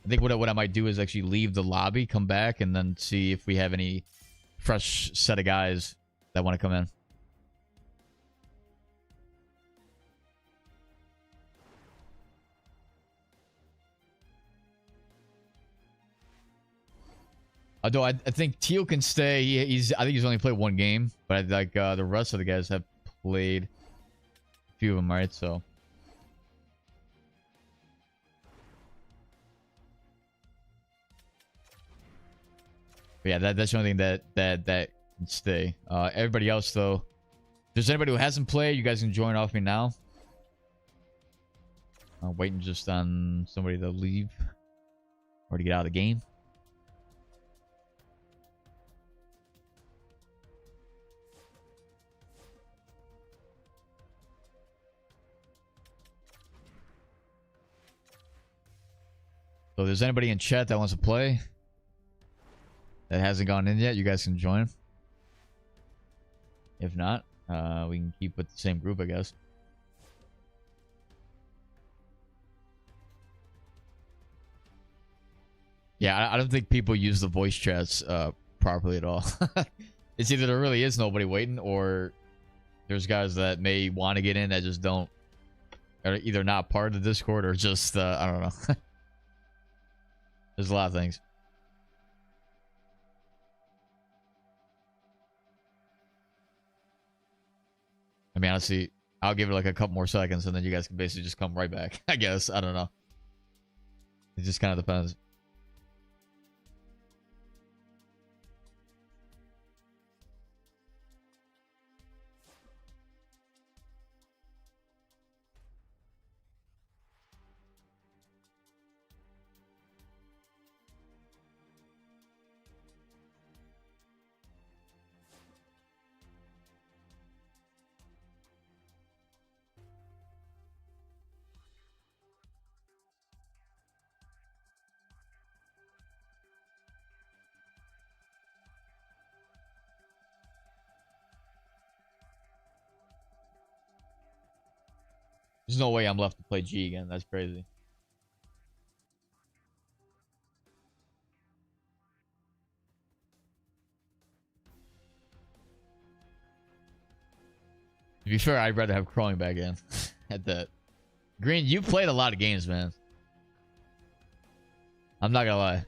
I think what I might do is actually leave the lobby, come back, and then see if we have any fresh set of guys that want to come in. Although I think Teal can stay. I think he's only played one game, but like the rest of the guys have played a few of them, right? So. But yeah, that's the only thing that can stay. Everybody else, though, if there's anybody who hasn't played, you guys can join off me now. I'm waiting just on somebody to leave or to get out of the game. So if there's anybody in chat that wants to play that hasn't gone in yet, you guys can join. If not, we can keep with the same group, I guess. Yeah, I don't think people use the voice chats properly at all. It's either there really is nobody waiting, or there's guys that may want to get in that just don't, are either not part of the Discord or just I don't know. There's a lot of things. I mean, honestly, I'll give it like a couple more seconds and then you guys can basically just come right back. I guess. I don't know. It just kind of depends. There's no way I'm left to play G again. That's crazy. To be fair, I'd rather have crawling back in at that. Green, you played a lot of games, man. I'm not gonna lie.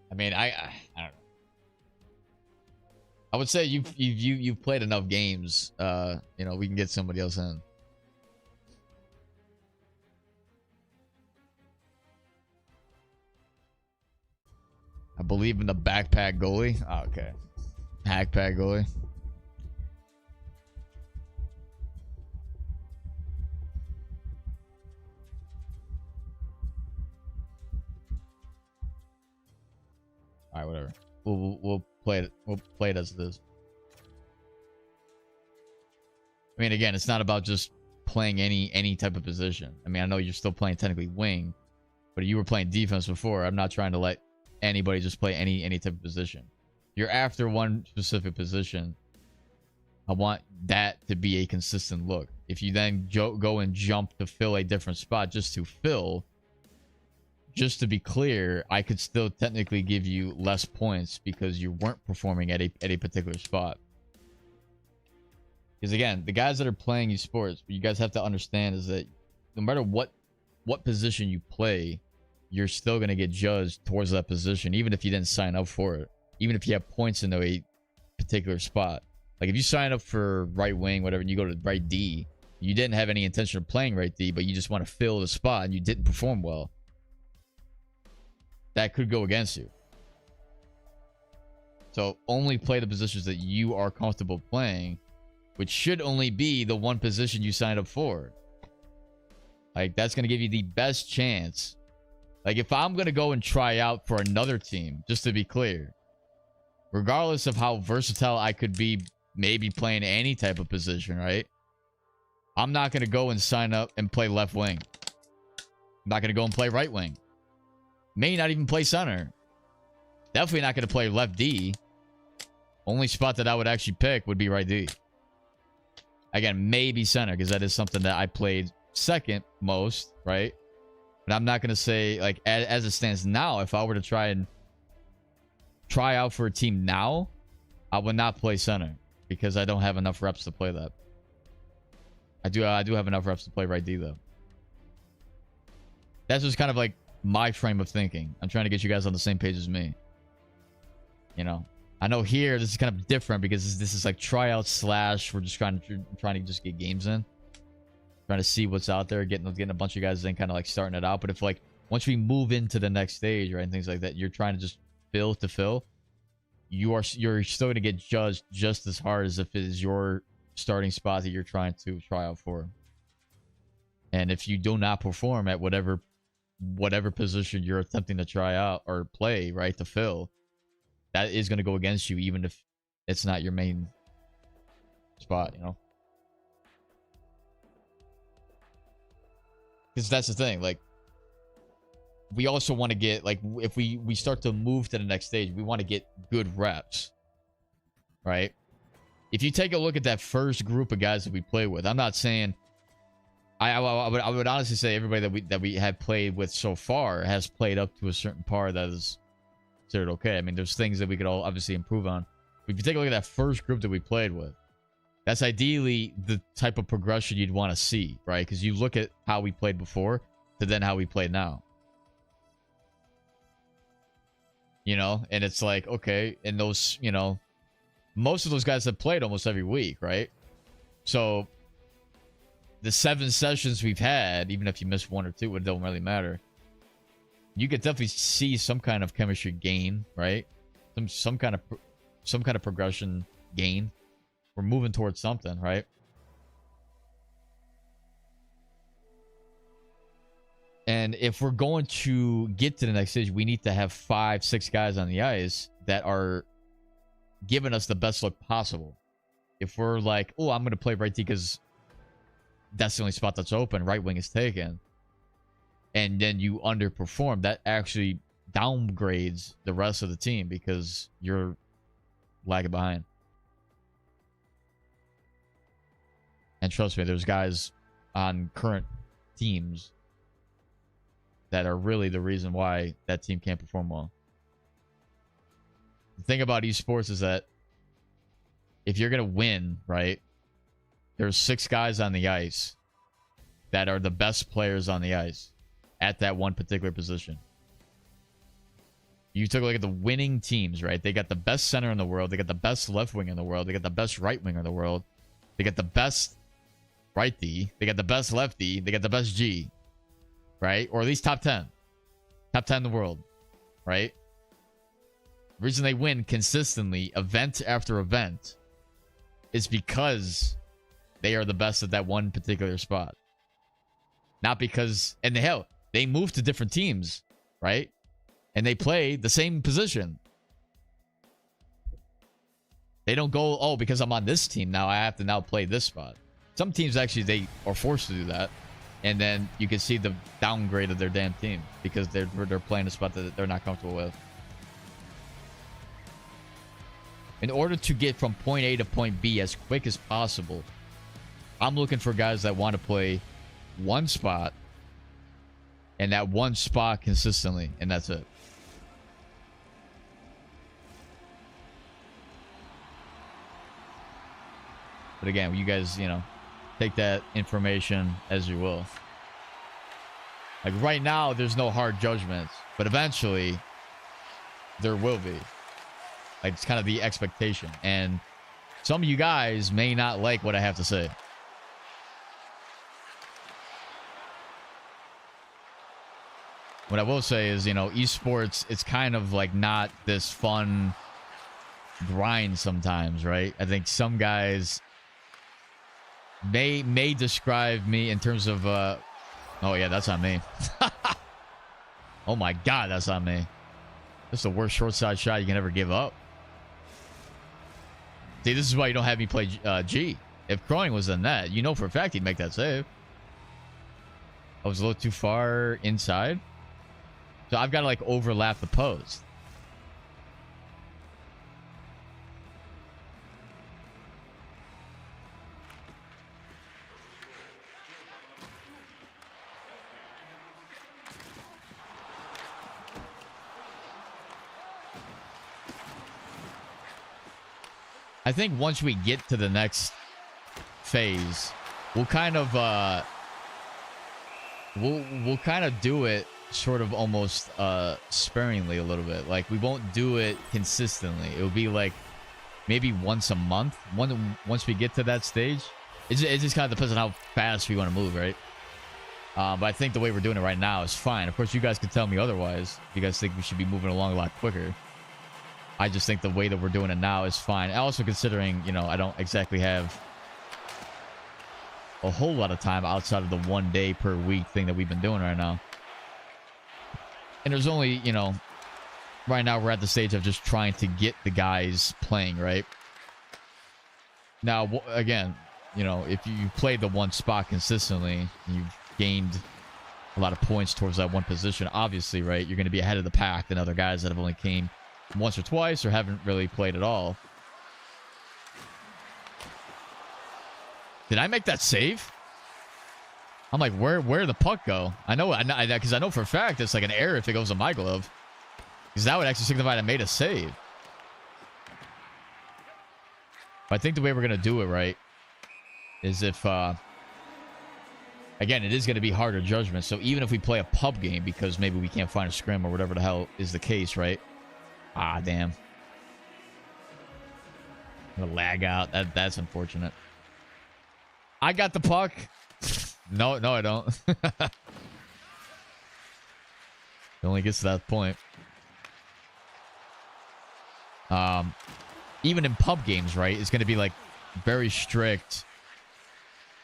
I mean, I don't know. I would say you've played enough games. You know, we can get somebody else in. I believe in the backpack goalie. Oh, okay. Hackpack goalie. All right, whatever. We'll play it. We'll play it as it is. I mean, again, it's not about just playing any type of position. I mean, I know you're still playing technically wing, but you were playing defense before. I'm not trying to let anybody just play any type of position. You're after one specific position. I want that to be a consistent look. If you then go and jump to fill a different spot just to fill, just to be clear, I could still technically give you less points because you weren't performing at a particular spot. Because again, the guys that are playing esports, what you guys have to understand is that no matter what position you play, you're still going to get judged towards that position, even if you didn't sign up for it. Even if you have points in a particular spot. Like if you sign up for right wing, whatever, and you go to right D, you didn't have any intention of playing right D, but you just want to fill the spot and you didn't perform well. That could go against you. So only play the positions that you are comfortable playing, which should only be the one position you signed up for. Like that's going to give you the best chance. Like if I'm going to go and try out for another team, just to be clear, regardless of how versatile I could be, maybe playing any type of position, right? I'm not going to go and sign up and play left wing. I'm not going to go and play right wing. May not even play center. Definitely not going to play left D. Only spot that I would actually pick would be right D. Again, maybe center, because that is something that I played second most, right? But I'm not going to say, like, as it stands now, if I were to try out for a team now, I would not play center because I don't have enough reps to play that. I do have enough reps to play right D, though. That's just kind of like my frame of thinking. I'm trying to get you guys on the same page as me. You know, I know here this is kind of different because this is like tryout slash we're just trying to just get games in, trying to see what's out there, getting a bunch of guys in, kind of like starting it out. But if like once we move into the next stage, right, and things like that, you're trying to just fill to fill, you're still going to get judged just as hard as if it is your starting spot that you're trying to try out for. And if you do not perform at whatever position you're attempting to try out or play, right, to fill, that is going to go against you, even if it's not your main spot, you know? Because that's the thing, like, we also want to get, like, if we start to move to the next stage, we want to get good reps, right? If you take a look at that first group of guys that we play with, I'm not saying, I would honestly say everybody that we have played with so far has played up to a certain par that is considered okay. I mean, there's things that we could all obviously improve on. But if you take a look at that first group that we played with, that's ideally the type of progression you'd want to see, right? Because you look at how we played before to then how we play now. You know, and it's like, okay, and those, you know, most of those guys have played almost every week, right? So the 7 sessions we've had, even if you miss 1 or 2, it don't really matter. You could definitely see some kind of chemistry gain, right? Some kind of progression gain. We're moving towards something, right? And if we're going to get to the next stage, we need to have 5, 6 guys on the ice that are giving us the best look possible. If we're like, oh, I'm going to play right D because that's the only spot that's open, right wing is taken, and then you underperform, that actually downgrades the rest of the team because you're lagging behind. And trust me, there's guys on current teams that are really the reason why that team can't perform well. The thing about esports is that if you're going to win, right, there's 6 guys on the ice that are the best players on the ice at that one particular position. You took a look at the winning teams, right? They got the best center in the world. They got the best left wing in the world. They got the best right wing in the world. They got the best right D. They got the best left D. They got the best G, right? Or at least top 10. Top 10 in the world, right? The reason they win consistently, event after event, is because they are the best at that one particular spot. Not because, and hell, they move to different teams, right? And they play the same position. They don't go, oh, because I'm on this team now, I have to now play this spot. Some teams actually, they are forced to do that. And then you can see the downgrade of their damn team because they're playing a spot that they're not comfortable with. In order to get from point A to point B as quick as possible, I'm looking for guys that want to play one spot and that one spot consistently, and that's it. But again, you guys, you know, take that information as you will. Like right now, there's no hard judgments, but eventually there will be. Like it's kind of the expectation. And some of you guys may not like what I have to say. What I will say is, you know, esports, it's kind of like not this fun grind sometimes, right? I think some guys may describe me in terms of oh yeah, that's on me. Oh my god, that's on me. That's the worst short side shot you can ever give up. See, this is why you don't have me play G. If Cronin was in that, you know for a fact he'd make that save. I was a little too far inside, so I've got to like overlap the post. I think once we get to the next phase, we'll kind of we'll kind of do it sort of almost sparingly a little bit. Like we won't do it consistently. It'll be like maybe once a month. Once we get to that stage, it just kind of depends on how fast we want to move, right? But I think the way we're doing it right now is fine. Of course, you guys can tell me otherwise. You guys think we should be moving along a lot quicker. I just think the way that we're doing it now is fine. Also considering, you know, I don't exactly have a whole lot of time outside of the 1 day per week thing that we've been doing right now. And there's only, you know, right now we're at the stage of just trying to get the guys playing, right? Now, again, you know, if you play the one spot consistently, you've gained a lot of points towards that one position, obviously, right? You're going to be ahead of the pack than other guys that have only came once or twice or haven't really played at all. Did I make that save? I'm like, where did the puck go? I know, because I know for a fact it's like an error if it goes on my glove, because that would actually signify that I made a save. But I think the way we're gonna do it right is if again, it is going to be harder judgment. So even if we play a pub game because maybe we can't find a scrim or whatever the hell is the case, right? Ah, damn. I'm gonna lag out. That's unfortunate. I got the puck. No, I don't. It only gets to that point. Even in pub games, right? It's going to be like very strict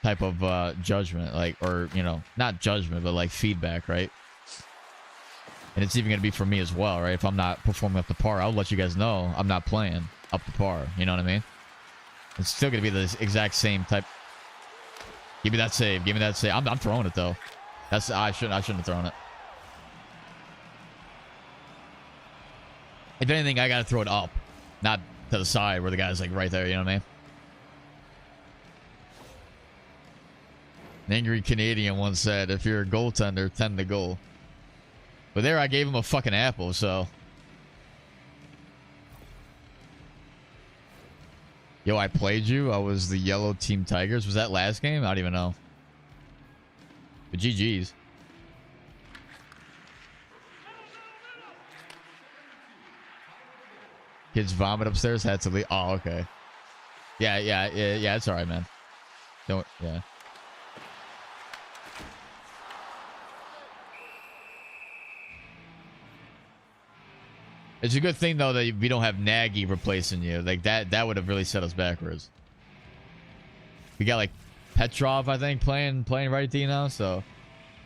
type of judgment, like, or, you know, not judgment, but like feedback, right? And it's even going to be for me as well, right? If I'm not performing up to par, I'll let you guys know I'm not playing up to par. You know what I mean? It's still going to be the exact same type. Give me that save. Give me that save. I'm throwing it though. I shouldn't have thrown it. If anything, I got to throw it up, not to the side where the guy's like right there. You know what I mean? An angry Canadian once said, if you're a goaltender, tend to goal. But there I gave him a fucking apple, so. Yo, I played you. I was the yellow team Tigers. Was that last game? I don't even know. But GG's. Kids vomit upstairs. Had to leave. Oh, okay. Yeah. It's all right, man. Don't. Yeah. It's a good thing though that we don't have Nagy replacing you. Like that would have really set us backwards. We got like Petrov, I think, playing right D now. So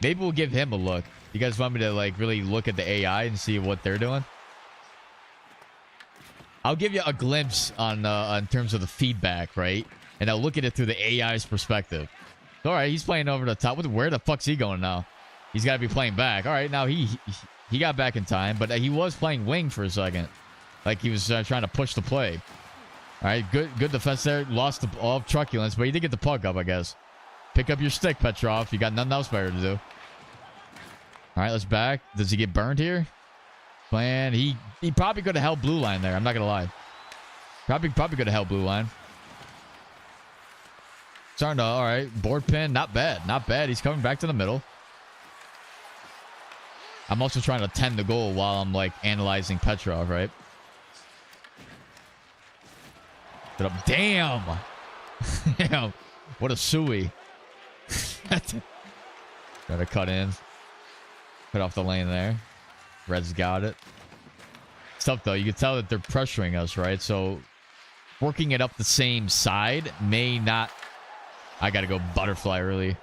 maybe we'll give him a look. You guys want me to like really look at the AI and see what they're doing? I'll give you a glimpse on terms of the feedback, right? And I'll look at it through the AI's perspective. All right, he's playing over the top. Where the fuck's he going now? He's got to be playing back. All right, now he got back in time, but he was playing wing for a second, like he was trying to push the play. All right, good defense there. Lost all truculence, but he did get the puck up, I guess. Pick up your stick, Petrov. You got nothing else better to do. All right, let's back. Does he get burned here? Man, he probably could have held blue line there. I'm not gonna lie. Probably could have held blue line. Starting to, all right, board pin, not bad, not bad. He's coming back to the middle. I'm also trying to tend the goal while I'm like analyzing Petrov, right? But damn, damn, what a suey. Gotta cut in, cut off the lane there. Red's got it. It's tough though. You can tell that they're pressuring us, right? So working it up the same side may not. I gotta go butterfly early.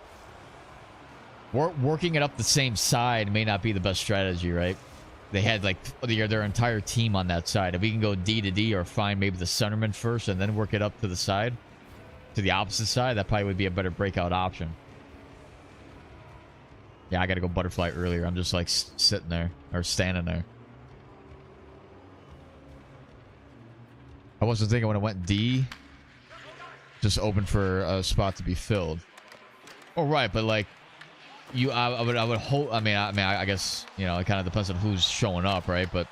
Working it up the same side may not be the best strategy, right? They had like their entire team on that side. If we can go D to D or find maybe the centerman first and then work it up to the side, to the opposite side, that probably would be a better breakout option. Yeah, I gotta go butterfly earlier. I'm just like sitting there or standing there. I wasn't thinking when I went D, just open for a spot to be filled. Oh, right, but like I would hope. I mean, I guess, you know, it kind of depends on who's showing up, right? But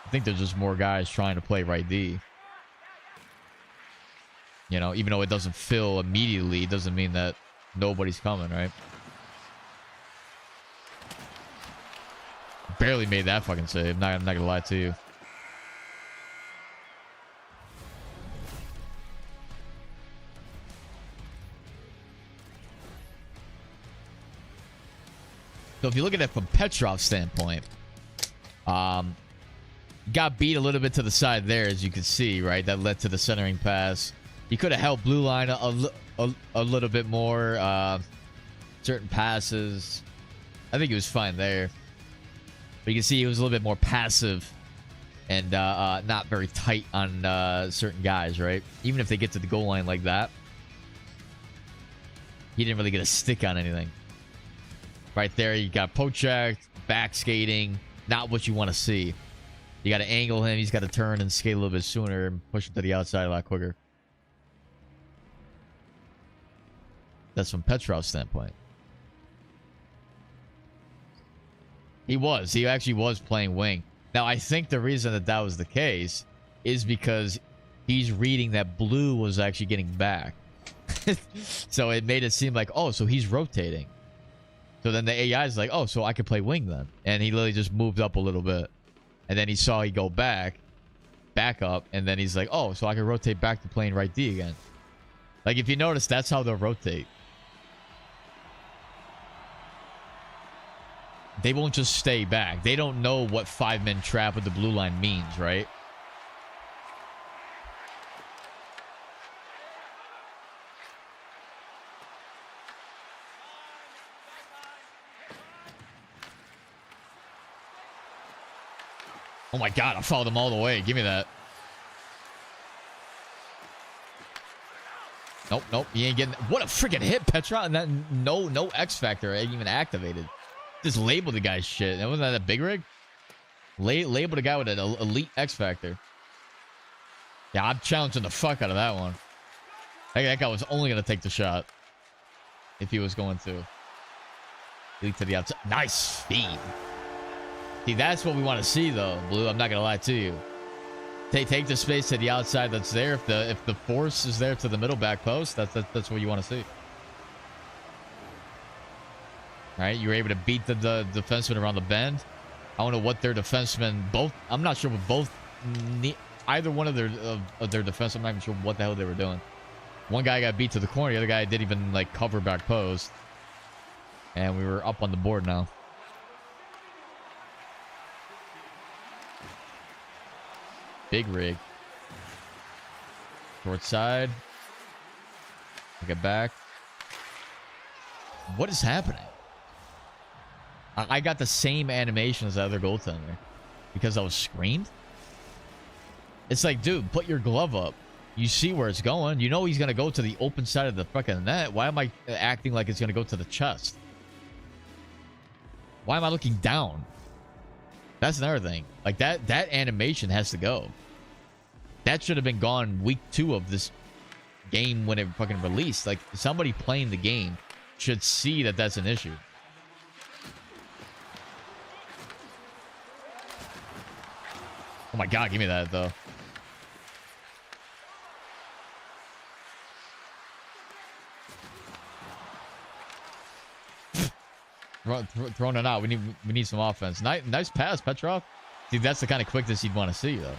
I think there's just more guys trying to play right D. You know, even though it doesn't fill immediately, it doesn't mean that nobody's coming, right? Barely made that fucking save. I'm not gonna lie to you. So if you look at it from Petrov's standpoint, got beat a little bit to the side there, as you can see, right? That led to the centering pass. He could have held blue line a little bit more. Certain passes, I think he was fine there. But you can see he was a little bit more passive and not very tight on certain guys, right? Even if they get to the goal line like that, he didn't really get a stick on anything. Right there, you got poke checked, back skating, not what you want to see. You got to angle him. He's got to turn and skate a little bit sooner and push him to the outside a lot quicker. That's from Petrov's standpoint. He actually was playing wing. Now, I think the reason that was the case is because he's reading that blue was actually getting back. So it made it seem like, oh, so he's rotating. So then the AI is like, oh, so I could play wing then. And he literally just moved up a little bit. And then he saw he go back up, and then he's like, oh, so I can rotate back to playing right D again. Like, if you notice, that's how they'll rotate. They won't just stay back. They don't know what 5-man trap with the blue line means, right? Oh my god, I followed them all the way. Give me that. Nope. He ain't getting... What a freaking hit, Petra. And that no X Factor ain't even activated. Just labeled the guy's shit. Wasn't that a big rig? Labeled a guy with an elite X Factor. Yeah, I'm challenging the fuck out of that one. That guy was only going to take the shot. If he was going to. Lead to the outside. Nice feed. See, that's what we want to see, though, Blue. I'm not going to lie to you. They take the space to the outside that's there. If the force is there to the middle back post, that's what you want to see. All right, you were able to beat the defenseman around the bend. I don't know what their defensemen both. I'm not sure what both. Either one of their defense. I'm not even sure what the hell they were doing. One guy got beat to the corner. The other guy didn't even like cover back post. And we were up on the board now. Big rig. Short side. Get back. What is happening? I got the same animation as the other goaltender because I was screened. It's like, dude, put your glove up. You see where it's going. You know he's going to go to the open side of the fucking net. Why am I acting like it's going to go to the chest? Why am I looking down? That's another thing. Like, that animation has to go. That should have been gone week 2 of this game when it fucking released. Like, somebody playing the game should see that that's an issue. Oh my god, give me that though. Throwing it out. We need some offense. Nice pass, Petrov. Dude, that's the kind of quickness you'd want to see though.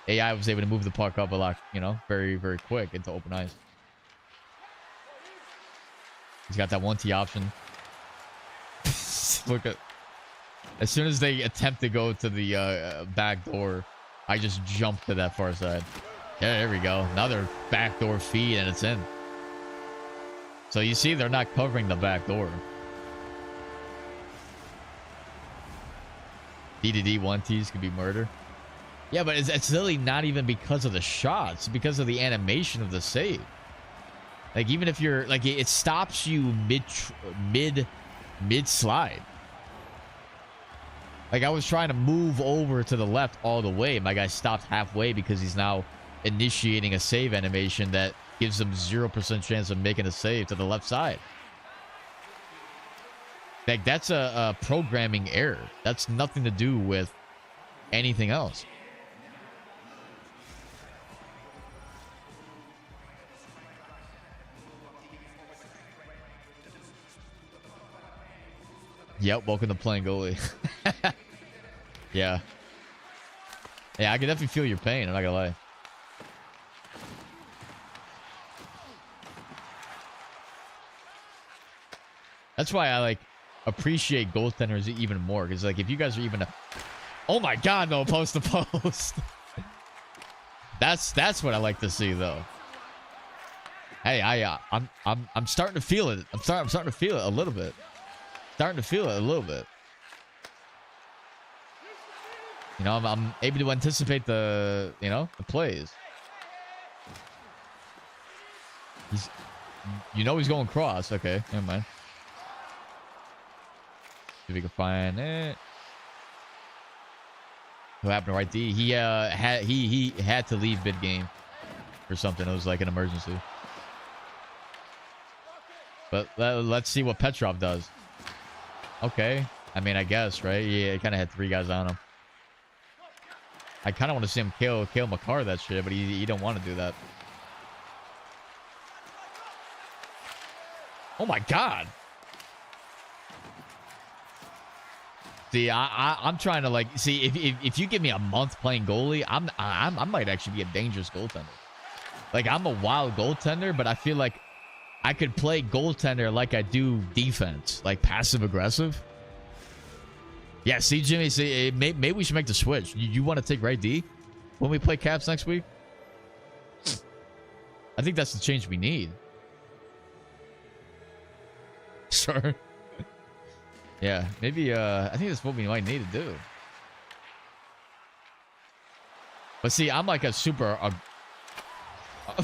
AI was able to move the puck up a lot, you know, very, very quick into open ice. He's got that 1T option. Look at. As soon as they attempt to go to the back door, I just jump to that far side. Yeah, there we go. Another backdoor feed, and it's in. So you see, they're not covering the back door. DDD 1Ts could be murder. Yeah, but it's really not even because of the shots. It's because of the animation of the save. Like, even if you're... Like, it stops you mid slide. Like, I was trying to move over to the left all the way. My guy stopped halfway because he's now initiating a save animation that gives him 0% chance of making a save to the left side. Like, that's a programming error. That's nothing to do with anything else. Yep, welcome to playing goalie. Yeah. Yeah, I can definitely feel your pain. I'm not gonna lie. That's why I like appreciate goaltenders even more. Because like, if you guys are even oh my god, no, post to post. That's what I like to see though. Hey, I'm starting to feel it. I'm starting to feel it a little bit. Starting to feel it a little bit. You know, I'm able to anticipate the, you know, the plays. You know he's going cross. Okay, never mind. See if we can find it. What happened to right D? He had to leave mid game or something. It was like an emergency. But let's see what Petrov does. Okay. I mean, I guess, right? Yeah, he kind of had 3 guys on him. I kind of want to see him kill Makar that shit, but he don't want to do that. Oh my god. See, I'm trying to like see if you give me a month playing goalie, I might actually be a dangerous goaltender. Like, I'm a wild goaltender, but I feel like I could play goaltender like I do defense, like passive aggressive. Yeah, see, Jimmy, see, maybe we should make the switch. You want to take right D when we play Caps next week? I think that's the change we need. Sure. Yeah, maybe, I think that's what we might need to do. But see, I'm like a super...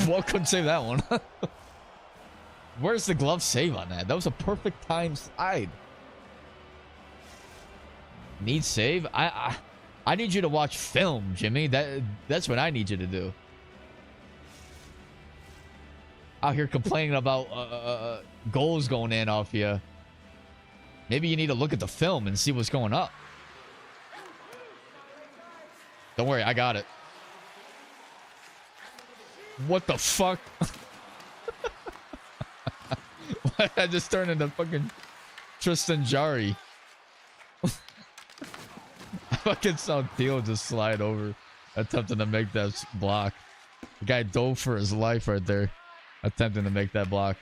well, couldn't save that one. Where's the glove save on that? That was a perfect time slide. Need save? I need you to watch film, Jimmy. That's what I need you to do. Out here complaining about goals going in off you. Maybe you need to look at the film and see what's going up. Don't worry, I got it. What the fuck? Why did I just turn into fucking Tristan Jari? I fucking saw Theo just slide over, attempting to make that block. The guy dove for his life right there, attempting to make that block.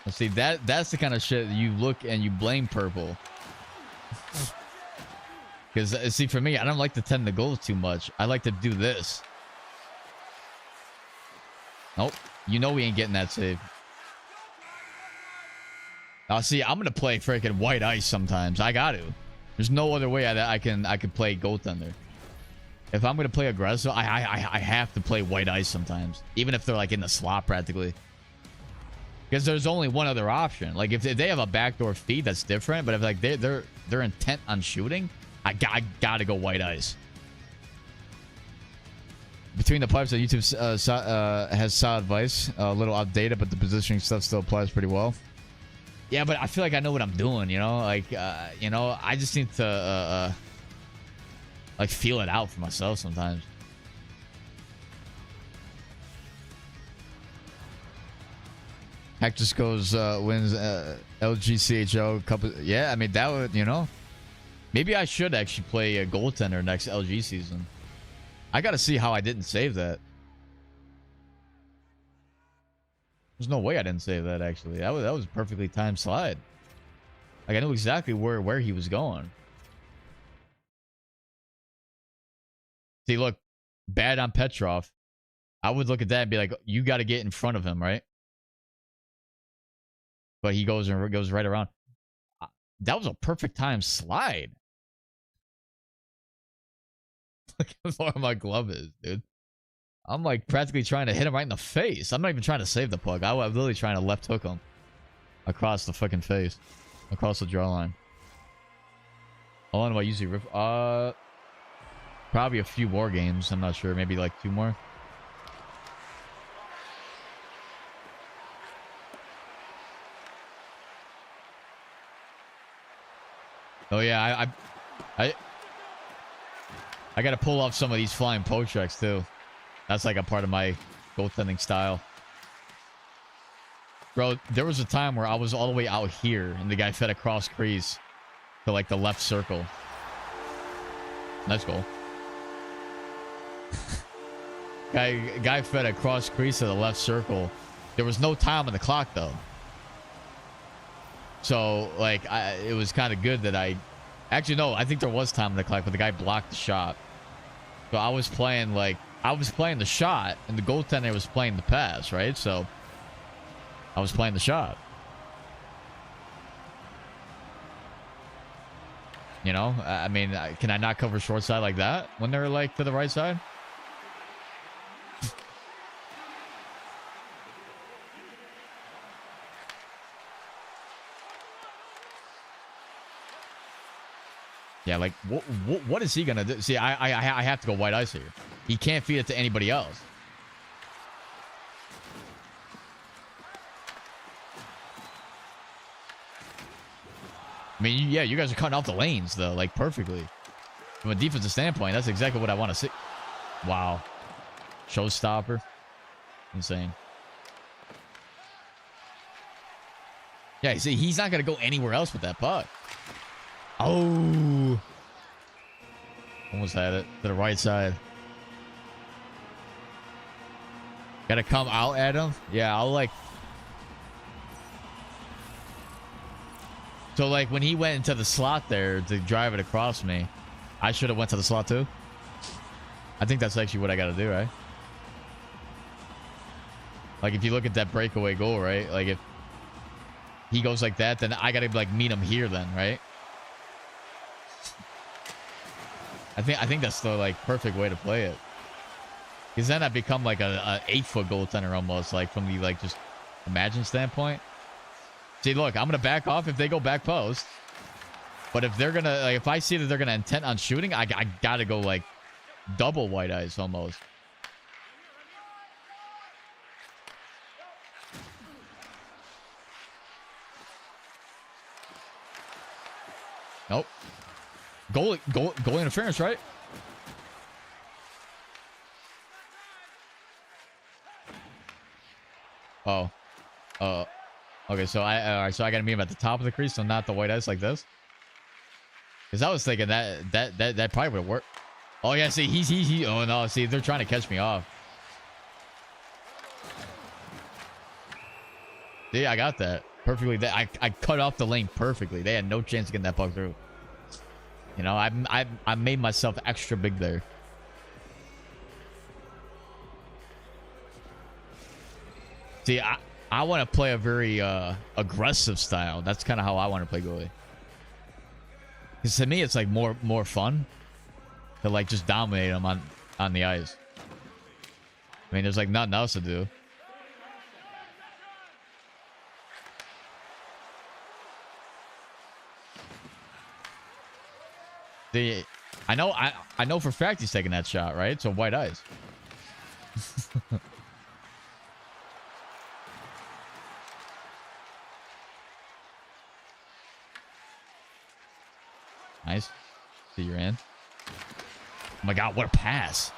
And see, that's the kind of shit you look and you blame purple. Because, see, for me, I don't like to tend the goals too much. I like to do this. Nope. You know we ain't getting that save. Now, see, I'm going to play freaking white ice sometimes. I got to. There's no other way I can play goaltender. If I'm going to play aggressive, I have to play white ice sometimes. Even if they're, like, in the slot, practically. Because there's only one other option. Like, if they have a backdoor feed, that's different. But if, like, they're intent on shooting, I gotta go white ice. Between the pipes that YouTube has solid advice, a little outdated, but the positioning stuff still applies pretty well. Yeah, but I feel like I know what I'm doing, you know? Like, you know, I just need to, like, feel it out for myself sometimes. Hack just goes, wins LGCHL couple. Yeah, I mean, that would, you know. Maybe I should actually play a goaltender next LG season. I gotta see how I didn't save that. There's no way I didn't save that, actually. That was a perfectly timed slide. Like, I knew exactly where he was going. See, look, bad on Petrov. I would look at that and be like, you got to get in front of him, right? But he goes right around. That was a perfect time slide. Look how far my glove is, dude. I'm like practically trying to hit him right in the face. I'm not even trying to save the puck. I was literally trying to left hook him across the fucking face, across the draw line. How long do I usually rip? Probably a few more games. I'm not sure. Maybe like 2 more. Oh yeah, I got to pull off some of these flying poke checks too. That's like a part of my goaltending style. Bro, there was a time where I was all the way out here and the guy fed across crease to like the left circle. Nice goal. Guy fed across crease to the left circle. There was no time on the clock though. So like it was kind of good that actually no, I think there was time on the clock, but the guy blocked the shot. So I was playing the shot and the goaltender was playing the pass, right? So I was playing the shot. You know, I mean, can I not cover short side like that when they're like to the right side? Yeah, like what is he gonna do? See, I have to go white ice here. He can't feed it to anybody else. I mean, yeah, you guys are cutting off the lanes though, like perfectly. From a defensive standpoint, that's exactly what I want to see. Wow, showstopper, insane. Yeah, see, he's not gonna go anywhere else with that puck. Oh, almost had it to the right side. Gotta come out at him. Yeah, I'll like. So like when he went into the slot there to drive it across me, I should have went to the slot too. I think that's actually what I gotta do, right? Like if you look at that breakaway goal, right? Like if he goes like that, then I gotta like meet him here then, right? I think that's the like perfect way to play it. Because then I become like a 8-foot goaltender almost, like from the like just imagine standpoint. See, look, I'm gonna back off if they go back post. But if they're gonna like, if I see that they're gonna intent on shooting, I gotta go like double white ice almost. Nope. Goal interference, right? Oh. Okay, so alright, so I gotta meet him at the top of the crease, so not the white ice like this. Because I was thinking that probably would work. Oh yeah, see, he oh no, see, they're trying to catch me off. See, I got that perfectly. I cut off the lane perfectly. They had no chance of getting that puck through. You know, I made myself extra big there. See, I want to play a very aggressive style. That's kind of how I want to play goalie. Because to me, it's like more fun to like just dominate them on the ice. I mean, there's like nothing else to do. I know for a fact he's taking that shot, right? So white ice. Nice. See, you're in. Oh my god, what a pass.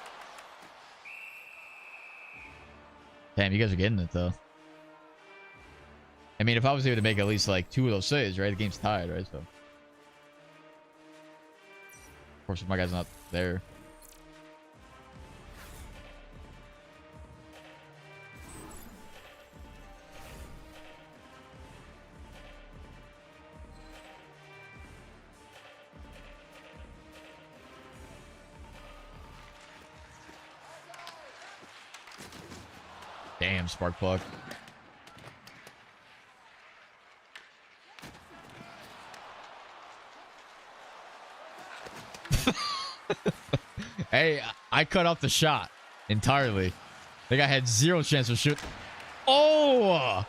Damn, you guys are getting it though. I mean, if I was able to make at least like 2 of those saves, right? The game's tied, right? So of course, if my guy's not there. Damn, spark plug. Hey, I cut off the shot entirely. I think I had 0 chance of shoot. Oh!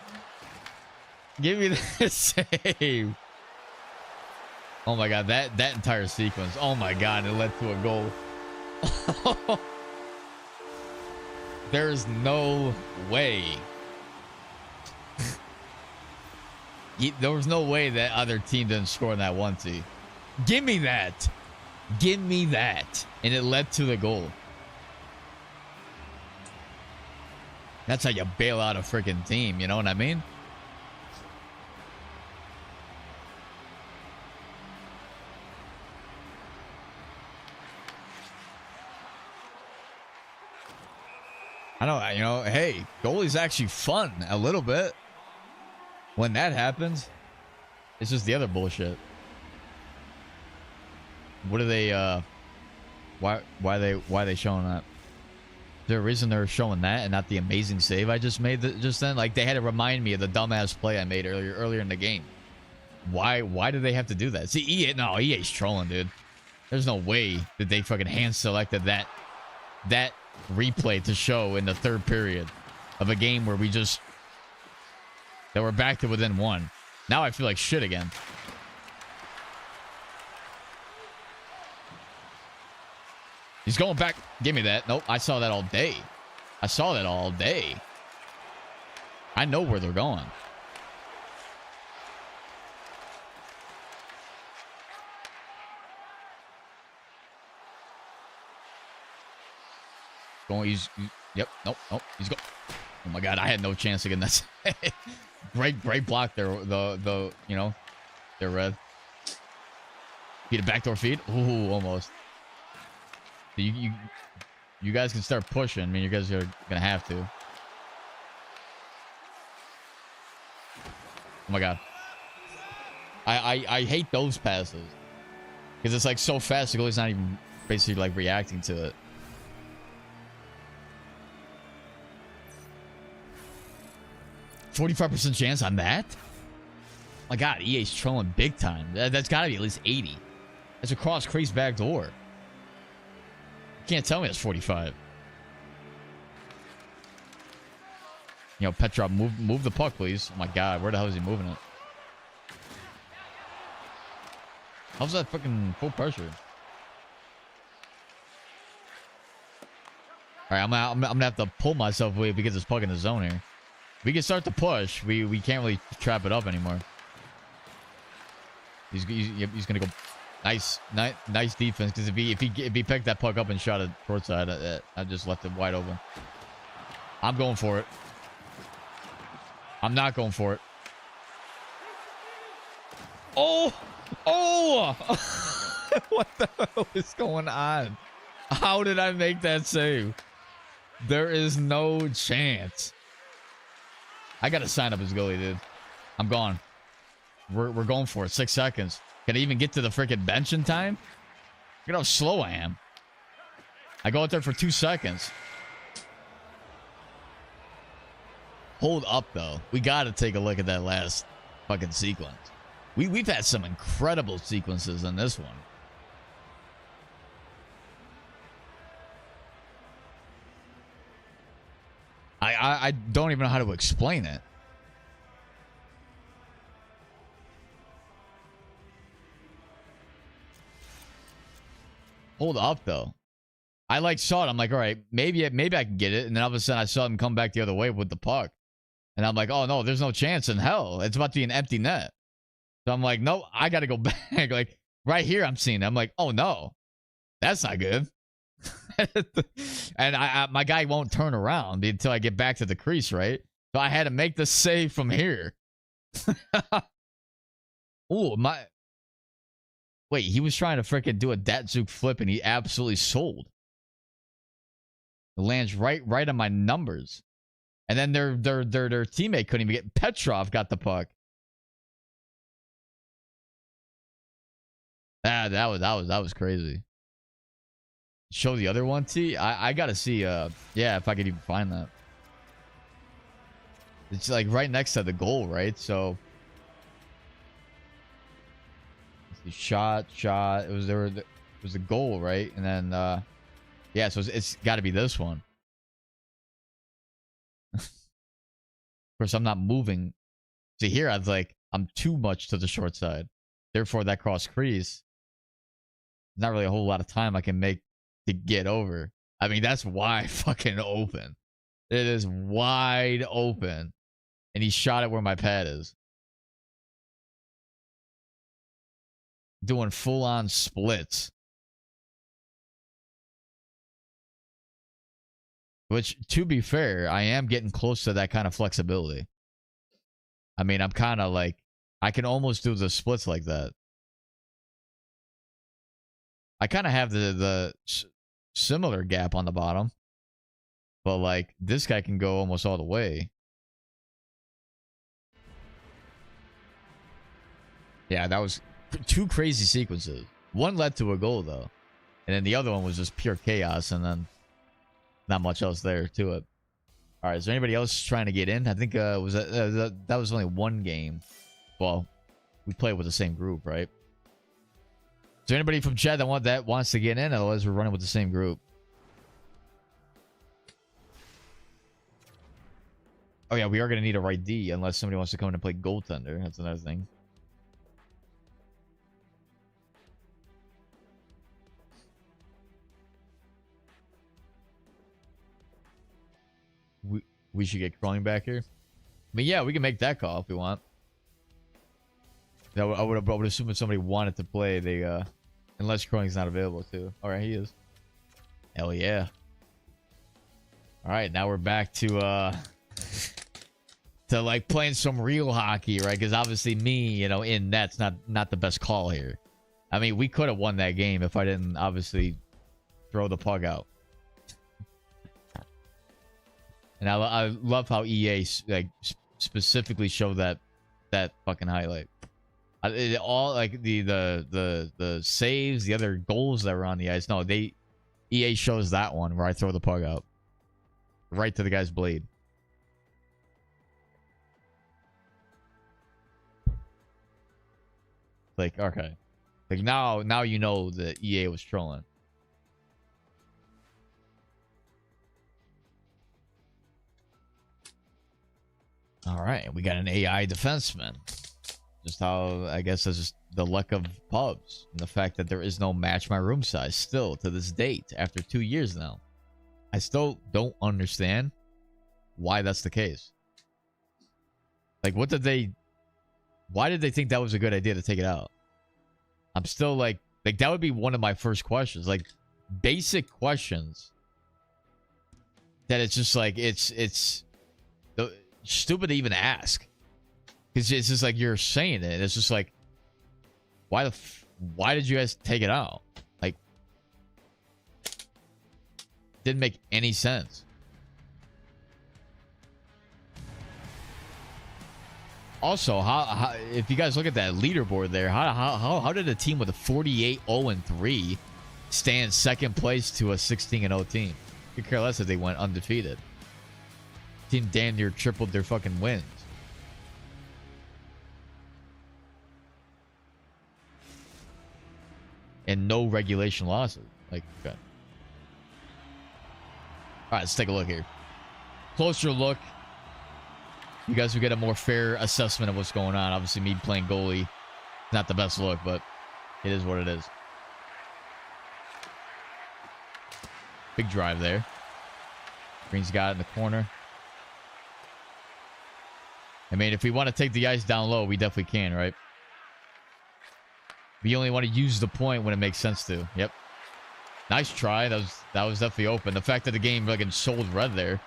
Give me the save. Oh my god, that entire sequence. Oh my god, it led to a goal. There's no way. There was no way that other team didn't score in that 1-T. Give me that. Give me that. And it led to the goal. That's how you bail out a freaking team. You know what I mean? I know, you know, hey, goalie's actually fun a little bit. When that happens, it's just the other bullshit. What are they, why are they showing that? Is there a reason they're showing that and not the amazing save I just made just then? Like, they had to remind me of the dumbass play I made earlier in the game. Why do they have to do that? See, EA's trolling, dude. There's no way that they fucking hand selected that replay to show in the 3rd period of a game where that we're back to within 1. Now I feel like shit again. He's going back. Give me that. Nope, I saw that all day. I saw that all day. I know where they're going. Yep, nope, he's going. Oh my god, I had no chance again. That's great block there. You know, they're red. Feed a backdoor feed. Ooh, almost. You guys can start pushing. I mean, you guys are gonna have to. Oh my god, I hate those passes because it's like so fast. The goalie's not even basically like reacting to it. $45% chance on that? My god, EA's trolling big time. That's got to be at least 80. That's a cross crease back door. You can't tell me it's 45. You know, Petrov, move the puck, please. Oh my god, where the hell is he moving it? How's that fucking full pressure? All right, I'm gonna have to pull myself away because it's puck in the zone here. We can start to push. We can't really trap it up anymore. He's gonna go. Nice defense. Because if he picked that puck up and shot it short side, I just left it wide open. I'm going for it. I'm not going for it. Oh! What the hell is going on? How did I make that save? There is no chance. I gotta sign up as goalie, dude. I'm gone. We're going for it. 6 seconds. Can I even get to the freaking bench in time? Look at how slow I am. I go out there for 2 seconds. Hold up, though. We gotta take a look at that last fucking sequence. We've had some incredible sequences in this one. I don't even know how to explain it. Hold up, though. I like saw it. I'm like, all right, maybe I can get it. And then all of a sudden I saw him come back the other way with the puck. And I'm like, oh no, there's no chance in hell. It's about to be an empty net. So I'm like, no, I got to go back. Like right here, I'm seeing it. I'm like, oh no, that's not good. And my guy won't turn around until I get back to the crease, right? So I had to make the save from here. Oh, wait, he was trying to freaking do a Datsuk flip and he absolutely sold. It lands right on my numbers. And then their teammate couldn't even get. Petrov got the puck. That was crazy. Show the other one, T. I gotta see. Yeah, if I could even find that. It's like right next to the goal, right? So, shot. It was It was a goal, right? And then, yeah. So it's got to be this one. Of course, I'm not moving. See here, I was like, I'm too much to the short side. Therefore, that cross crease. Not really a whole lot of time I can make to get over. I mean, that's wide fucking open. It is wide open. And he shot it where my pad is. Doing full-on splits. Which, to be fair, I am getting close to that kind of flexibility. I mean, I'm kind of like, I can almost do the splits like that. I kind of have the similar gap on the bottom. But, like, this guy can go almost all the way. Yeah, that was 2 crazy sequences. One led to a goal, though. And then the other one was just pure chaos, and then not much else there to it. All right, is there anybody else trying to get in? I think that was only one game. Well, we played with the same group, right? Is there anybody from chat that wants to get in? Otherwise, we're running with the same group. Oh yeah, we are gonna need a right D unless somebody wants to come in and play goaltender. That's another thing. We should get crawling back here. I mean, yeah, we can make that call if we want. I would assume if somebody wanted to play, they unless Crawling's not available too. All right, he is. Hell yeah. All right, now we're back to like playing some real hockey, right? Because obviously me, you know, in net's not the best call here. I mean, we could have won that game if I didn't obviously throw the puck out. And I love how EA like specifically showed that fucking highlight. All like the saves, the other goals that were on the ice. No, EA shows that one where I throw the puck out right to the guy's blade. Like, okay, like now you know that EA was trolling. All right, we got an AI defenseman. Just how, I guess, that's just the luck of pubs. And the fact that there is no match my room size still to this date after 2 years now. I still don't understand why that's the case. Like, why did they think that was a good idea to take it out? I'm still, like, Like, that would be one of my first questions. Like, basic questions that it's just like, it's stupid to even ask. Because it's just like you're saying it. It's just like, why did you guys take it out? Like, didn't make any sense. Also, how if you guys look at that leaderboard there, how did a team with a 48-0-3 stand second place to a 16-0 team? Could care less if they went undefeated. Team damn near tripled their fucking wins. And no regulation losses. Like, okay. All right, let's take a look here. Closer look. You guys will get a more fair assessment of what's going on. Obviously, me playing goalie, not the best look, but it is what it is. Big drive there. Green's got it in the corner. I mean, if we want to take the ice down low, we definitely can, right? We only want to use the point when it makes sense to. Yep. Nice try. That was definitely open. The fact that the game fucking sold red there.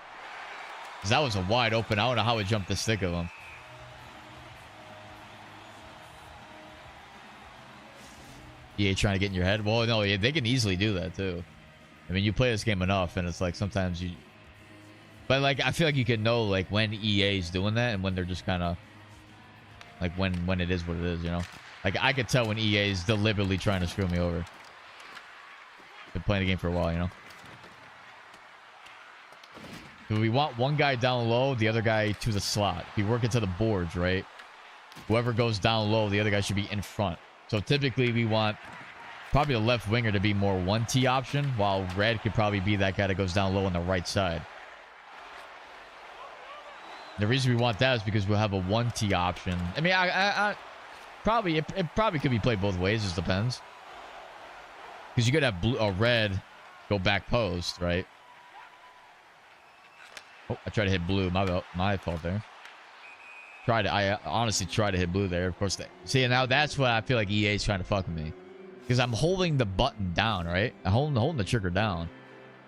Because that was a wide open. I don't know how it jumped the stick of him. EA trying to get in your head. Well, no, they can easily do that too. I mean, you play this game enough, and it's like sometimes you... But, like, I feel like you can know, like, when EA is doing that and when they're just kind of... Like, when it is what it is, you know? Like, I could tell when EA is deliberately trying to screw me over. Been playing the game for a while, you know? So we want one guy down low, the other guy to the slot. If you work into the boards, right? Whoever goes down low, the other guy should be in front. So typically we want probably the left winger to be more 1T option, while red could probably be that guy that goes down low on the right side. The reason we want that is because we'll have a 1T option. I mean, it probably could be played both ways. It just depends. Because you could have blue or red go back post, right? Oh, I tried to hit blue. My fault there. I honestly tried to hit blue there. Of course, see, now that's what I feel like EA is trying to fuck with me. Because I'm holding the button down, right? I'm holding the trigger down.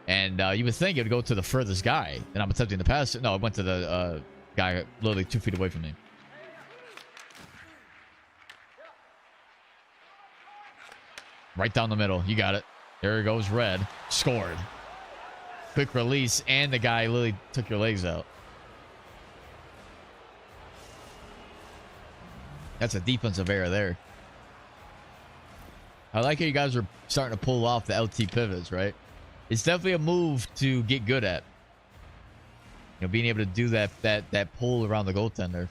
And you would think it would go to the furthest guy. And I'm attempting to pass it. No, it went to the guy literally 2 feet away from me. Right down the middle. You got it. There goes red. Scored. Quick release. And the guy literally took your legs out. That's a defensive error there. I like how you guys are starting to pull off the LT pivots, right? It's definitely a move to get good at. You know, being able to do that pull around the goaltender.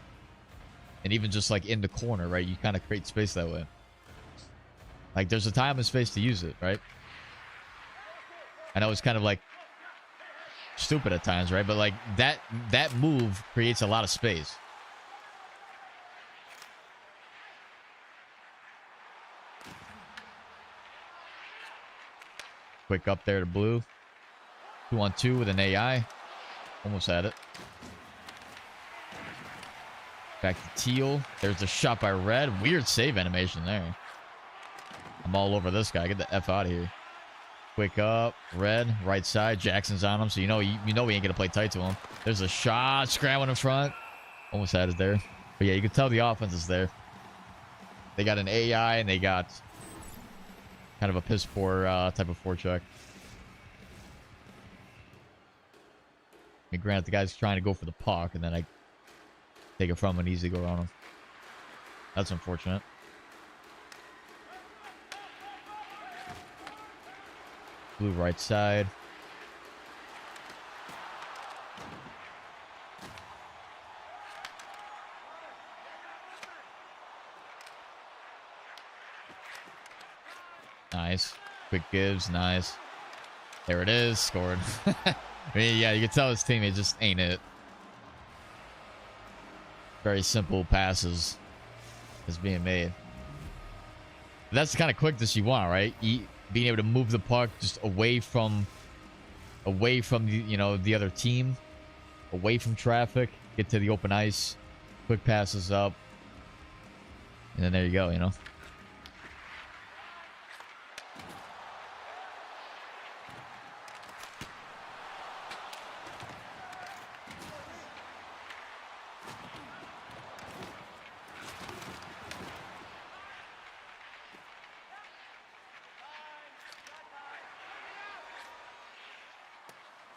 And even just like in the corner, right? You kind of create space that way. Like there's a time and space to use it, right? I know it's kind of like stupid at times, right? But like that move creates a lot of space. Quick up there to blue. 2-on-2 with an AI. Almost had it. Back to teal. There's a shot by red. Weird save animation there. I'm all over this guy. Get the F out of here. Quick up. Red. Right side. Jackson's on him. So you know we ain't going to play tight to him. There's a shot. Scrambling in front. Almost had it there. But yeah, you can tell the offense is there. They got an AI and they got kind of a piss poor type of forecheck. And granted, the guy's trying to go for the puck, and then I take it from him and easily go around him. That's unfortunate. Blue right side. Nice. Quick gives. Nice. There it is. Scored. I mean, yeah, you can tell his teammate just ain't it. Very simple passes is being made. That's the kind of quickness you want, right? Being able to move the puck just away from the, you know, the other team, away from traffic, get to the open ice, quick passes up, and then there you go, you know.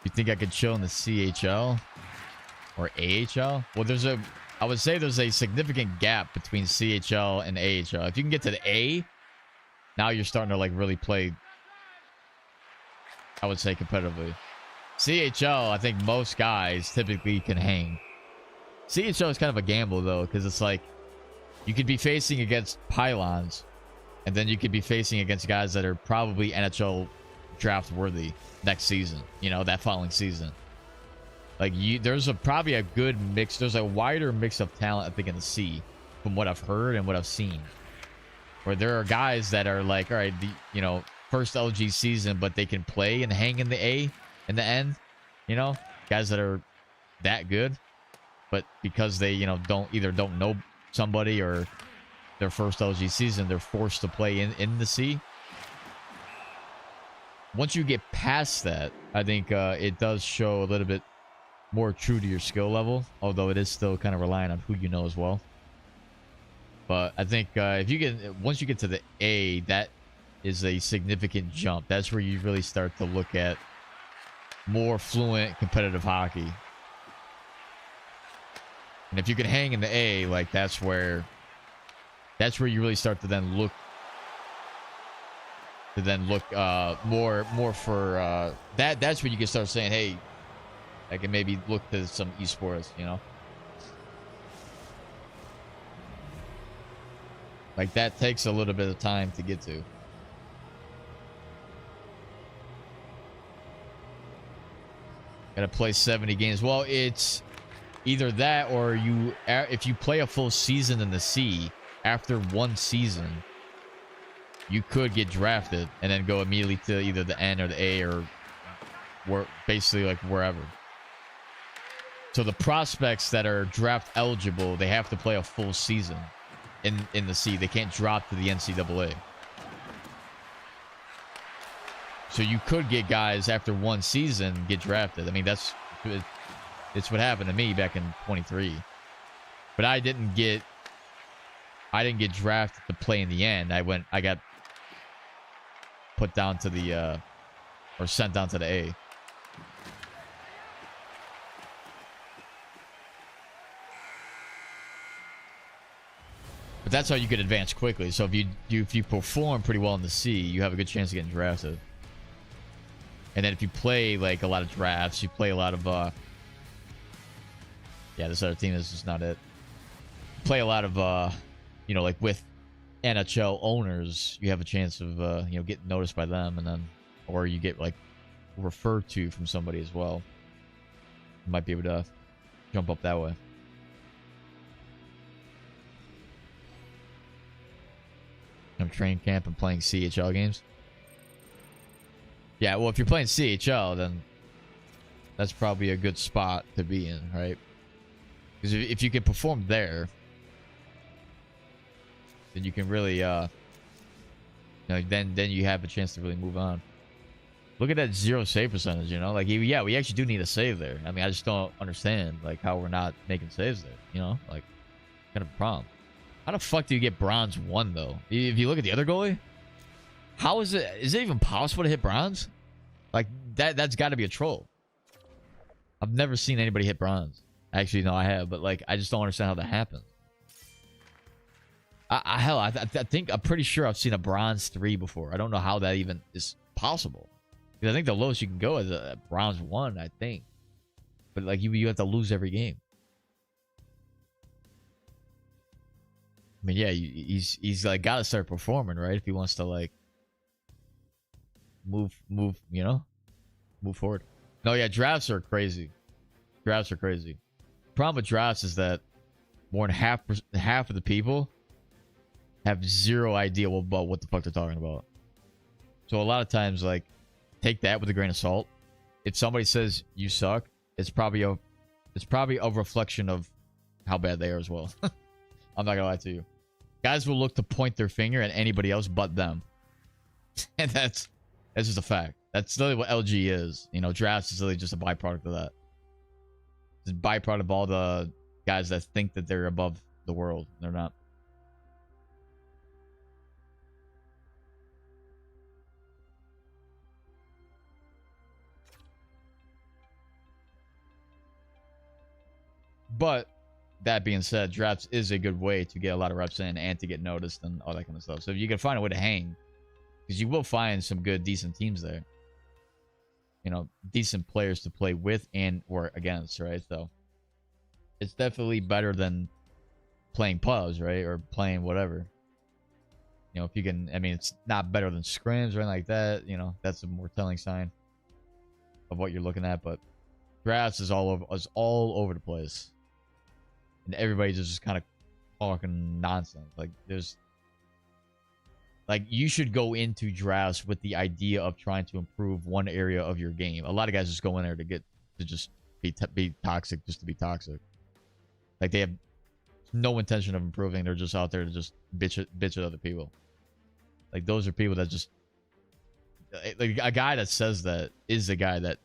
You think I could chill in the CHL or AHL? Well, I would say there's a significant gap between CHL and AHL. If you can get to the A, now you're starting to like really play, I would say, competitively. CHL, I think most guys typically can hang. CHL is kind of a gamble though, because it's like you could be facing against pylons, and then you could be facing against guys that are probably NHL draft worthy next season, you know, that following season. Like there's probably a good mix. There's a wider mix of talent, I think, in the C, from what I've heard and what I've seen. Where there are guys that are like, all right, you know, first LG season, but they can play and hang in the A in the end. You know, guys that are that good, but because they, you know, don't know somebody or their first LG season, they're forced to play in the C. Once you get past that, I think it does show a little bit more true to your skill level, although it is still kind of relying on who you know as well. But I think once you get to the A, that is a significant jump. That's where you really start to look at more fluent competitive hockey. And if you can hang in the A, like that's where you really start to then look more for that. That's where you can start saying, hey, I can maybe look to some esports, you know. Like that takes a little bit of time to get to. Gotta play 70 games. Well, it's either that or if you play a full season in the C, after one season, you could get drafted and then go immediately to either the N or the A or basically like wherever. So the prospects that are draft eligible, they have to play a full season in the C. They can't drop to the NCAA. So you could get guys after one season get drafted. I mean, it's what happened to me back in 23. But I didn't get drafted to play in the end. I got put down to the or sent down to the A. But that's how you get advanced quickly. So if you perform pretty well in the C, you have a good chance of getting drafted. And then if you play like a lot of drafts, you play a lot of yeah, this other team is just not it. Play a lot of you know, like with NHL owners, you have a chance of you know, getting noticed by them, and then or you get like referred to from somebody as well. You might be able to jump up that way. I'm training camp and playing CHL games. Yeah, well, if you're playing CHL, then that's probably a good spot to be in, right? Because if you can perform there, then you can really, you know, then you have a chance to really move on. Look at that 0 save percentage, you know? Like, yeah, we actually do need a save there. I mean, I just don't understand, like, how we're not making saves there, you know? Like, kind of a problem. How the fuck do you get bronze 1, though? If you look at the other goalie, how is it even possible to hit bronze? Like, that's got to be a troll. I've never seen anybody hit bronze. Actually, no, I have, but, like, I just don't understand how that happens. I think I'm pretty sure I've seen a bronze 3 before. I don't know how that even is possible. Because I think the lowest you can go is a bronze 1, I think. But, like, you have to lose every game. I mean, yeah, he's like got to start performing, right? If he wants to like move, you know, move forward. No, yeah, drafts are crazy. Drafts are crazy. The problem with drafts is that more than half of the people have zero idea about what the fuck they're talking about. So a lot of times, like, take that with a grain of salt. If somebody says you suck, it's probably a reflection of how bad they are as well. I'm not gonna lie to you. Guys will look to point their finger at anybody else but them. And that's just a fact. That's literally what LG is. You know, drafts is really just a byproduct of that. It's a byproduct of all the guys that think that they're above the world. They're not. But that being said, drafts is a good way to get a lot of reps in and to get noticed and all that kind of stuff. So if you can find a way to hang, because you will find some good, decent teams there. You know, decent players to play with and or against, right? So it's definitely better than playing pubs, right? Or playing whatever. You know, if you can, I mean, it's not better than scrims or anything like that. You know, that's a more telling sign of what you're looking at. But drafts is all over the place. And everybody's just kind of talking nonsense. Like, there's... Like, you should go into drafts with the idea of trying to improve one area of your game. A lot of guys just go in there to just be toxic, just to be toxic. Like, they have no intention of improving. They're just out there to just bitch at other people. Like, those are people that just... Like, a guy that says that is a guy that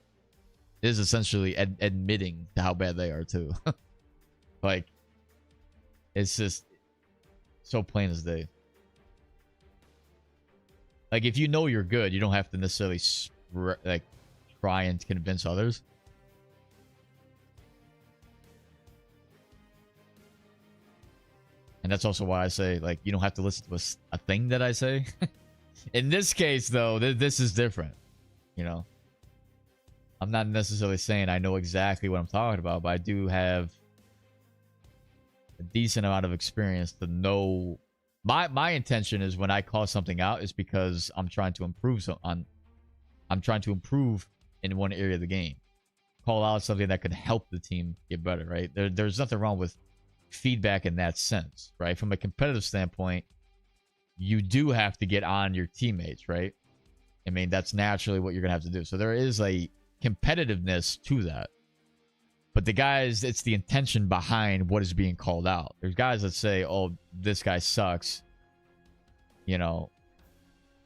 is essentially admitting to how bad they are, too. Like, it's just so plain as day. Like, if you know you're good, you don't have to necessarily like try and convince others. And that's also why I say, like, you don't have to listen to a thing that I say. In this case, though, this is different. You know, I'm not necessarily saying I know exactly what I'm talking about, but I do have a decent amount of experience to know. My intention is when I call something out is because I'm trying to improve. I'm trying to improve in one area of the game. Call out something that could help the team get better, right? There's nothing wrong with feedback in that sense, right? From a competitive standpoint, you do have to get on your teammates, right? I mean, that's naturally what you're gonna have to do. So there is a competitiveness to that. But the guys, it's the intention behind what is being called out. There's guys that say, oh, this guy sucks, you know,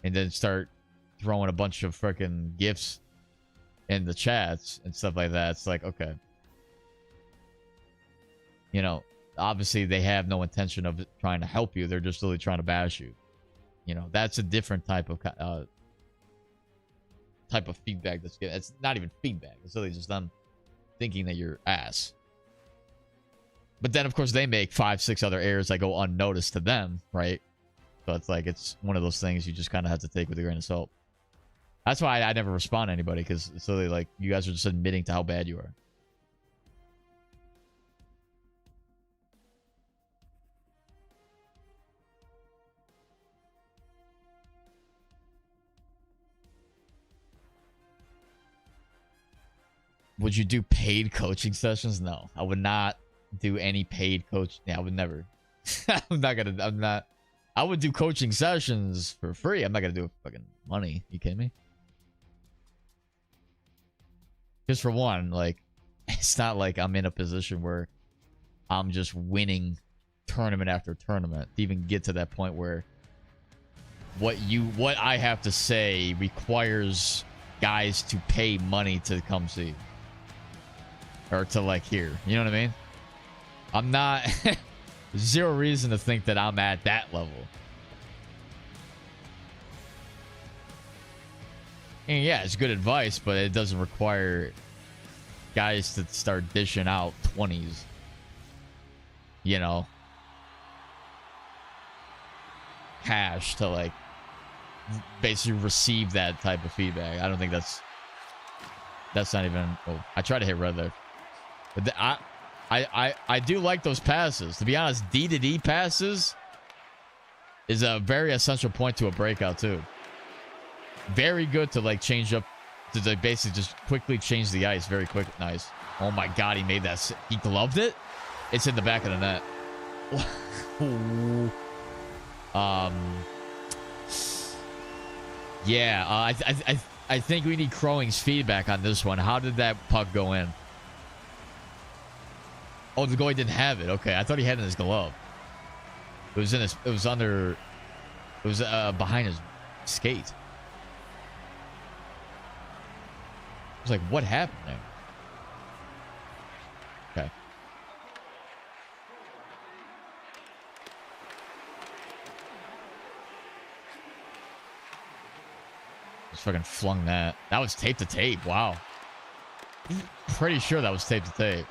and then start throwing a bunch of freaking gifs in the chats and stuff like that. It's like, okay. You know, obviously they have no intention of trying to help you. They're just really trying to bash you. You know, that's a different type of feedback that's good. It's not even feedback. It's really just them thinking that you're ass. But then, of course, they make 5-6 other errors that go unnoticed to them, right? So it's like, it's one of those things you just kind of have to take with a grain of salt. That's why I never respond to anybody, because it's really like, you guys are just admitting to how bad you are. Would you do paid coaching sessions? No, I would not do any paid coach. Yeah, I would never. I would do coaching sessions for free. I'm not gonna do it for fucking money. You kidding me? Just for one, like, it's not like I'm in a position where I'm just winning tournament after tournament to even get to that point where what I have to say requires guys to pay money to come see. Or to, like, hear. You know what I mean? I'm not... Zero reason to think that I'm at that level. And yeah, it's good advice, but it doesn't require guys to start dishing out 20s. You know? Cash to, like, basically receive that type of feedback. I don't think that's not even... Oh, I tried to hit red there. But I do like those passes. To be honest, D to D passes is a very essential point to a breakout too. Very good to, like, change up, to, like, basically just quickly change the ice very quick. Nice. Oh my god, he made that. He gloved it. It's in the back of the net. Yeah. I think we need Crowing's feedback on this one. How did that puck go in? Oh, the goalie didn't have it. Okay, I thought he had it in his glove. It was in his. It was under. It was behind his skate. I was like, what happened there? Okay. Just fucking flung that. That was tape to tape. Wow. Pretty sure that was tape to tape.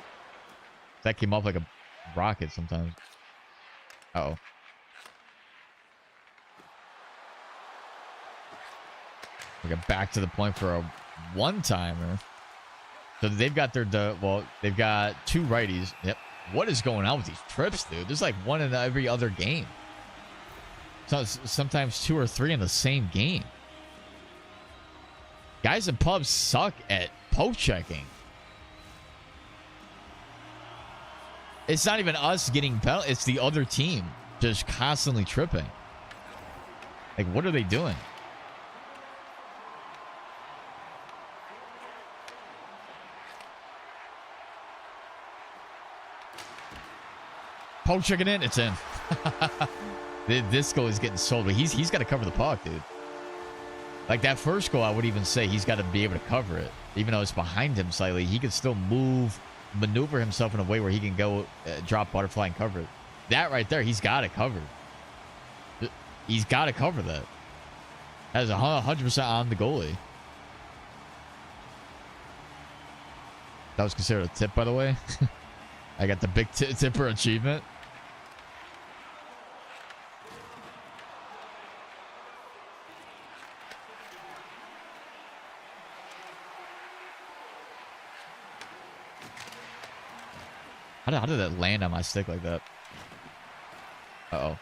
That came off like a rocket sometimes. Uh-oh. We got back to the point for a one-timer. So they've got they've got 2 righties. Yep. What is going on with these trips, dude? There's like 1 in every other game. So sometimes 2 or 3 in the same game. Guys in pubs suck at poke checking. It's not even us getting penalty. It's the other team just constantly tripping. Like, what are they doing? Poke checking in. It's in. This goal is getting sold, but he's got to cover the puck, dude. Like that first goal, I would even say he's got to be able to cover it. Even though it's behind him slightly, he can still maneuver himself in a way where he can go drop butterfly and cover it. That right there, he's got it covered. He's got to cover that. That is 100% on the goalie. That was considered a tip, by the way. I got the big tipper achievement. How did that land on my stick like that? Uh-oh.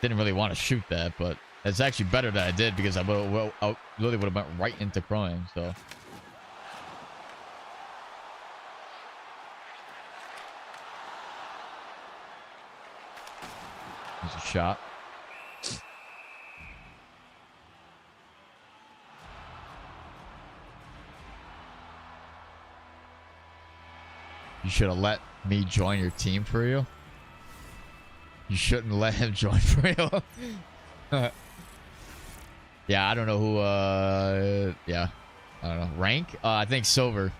Didn't really want to shoot that, but it's actually better that I did because I literally would have went right into crowing, so. There's a shot. You should have let me join your team for real. You shouldn't let him join for real. Yeah, I don't know who. Yeah, I don't know. Rank? I think silver.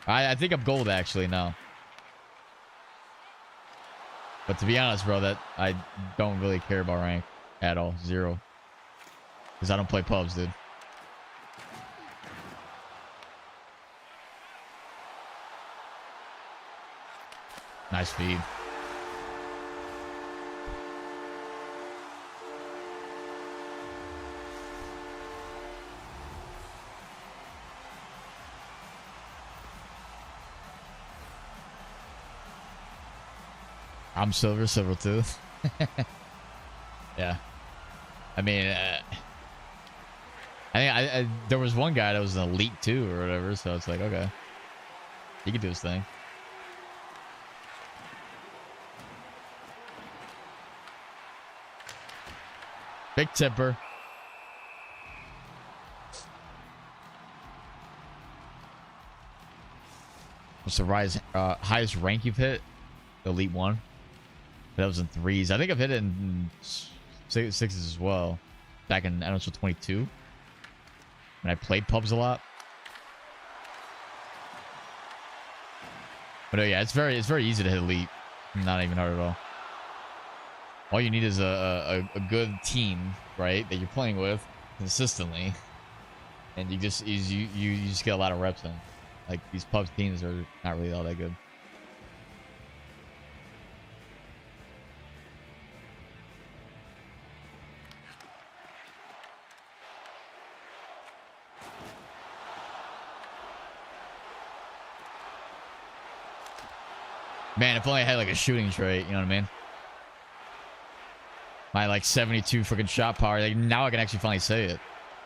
I think I'm gold actually now. But to be honest, bro, that I don't really care about rank at all. 0. Because I don't play pubs, dude. Nice feed. I'm silver too. Yeah. I mean, I think there was one guy that was an elite 2 or whatever, so it's like, okay. He can do his thing. Big tipper. What's the highest rank you've hit? Elite 1. That was in 3s. I think I've hit it in 6s as well. Back in NHL 22. When I played pubs a lot. But yeah, it's very easy to hit elite. Not even hard at all. All you need is a good team, right, that you're playing with consistently, and you just get a lot of reps in. Like these pubs teams are not really all that good. Man, if only I had like a shooting trait, you know what I mean? My like 72 freaking shot power. Like now I can actually finally say it.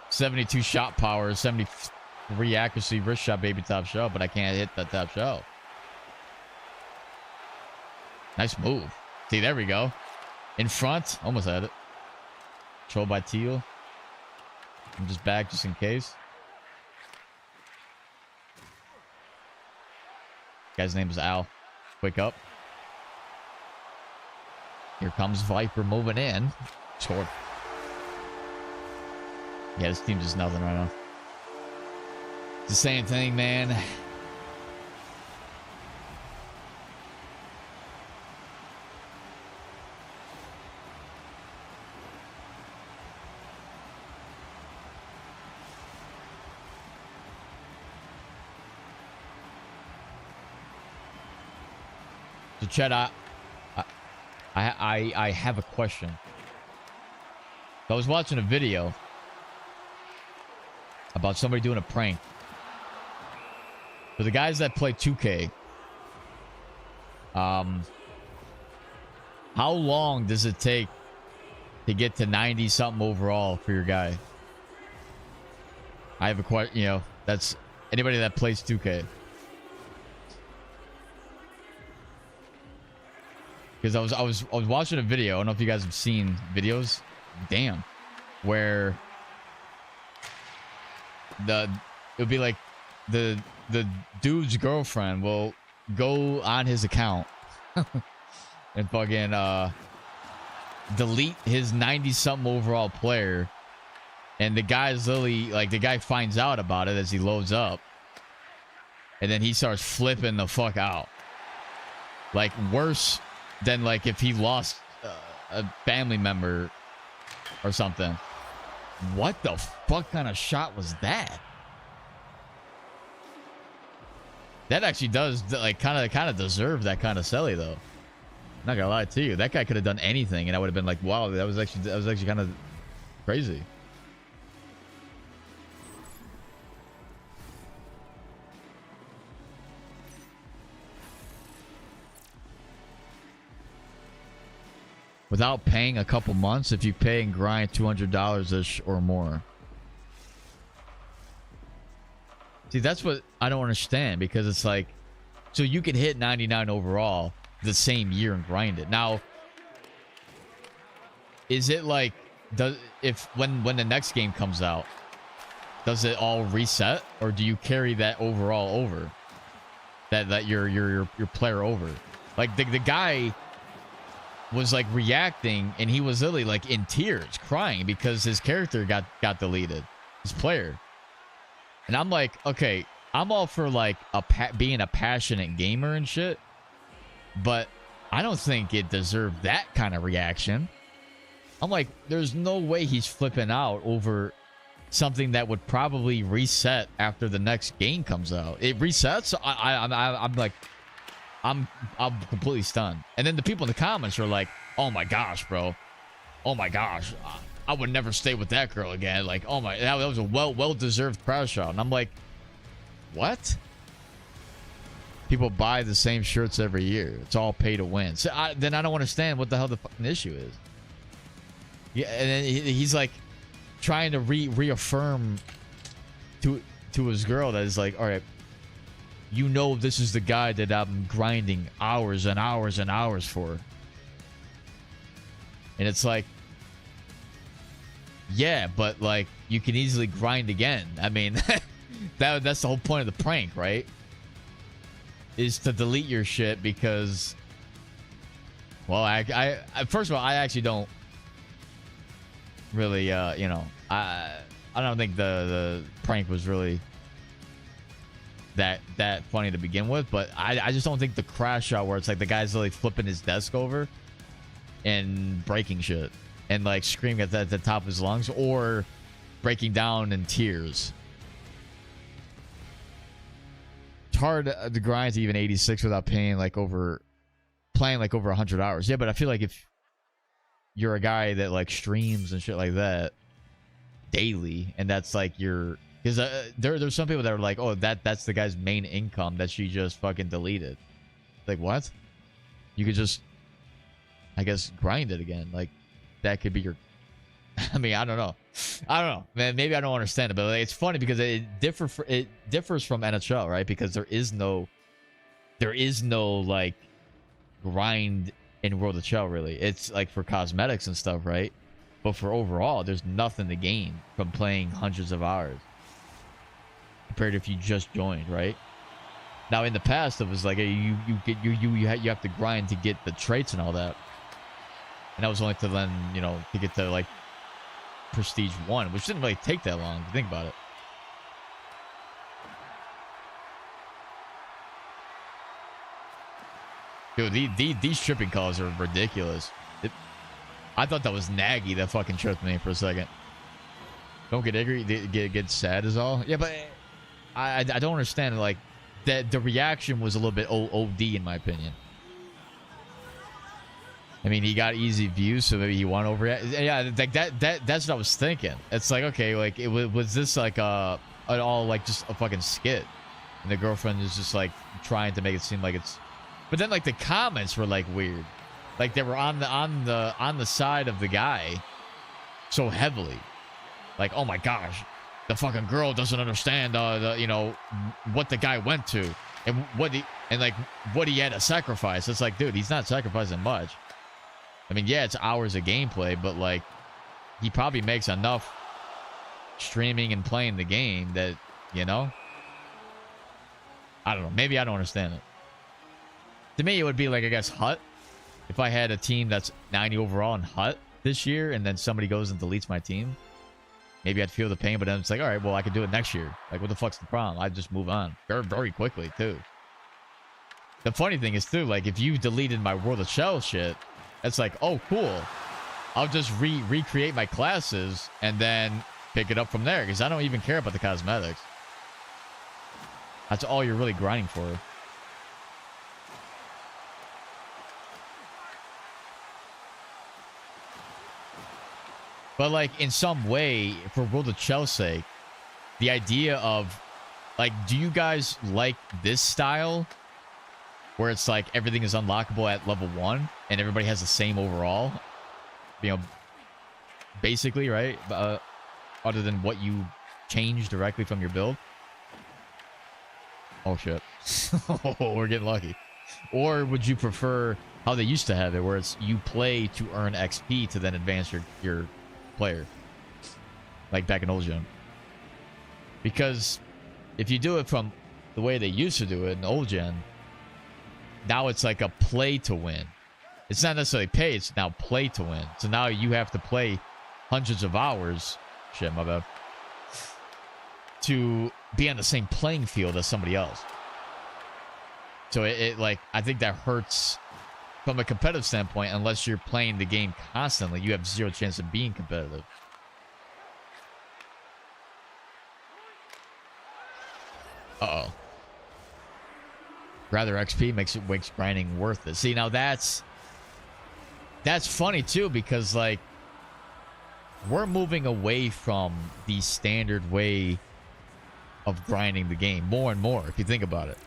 72 shot power, 73 accuracy, wrist shot, baby, top shelf, but I can't hit that top shelf. Nice move. See, there we go. In front, almost had it. Controlled by Teal. I'm just back just in case. Guy's name is Al. Wake up. Here comes Viper moving in. Scored. Yeah, this team's just nothing right now. It's the same thing, man. So Chad, I have a question. So I was watching a video about somebody doing a prank. For the guys that play 2K, how long does it take to get to 90 something overall for your guy? I have a question, you know, that's anybody that plays 2K. Because I was watching a video. I don't know if you guys have seen videos. Damn. Where it would be like the dude's girlfriend will go on his account and fucking delete his 90 something overall player, and the guy's literally like, the guy finds out about it as he loads up, and then he starts flipping the fuck out. Like worse than like if he lost a family member or something. What the fuck kind of shot was that? That actually does like kind of deserve that kind of silly though. Not gonna lie to you, that guy could have done anything, and I would have been like, wow, that was actually kind of crazy. Without paying a couple months, if you pay and grind $200-ish or more. See, that's what I don't understand, because it's like, so you can hit 99 overall the same year and grind it. Now, is it like, when the next game comes out, does it all reset, or do you carry that overall over? That your player over? Like the guy was like reacting, and he was literally like in tears, crying because his character got deleted, his player. And I'm like, okay, I'm all for like being a passionate gamer and shit, but I don't think it deserved that kind of reaction. I'm like, there's no way he's flipping out over something that would probably reset after the next game comes out. It resets. I'm like, I'm completely stunned. And then the people in the comments are like, oh my gosh, bro, oh my gosh, I would never stay with that girl again. Like, oh my, that was a well-deserved crash out. And I'm like, what? People buy the same shirts every year. It's all pay to win. So then I don't understand what the hell the fucking issue is. Yeah, and then he's like trying to reaffirm to his girl that is like, all right, you know, this is the guy that I'm grinding hours and hours and hours for. And it's like, yeah, but like, you can easily grind again. I mean, that's the whole point of the prank, right? Is to delete your shit because, well, I first of all, I actually don't really, you know, I don't think the prank was really that funny to begin with, but I just don't think the crash shot where it's like the guy's like flipping his desk over and breaking shit and like screaming at the top of his lungs or breaking down in tears. It's hard to grind to even 86 without playing like over 100 hours. Yeah, but I feel like if you're a guy that like streams and shit like that daily, and that's like your, because there's some people that are like, oh, that's the guy's main income that she just fucking deleted. Like, what? You could just, I guess, grind it again. Like, that could be your, I mean, I don't know, man. Maybe I don't understand it, but like, it's funny because it differs from NHL, right? Because there is no like grind in World of Shell, really. It's like for cosmetics and stuff, right? But for overall, there's nothing to gain from playing hundreds of hours compared to if you just joined, right? Now in the past, it was like you have to grind to get the traits and all that, and that was only to then, you know, to get to like Prestige 1, which didn't really take that long to think about it. Dude, these tripping calls are ridiculous. I thought that was Nagy that fucking tripped me for a second. Don't get angry, get sad is all. Yeah, but I don't understand, like, that the reaction was a little bit OD in my opinion. I mean, he got easy views, so maybe he won over it. Yeah, like that's what I was thinking. It's like, okay, like was this like an all like just a fucking skit, and the girlfriend is just like trying to make it seem like it's. But then like the comments were like weird, like they were on the side of the guy so heavily, like, oh my gosh, the fucking girl doesn't understand you know, what the guy went to and what he had to sacrifice. It's like, dude, he's not sacrificing much. I mean, yeah, it's hours of gameplay, but like he probably makes enough streaming and playing the game that, you know, I don't know, maybe I don't understand it. To me, it would be like, I guess, Hut. If I had a team that's 90 overall in Hut this year and then somebody goes and deletes my team, maybe I'd feel the pain, but then it's like, all right, well, I could do it next year. Like, what the fuck's the problem? I'd just move on very, very quickly, too. The funny thing is, too, like, if you deleted my World of Shell shit, it's like, oh, cool. I'll just recreate my classes and then pick it up from there because I don't even care about the cosmetics. That's all you're really grinding for. But, like, in some way, for World of Shell's sake, the idea of, like, do you guys like this style? Where it's like everything is unlockable at level 1 and everybody has the same overall? You know, basically, right? Other than what you change directly from your build. Oh, shit. We're getting lucky. Or would you prefer how they used to have it, where it's you play to earn XP to then advance your player, like back in old gen? Because if you do it from the way they used to do it in old gen, now it's like a play to win. It's not necessarily pay, it's now play to win. So now you have to play hundreds of hours, shit, my bad, to be on the same playing field as somebody else. So it like, I think that hurts from a competitive standpoint. Unless you're playing the game constantly, you have zero chance of being competitive. Uh-oh. Rather XP makes grinding worth it. See, now that's funny too, because like we're moving away from the standard way of grinding the game more and more, if you think about it.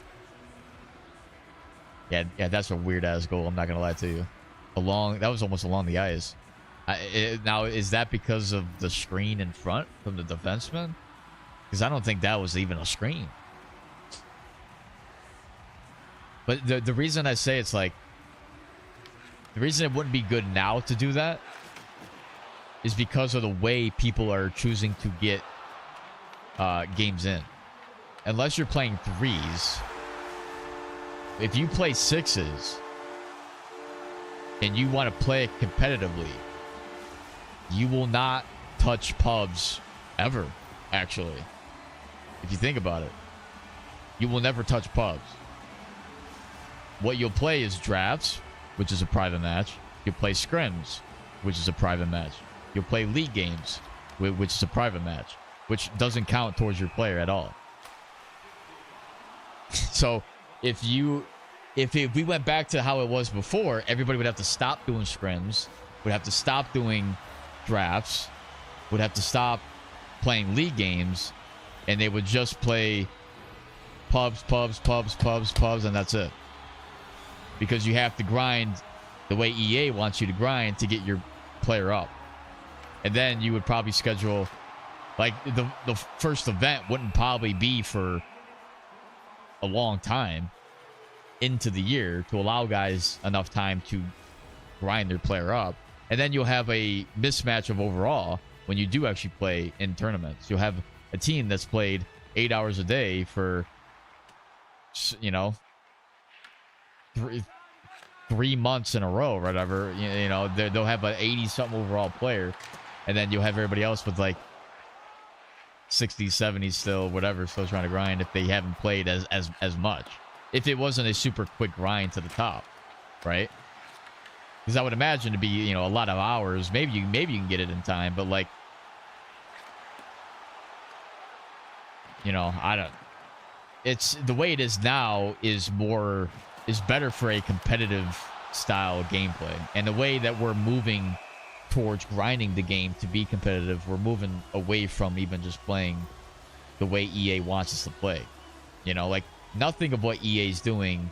Yeah, that's a weird ass goal. I'm not gonna lie to you. That was almost along the eyes. Now, is that because of the screen in front from the defenseman? Because I don't think that was even a screen. But the reason I say it's like, the reason it wouldn't be good now to do that is because of the way people are choosing to get games in. Unless you're playing 3s, if you play 6s and you want to play it competitively, you will not touch pubs ever, actually. If you think about it, you will never touch pubs. What you'll play is drafts, which is a private match. You'll play scrims, which is a private match. You'll play league games, which is a private match, which doesn't count towards your player at all. So if we went back to how it was before, everybody would have to stop doing scrims, would have to stop doing drafts, would have to stop playing league games, and they would just play pubs, and that's it. Because you have to grind the way EA wants you to grind to get your player up. And then you would probably schedule, like, the first event wouldn't probably be for a long time into the year to allow guys enough time to grind their player up. And then you'll have a mismatch of overall when you do actually play in tournaments. You'll have a team that's played 8 hours a day for, you know, 3 months in a row or whatever. You know, they'll have an 80-something overall player, and then you'll have everybody else with like 60s, 70s still, whatever, still trying to grind if they haven't played as much. If it wasn't a super quick grind to the top, right? Because I would imagine to be, you know, a lot of hours. Maybe you can get it in time, but like, you know, I don't. It's the way it is now is better for a competitive style gameplay. And the way that we're moving towards grinding the game to be competitive, we're moving away from even just playing the way EA wants us to play. You know, like, nothing of what EA is doing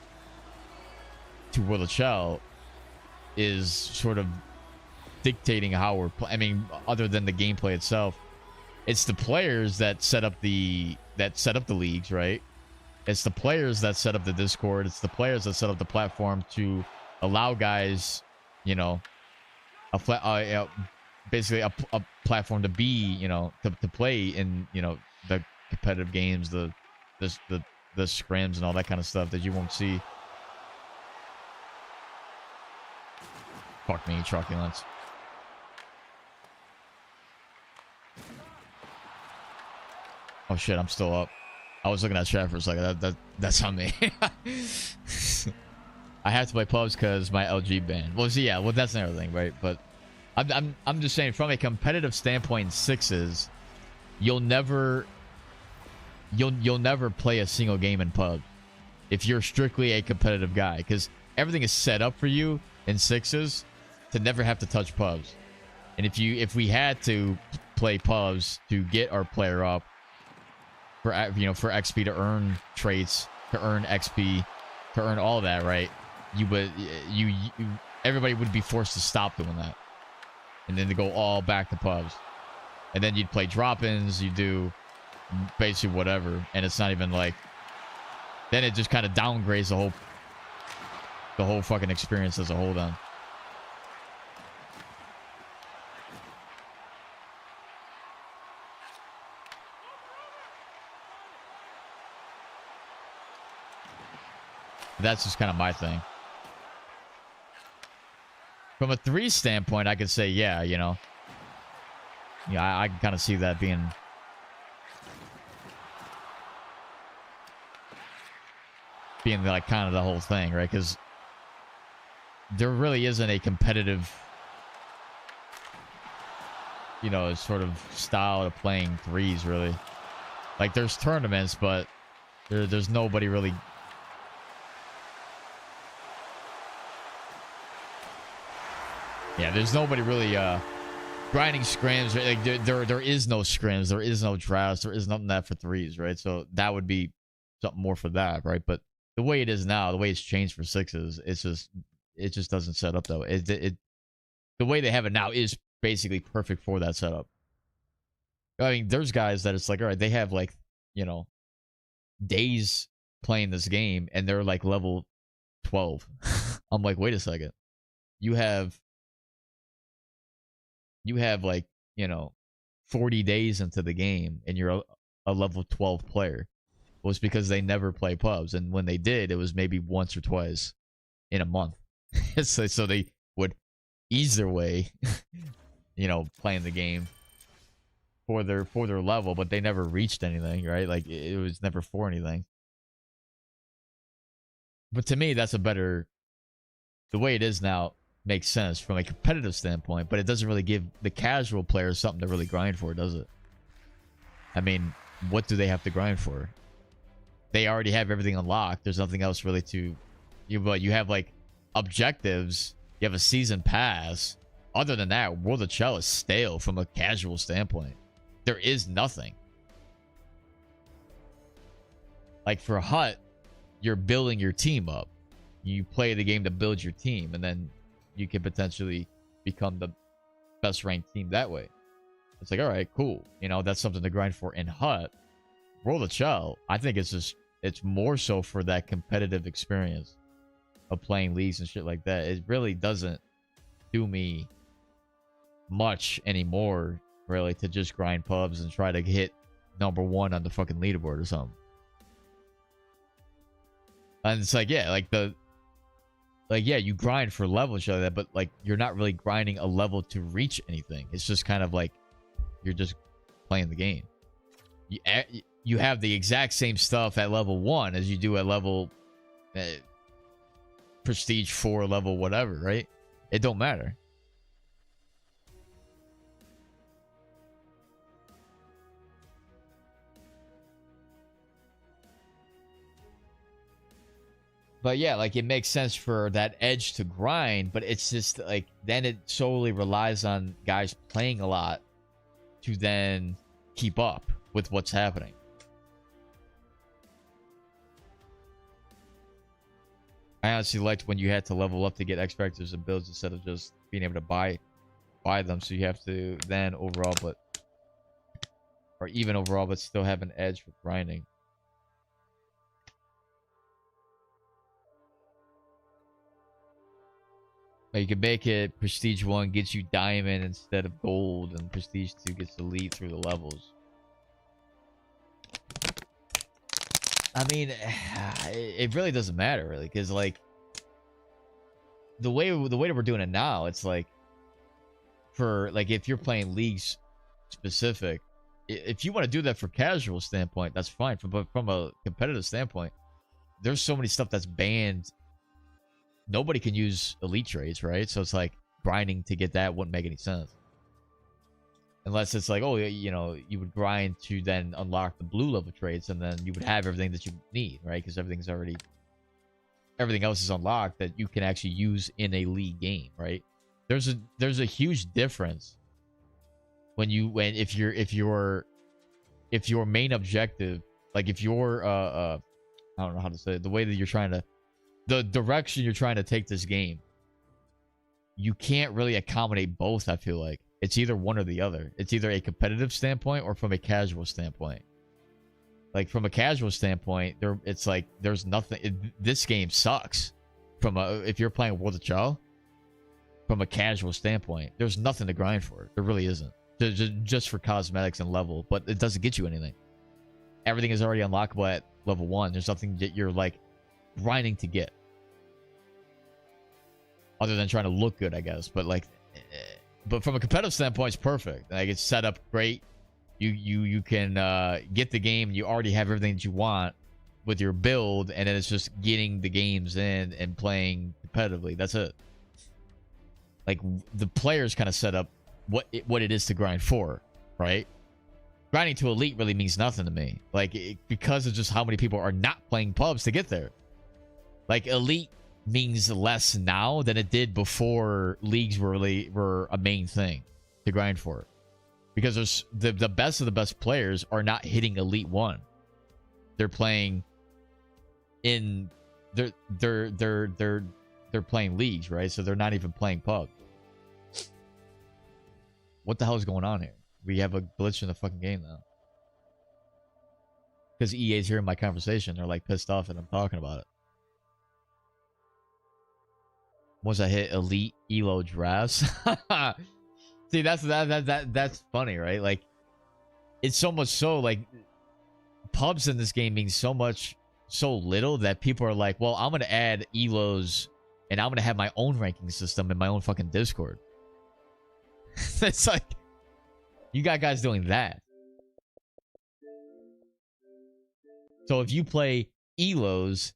to World of Shell is sort of dictating how we're playing. I mean, other than the gameplay itself, it's the players that set up the leagues, right? It's the players that set up the Discord. It's the players that set up the platform to allow guys, you know, basically a platform to be, you know, to play in, you know, the competitive games, the scrims and all that kind of stuff that you won't see. Fuck me, truculence. Oh shit, I'm still up. I was looking at chat for a second. That's on me. I have to play pubs because my LG banned. Well, see, yeah, well, that's another thing, right? But I'm just saying, from a competitive standpoint, sixes, you'll never play a single game in pub if you're strictly a competitive guy, because everything is set up for you in sixes to never have to touch pubs. And if we had to play pubs to get our player up, for, you know, for XP, to earn traits, to earn XP, to earn all that, right? Everybody would be forced to stop doing that, and then to go all back to pubs, and then you'd play drop-ins, you do basically whatever, and it's not even like, then it just kind of downgrades the whole fucking experience as a whole. Then that's just kind of my thing. From a 3 standpoint, I could say, yeah, you know, yeah, I can kind of see that being like kind of the whole thing, right? Because there really isn't a competitive, you know, sort of style of playing 3s, really. Like, there's tournaments, but there's nobody really. Yeah, there's nobody really grinding scrims. Right? Like, there is no scrims, there is no drafts, there is nothing that for 3s, right? So that would be something more for that, right? But the way it is now, the way it's changed for 6s, it just doesn't set up though. The way they have it now is basically perfect for that setup. I mean, there's guys that it's like, all right, they have like, you know, days playing this game and they're like level 12. I'm like, wait a second. You have like, you know, 40 days into the game and you're a level 12 player. Well, it's because they never play pubs, and when they did, it was maybe once or twice in a month. so they would ease their way, you know, playing the game for their level, but they never reached anything, right? Like, it was never for anything. But to me, that's a better, the way it is now makes sense from a competitive standpoint, but it doesn't really give the casual players something to really grind for, does it? I mean, what do they have to grind for? They already have everything unlocked. There's nothing else really to you have like objectives, you have a season pass. Other than that, World of Shell is stale from a casual standpoint. There is nothing. Like, for Hut, you're building your team up. You play the game to build your team, and then you can potentially become the best ranked team that way. It's like, all right, cool. You know, that's something to grind for. In Hut, World of Shell, I think it's more so for that competitive experience of playing leagues and shit like that. It really doesn't do me much anymore, really, to just grind pubs and try to hit #1 on the fucking leaderboard or something. And it's like, yeah, yeah, you grind for level, show that, but like, you're not really grinding a level to reach anything. It's just kind of like you're just playing the game. You have the exact same stuff at level 1 as you do at level prestige 4, level whatever, right? It don't matter. But yeah, like it makes sense for that edge to grind, but it's just like then it solely relies on guys playing a lot to then keep up with what's happening. I honestly liked when you had to level up to get X factors and builds instead of just being able to buy them. So you have to then overall, or even overall, but still have an edge for grinding. Like you can make it Prestige 1 gets you Diamond instead of Gold, and Prestige 2 gets Elite through the levels. I mean, it really doesn't matter, really, because like the way that we're doing it now, it's like for like if you're playing leagues specific, if you want to do that for casual standpoint, that's fine. But from a competitive standpoint, there's so many stuff that's banned. Nobody can use elite trades, right? So it's like grinding to get that wouldn't make any sense. Unless it's like, oh, you know, you would grind to then unlock the blue level trades, and then you would have everything that you need, right? Because everything else is unlocked that you can actually use in a league game, right? There's a huge difference if your main objective, like if you're I don't know how to say it, the way that you're trying to, the direction you're trying to take this game, you can't really accommodate both. I feel like it's either one or the other. It's either a competitive standpoint or from a casual standpoint. Like from a casual standpoint, it's like there's nothing. This game sucks. If you're playing World of Chow, from a casual standpoint, there's nothing to grind for. There really isn't. Just for cosmetics and level, but it doesn't get you anything. Everything is already unlockable at level 1. There's nothing that you're like grinding to get, other than trying to look good, I guess. But like, but from a competitive standpoint, it's perfect. Like it's set up great. You can get the game. You already have everything that you want with your build, and then it's just getting the games in and playing competitively. That's it. Like the players kind of set up what it is to grind for, right? Grinding to elite really means nothing to me, like because of just how many people are not playing pubs to get there. Like elite means less now than it did before leagues were a main thing to grind for, because there's the best of the best players are not hitting elite 1. They're playing in they're playing leagues, right? So they're not even playing pub. What the hell is going on here? We have a glitch in the fucking game now. Because EA's hearing my conversation, they're like pissed off that I'm talking about it. Once I hit elite elo drafts. See, that's funny, right? Like it's so much so like pubs in this game mean so little that people are like, well, I'm gonna add elos and I'm gonna have my own ranking system in my own fucking Discord. It's like you got guys doing that. So if you play elos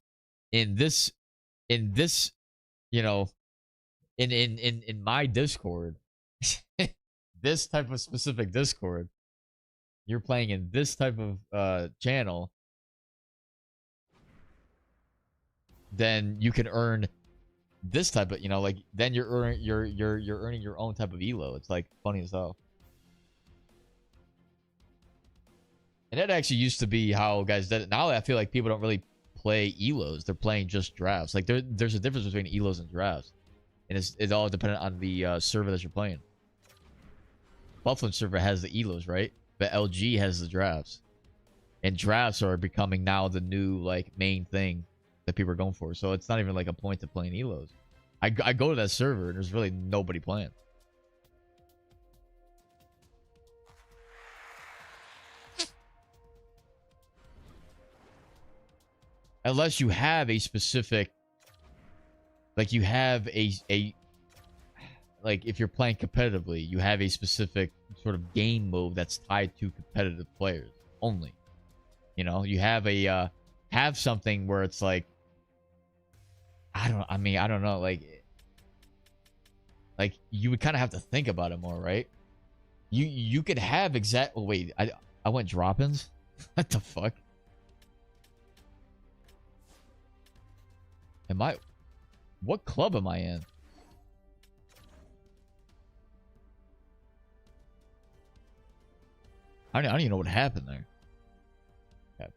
in this, you know, in my Discord, this type of specific Discord, you're playing in this type of channel, then you can earn this type of, like then you're earning your own type of elo. It's like funny as hell. And that actually used to be how guys did it. Now I feel like people don't really play elos. They're playing just drafts. Like there's a difference between elos and drafts, and it's all dependent on the server that you're playing. Buffalo server has the elos, right? But LG has the drafts, and drafts are becoming now the new like main thing that people are going for. So it's not even like a point to playing elos. I go to that server and there's really nobody playing. Unless you have a specific, like you have a like if you're playing competitively, you have a specific sort of game mode that's tied to competitive players only. You have a have something where it's like I don't know, like you would kind of have to think about it more, right? You could have exact. Oh, wait, I went drop-ins. What the fuck? Am I... What club am I in? I don't even know what happened there. Okay.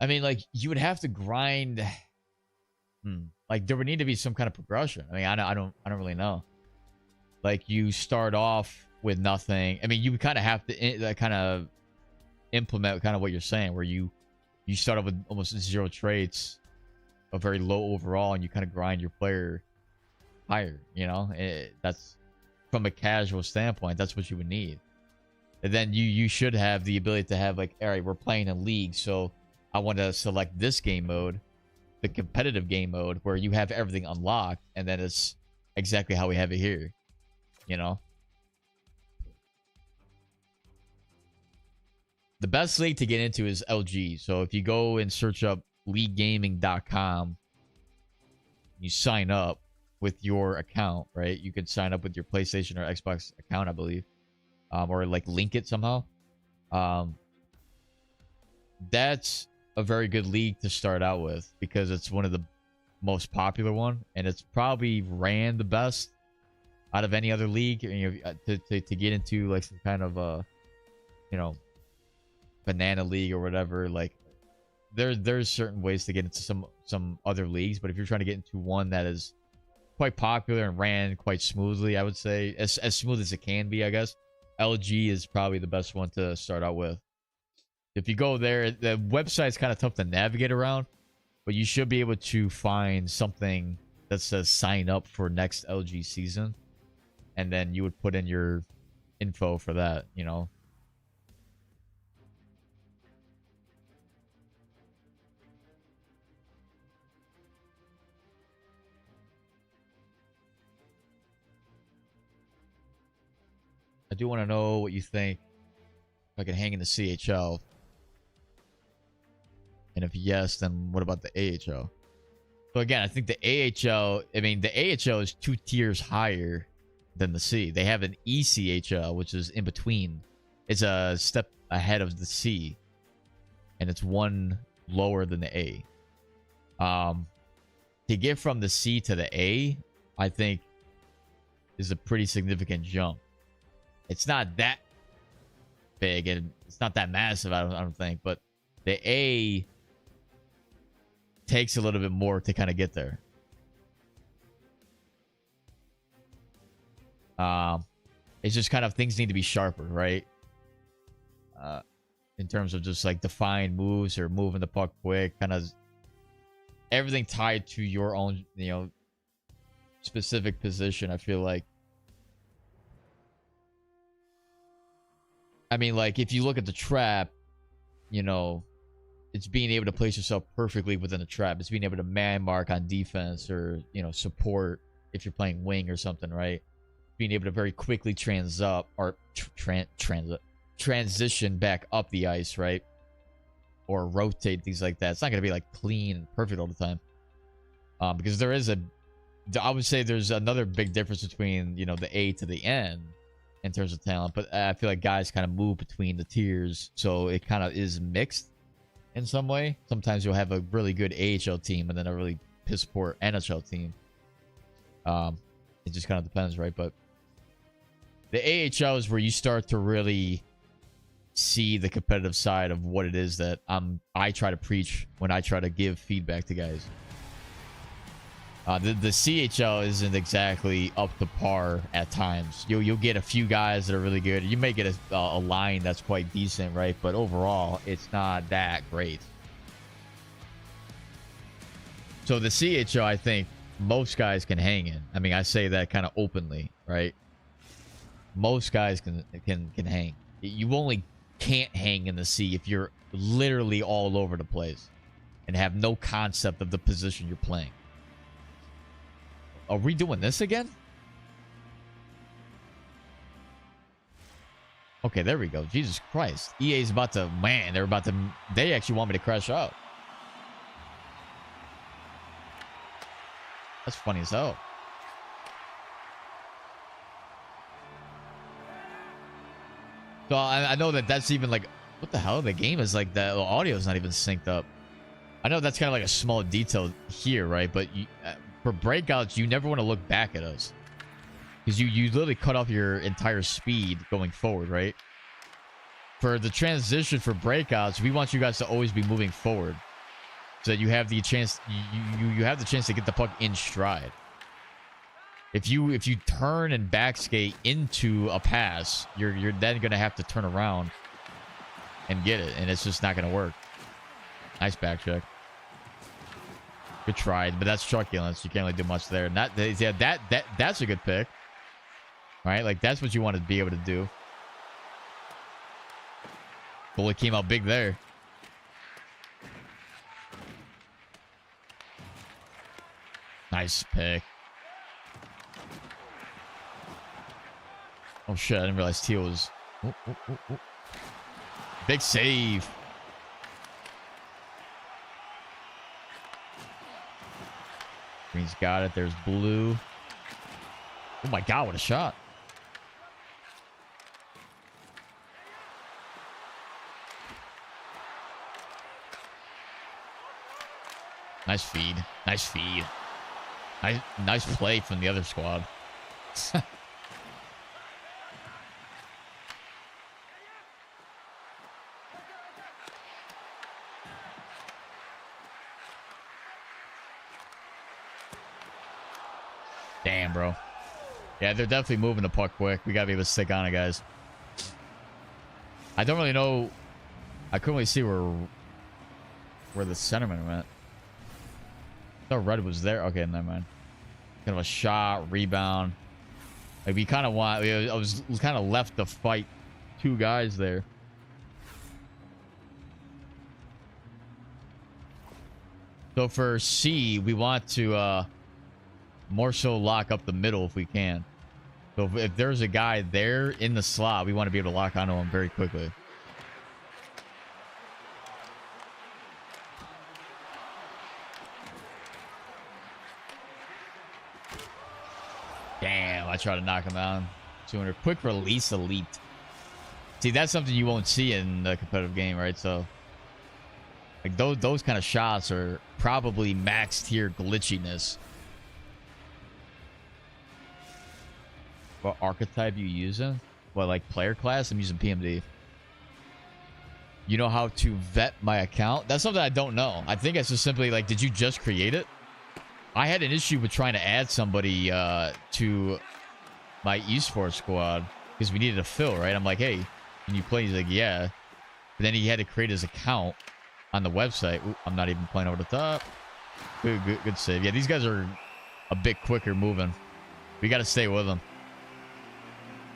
I mean, like, you would have to grind. Like, there would need to be some kind of progression. I mean, I don't really know. Like, you start off with nothing. I mean, you would kind of have to kind of implement kind of what you're saying, where you start off with almost 0 traits, a very low overall, and you kind of grind your player higher. You know, that's from a casual standpoint. That's what you would need. And then you should have the ability to have, like, all right, we're playing a league, so I want to select this game mode, the competitive game mode, where you have everything unlocked, and then it's exactly how we have it here. You know, the best league to get into is LG. So if you go and search up leaguegaming.com, you sign up with your account, right? You can sign up with your PlayStation or Xbox account, I believe, or like link it somehow. That's a very good league to start out with because it's one of the most popular one, and it's probably ran the best out of any other league. You know, to get into like some kind of you know, banana league or whatever. Like there's certain ways to get into some other leagues, but if you're trying to get into one that is quite popular and ran quite smoothly, I would say as smooth as it can be, I guess LG is probably the best one to start out with. If you go there, the website's kind of tough to navigate around, but you should be able to find something that says sign up for next LG season, and then you would put in your info for that, you know. I do want to know what you think if I can hang in the CHL. And if yes, then what about the AHL? So again, I think the AHL, I mean, the AHL is 2 tiers higher than the C. They have an ECHL, which is in between. It's a step ahead of the C, and it's 1 lower than the A. To get from the C to the A, I think is a pretty significant jump. It's not that big, and it's not that massive, I don't think, but the A takes a little bit more to kind of get there. It's just kind of things need to be sharper, right? In terms of just like defined moves or moving the puck quick, kind of everything tied to your own, you know, specific position. I feel like, I mean, like if you look at the trap, you know, it's being able to place yourself perfectly within the trap. It's being able to man mark on defense, or, you know, support if you're playing wing or something, right? Being able to very quickly transition back up the ice, right? Or rotate, things like that. It's not going to be like clean and perfect all the time. Because there is I would say there's another big difference between, you know, the A to the N in terms of talent. But I feel like guys kind of move between the tiers, so it kind of is mixed in some way. Sometimes you'll have a really good AHL team and then a really piss poor NHL team. It just kind of depends, right? But the AHL is where you start to really see the competitive side of what it is that I try to preach when I try to give feedback to guys. The CHL isn't exactly up to par at times. You'll get a few guys that are really good. You may get a line that's quite decent, right? But overall, it's not that great. So the CHL, I think most guys can hang in. I mean, I say that kind of openly, right? Most guys can hang. You only can't hang in the C if you're literally all over the place and have no concept of the position you're playing. Are we doing this again? Okay, there we go. Jesus Christ. EA's about to... Man, they're about to... They actually want me to crash out. That's funny as hell. So I know that that's even like, what the hell? The game is like, the audio is not even synced up. I know that's kind of like a small detail here, right? But you, for breakouts, you never want to look back at us. Because you literally cut off your entire speed going forward, right? For the transition for breakouts, we want you guys to always be moving forward. So that you have the chance, you have the chance to get the puck in stride. If you turn and back skate into a pass, you're then gonna have to turn around and get it, and it's just not gonna work. Nice back check. Good try, but that's truculence. You can't really do much there. And that's a good pick. Right? Like that's what you want to be able to do. Bullet came out big there. Nice pick. Oh shit, I didn't realize Teal was... Big save. Green's got it. There's blue. Oh my god, what a shot. Nice feed. Nice feed. Nice play from the other squad. Damn, bro. Yeah, they're definitely moving the puck quick. We gotta be able to stick on it, guys. I don't really know. I couldn't really see where the centerman went. I thought Red was there. Okay, never mind. Kind of a shot, rebound. Like we kind of want. I was kind of left to fight two guys there. So for C, we want to more so lock up the middle if we can. So if there's a guy there in the slot, we want to be able to lock onto him very quickly. Damn, I tried to knock him down. 200. Quick release elite. See, that's something you won't see in the competitive game, right? So, like those kind of shots are probably max tier glitchiness. What archetype you using? What, like player class? I'm using PMD. You know how to vet my account? That's something I don't know. I think it's just simply like, did you just create it? I had an issue with trying to add somebody to my esports squad because we needed a fill, right? I'm like, hey, can you play? He's like, yeah. But then he had to create his account on the website. Ooh, I'm not even playing over the top. Good save. Yeah, these guys are a bit quicker moving. We got to stay with them.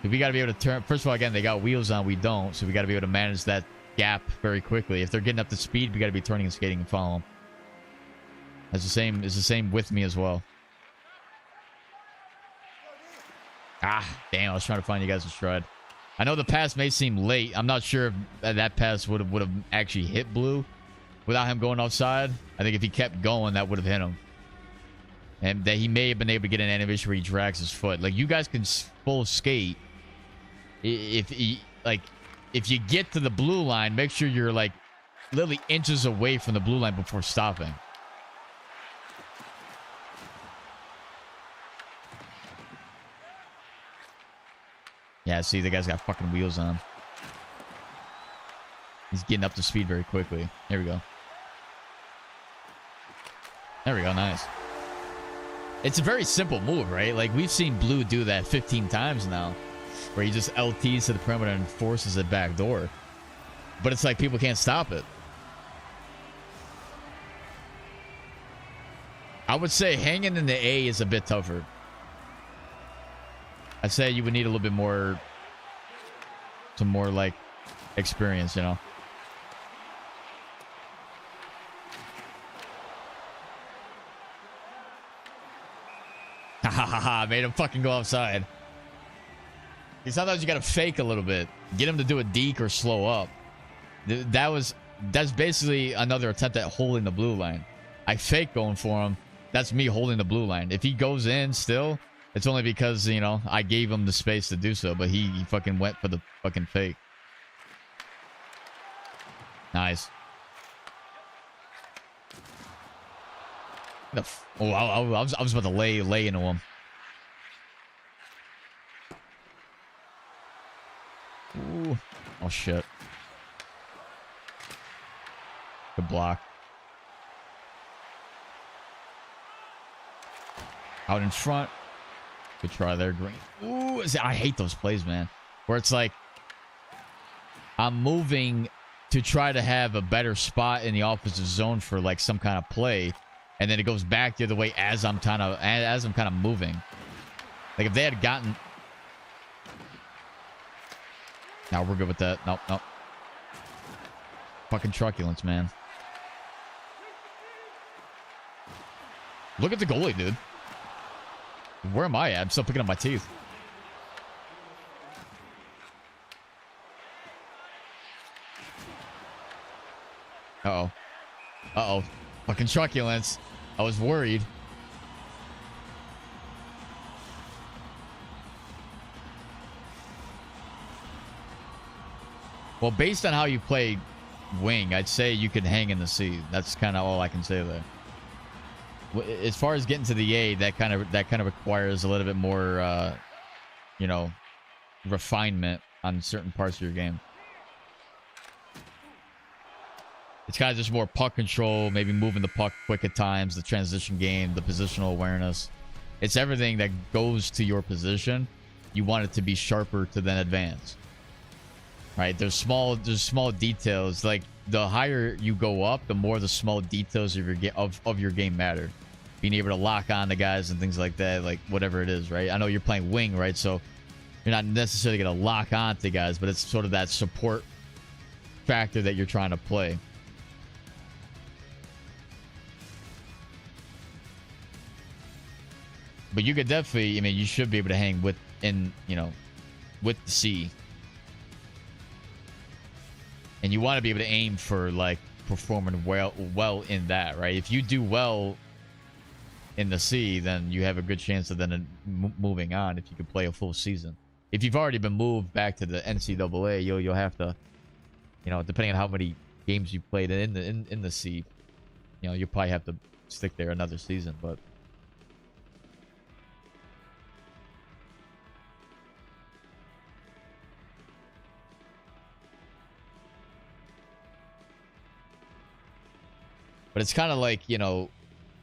We got to be able to turn. First of all, again, they got wheels on. We don't. So we got to be able to manage that gap very quickly. If they're getting up to speed, we got to be turning and skating and following them. That's the same. It's the same with me as well. Ah, damn! I was trying to find you guys a stride. I know the pass may seem late. I'm not sure if that pass would have actually hit blue without him going offside. I think if he kept going, that would have hit him. And that he may have been able to get an animation where he drags his foot. Like you guys can full skate. If you get to the blue line, make sure you're like literally inches away from the blue line before stopping. Yeah, see, the guy's got fucking wheels on. He's getting up to speed very quickly. There we go. There we go. Nice. It's a very simple move, right? Like, we've seen Blue do that 15 times now, where he just LTs to the perimeter and forces it back door. But it's like people can't stop it. I would say hanging in the A is a bit tougher. I'd say you would need a little bit more, some more like experience, you know. Ha ha ha ha! Made him fucking go outside. Sometimes you gotta fake a little bit, get him to do a deke or slow up. That's basically another attempt at holding the blue line. I fake going for him. That's me holding the blue line. If he goes in still, it's only because, you know, I gave him the space to do so, but he fucking went for the fucking fake. Nice. Oh, I was about to lay into him. Ooh. Oh, shit. Good block. Out in front. Good try there, Green. Ooh, I hate those plays, man. Where it's like I'm moving to try to have a better spot in the offensive zone for like some kind of play, and then it goes back the other way as I'm kind of moving. Like if they had gotten. Now we're good with that. Nope, nope. Fucking truculence, man. Look at the goalie, dude. Where am I at? I'm still picking up my teeth. Uh-oh. Uh-oh. Fucking truculence. I was worried. Well, based on how you play wing, I'd say you could hang in the C. That's kind of all I can say there. As far as getting to the A, that kind of requires a little bit more, you know, refinement on certain parts of your game. It's kind of just more puck control, maybe moving the puck quick at times, the transition game, the positional awareness. It's everything that goes to your position. You want it to be sharper to then advance. Right? There's small details. Like the higher you go up, the more the small details of your game matter. Being able to lock on the guys and things like that, like whatever it is, right? I know you're playing wing, right? So you're not necessarily going to lock on to guys, but it's sort of that support factor that you're trying to play. But you could definitely, I mean, you should be able to hang with the C. And you want to be able to aim for like performing well in that, right? If you do well in the C, then you have a good chance of then moving on if you could play a full season. If you've already been moved back to the NCAA, you'll have to, you know, depending on how many games you played in the C, you know, you'll probably have to stick there another season, but it's kind of like, you know,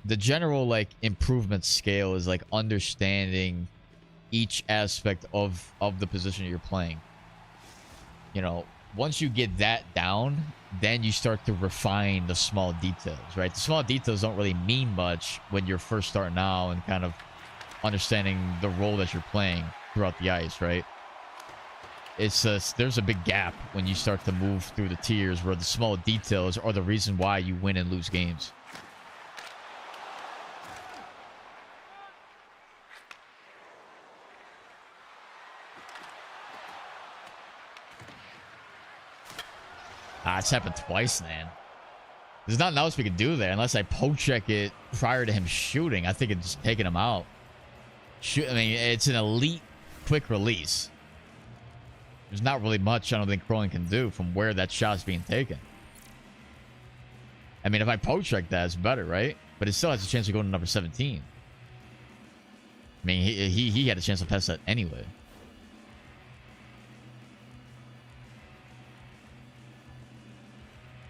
the general like improvement scale is like understanding each aspect of the position you're playing. You know, once you get that down, then you start to refine the small details, right? The small details don't really mean much when you're first starting out and kind of understanding the role that you're playing throughout the ice, right? It's there's a big gap when you start to move through the tiers where the small details are the reason why you win and lose games. It's happened twice, man. There's nothing else we could do there unless I poke check it prior to him shooting. I think it's just taking him out. I mean, it's an elite quick release. There's not really much I don't think Crowley can do from where that shot's being taken. I mean, if I poke check that, it's better, right? But it still has a chance to go to number 17. I mean, he had a chance to pass that anyway.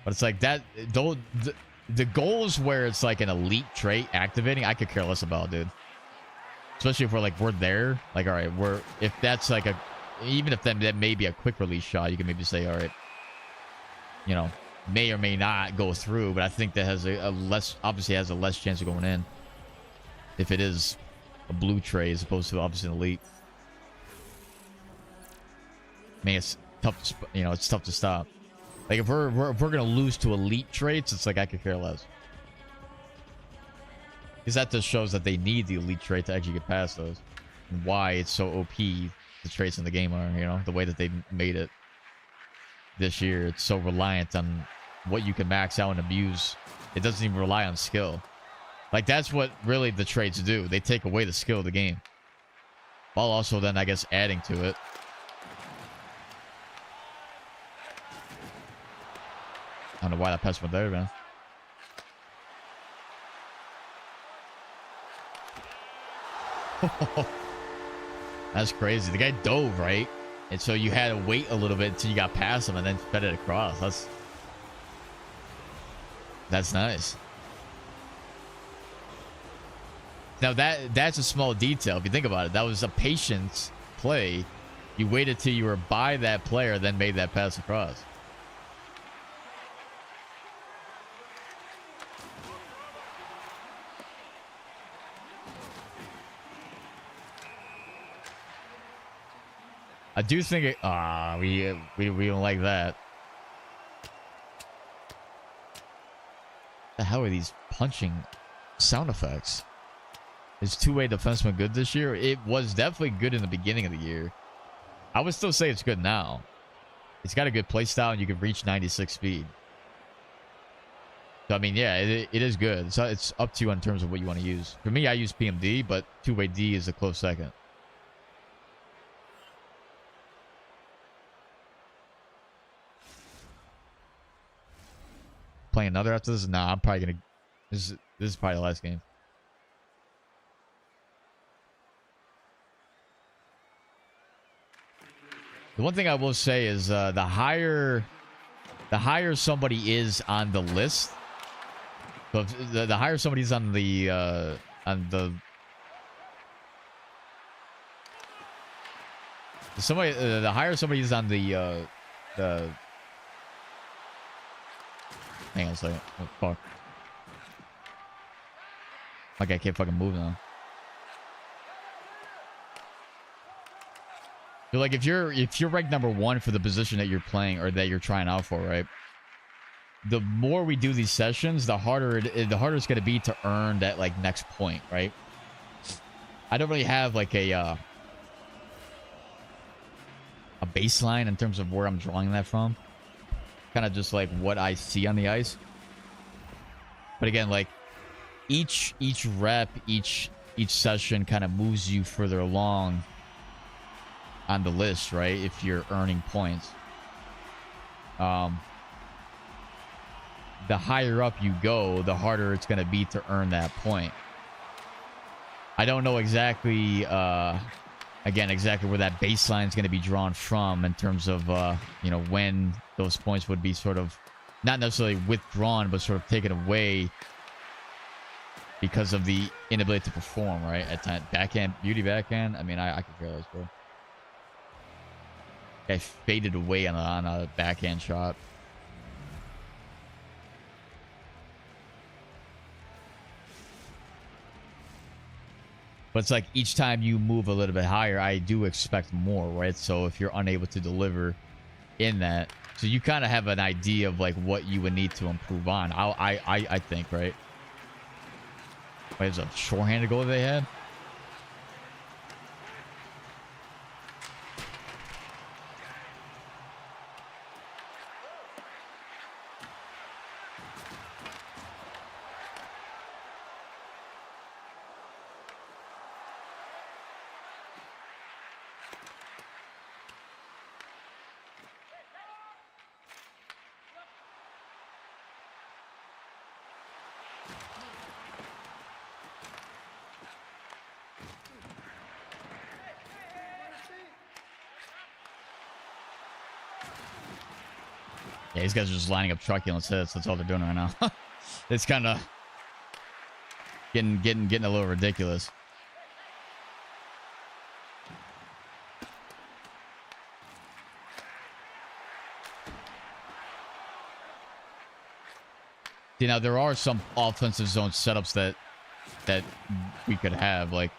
But it's like that, though, the goals where it's like an elite trait activating, I could care less about, dude. Especially if we're there. Like, all right, if that's like even if that may be a quick release shot, you can maybe say, all right, you know, may or may not go through, but I think that has obviously has a less chance of going in if it is a blue tray as opposed to obviously an elite. I mean, it's tough to, you know, it's tough to stop. Like if we're gonna lose to elite traits, it's like I could care less, because that just shows that they need the elite trait to actually get past those, and why it's so OP. The traits in the game are, you know, the way that they made it this year. It's so reliant on what you can max out and abuse. It doesn't even rely on skill. Like that's what really the traits do. They take away the skill of the game, while also then I guess adding to it. I don't know why that pass went there, man. That's crazy. The guy dove, right? And so you had to wait a little bit until you got past him and then fed it across. That's nice. Now that's a small detail if you think about it. That was a patience play. You waited till you were by that player, then made that pass across. I do think it. We don't like that. The hell are these punching sound effects? Is two-way defenseman good this year? It was definitely good in the beginning of the year. I would still say it's good now. It's got a good play style, and you can reach 96 speed. So I mean, yeah, it is good. So it's up to you in terms of what you want to use. For me, I use PMD, but two-way D is a close second. Playing another after this? Nah, I'm probably gonna. This is probably the last game. The one thing I will say is the higher somebody is on the list, so the higher somebody's on the the higher somebody's on the hang on a second. Oh, fuck. Like I can't fucking move now. So like if you're ranked number 1 for the position that you're playing or that you're trying out for, right? The more we do these sessions, the harder it's going to be to earn that like next point, right? I don't really have like a baseline in terms of where I'm drawing that from. Kind of just like what I see on the ice. But again, like each rep, each session kind of moves you further along on the list, right? If you're earning points. The higher up you go, the harder it's going to be to earn that point. I don't know exactly exactly where that baseline is going to be drawn from in terms of when those points would be sort of not necessarily withdrawn, but sort of taken away because of the inability to perform, right? At times, beauty backhand. I mean, I can care less, bro. Guy faded away on a backhand shot. But it's like each time you move a little bit higher, I do expect more, right? So if you're unable to deliver in that, so you kind of have an idea of like what you would need to improve on. I think, right? Wait, it was a shorthanded goal they had. Yeah, these guys are just lining up truculence hits. That's all they're doing right now. It's kind of getting a little ridiculous. You know, there are some offensive zone setups that we could have. Like,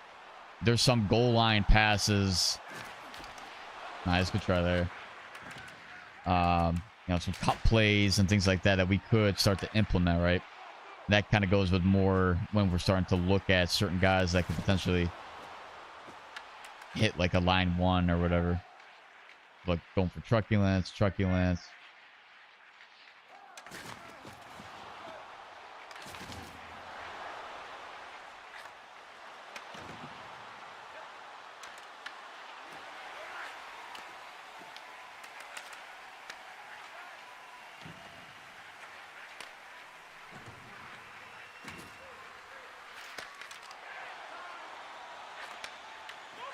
there's some goal line passes. Nice, good try there. Some cut plays and things like that we could start to implement, right? That kind of goes with more when we're starting to look at certain guys that could potentially hit like a line 1 or whatever. Like going for truculence.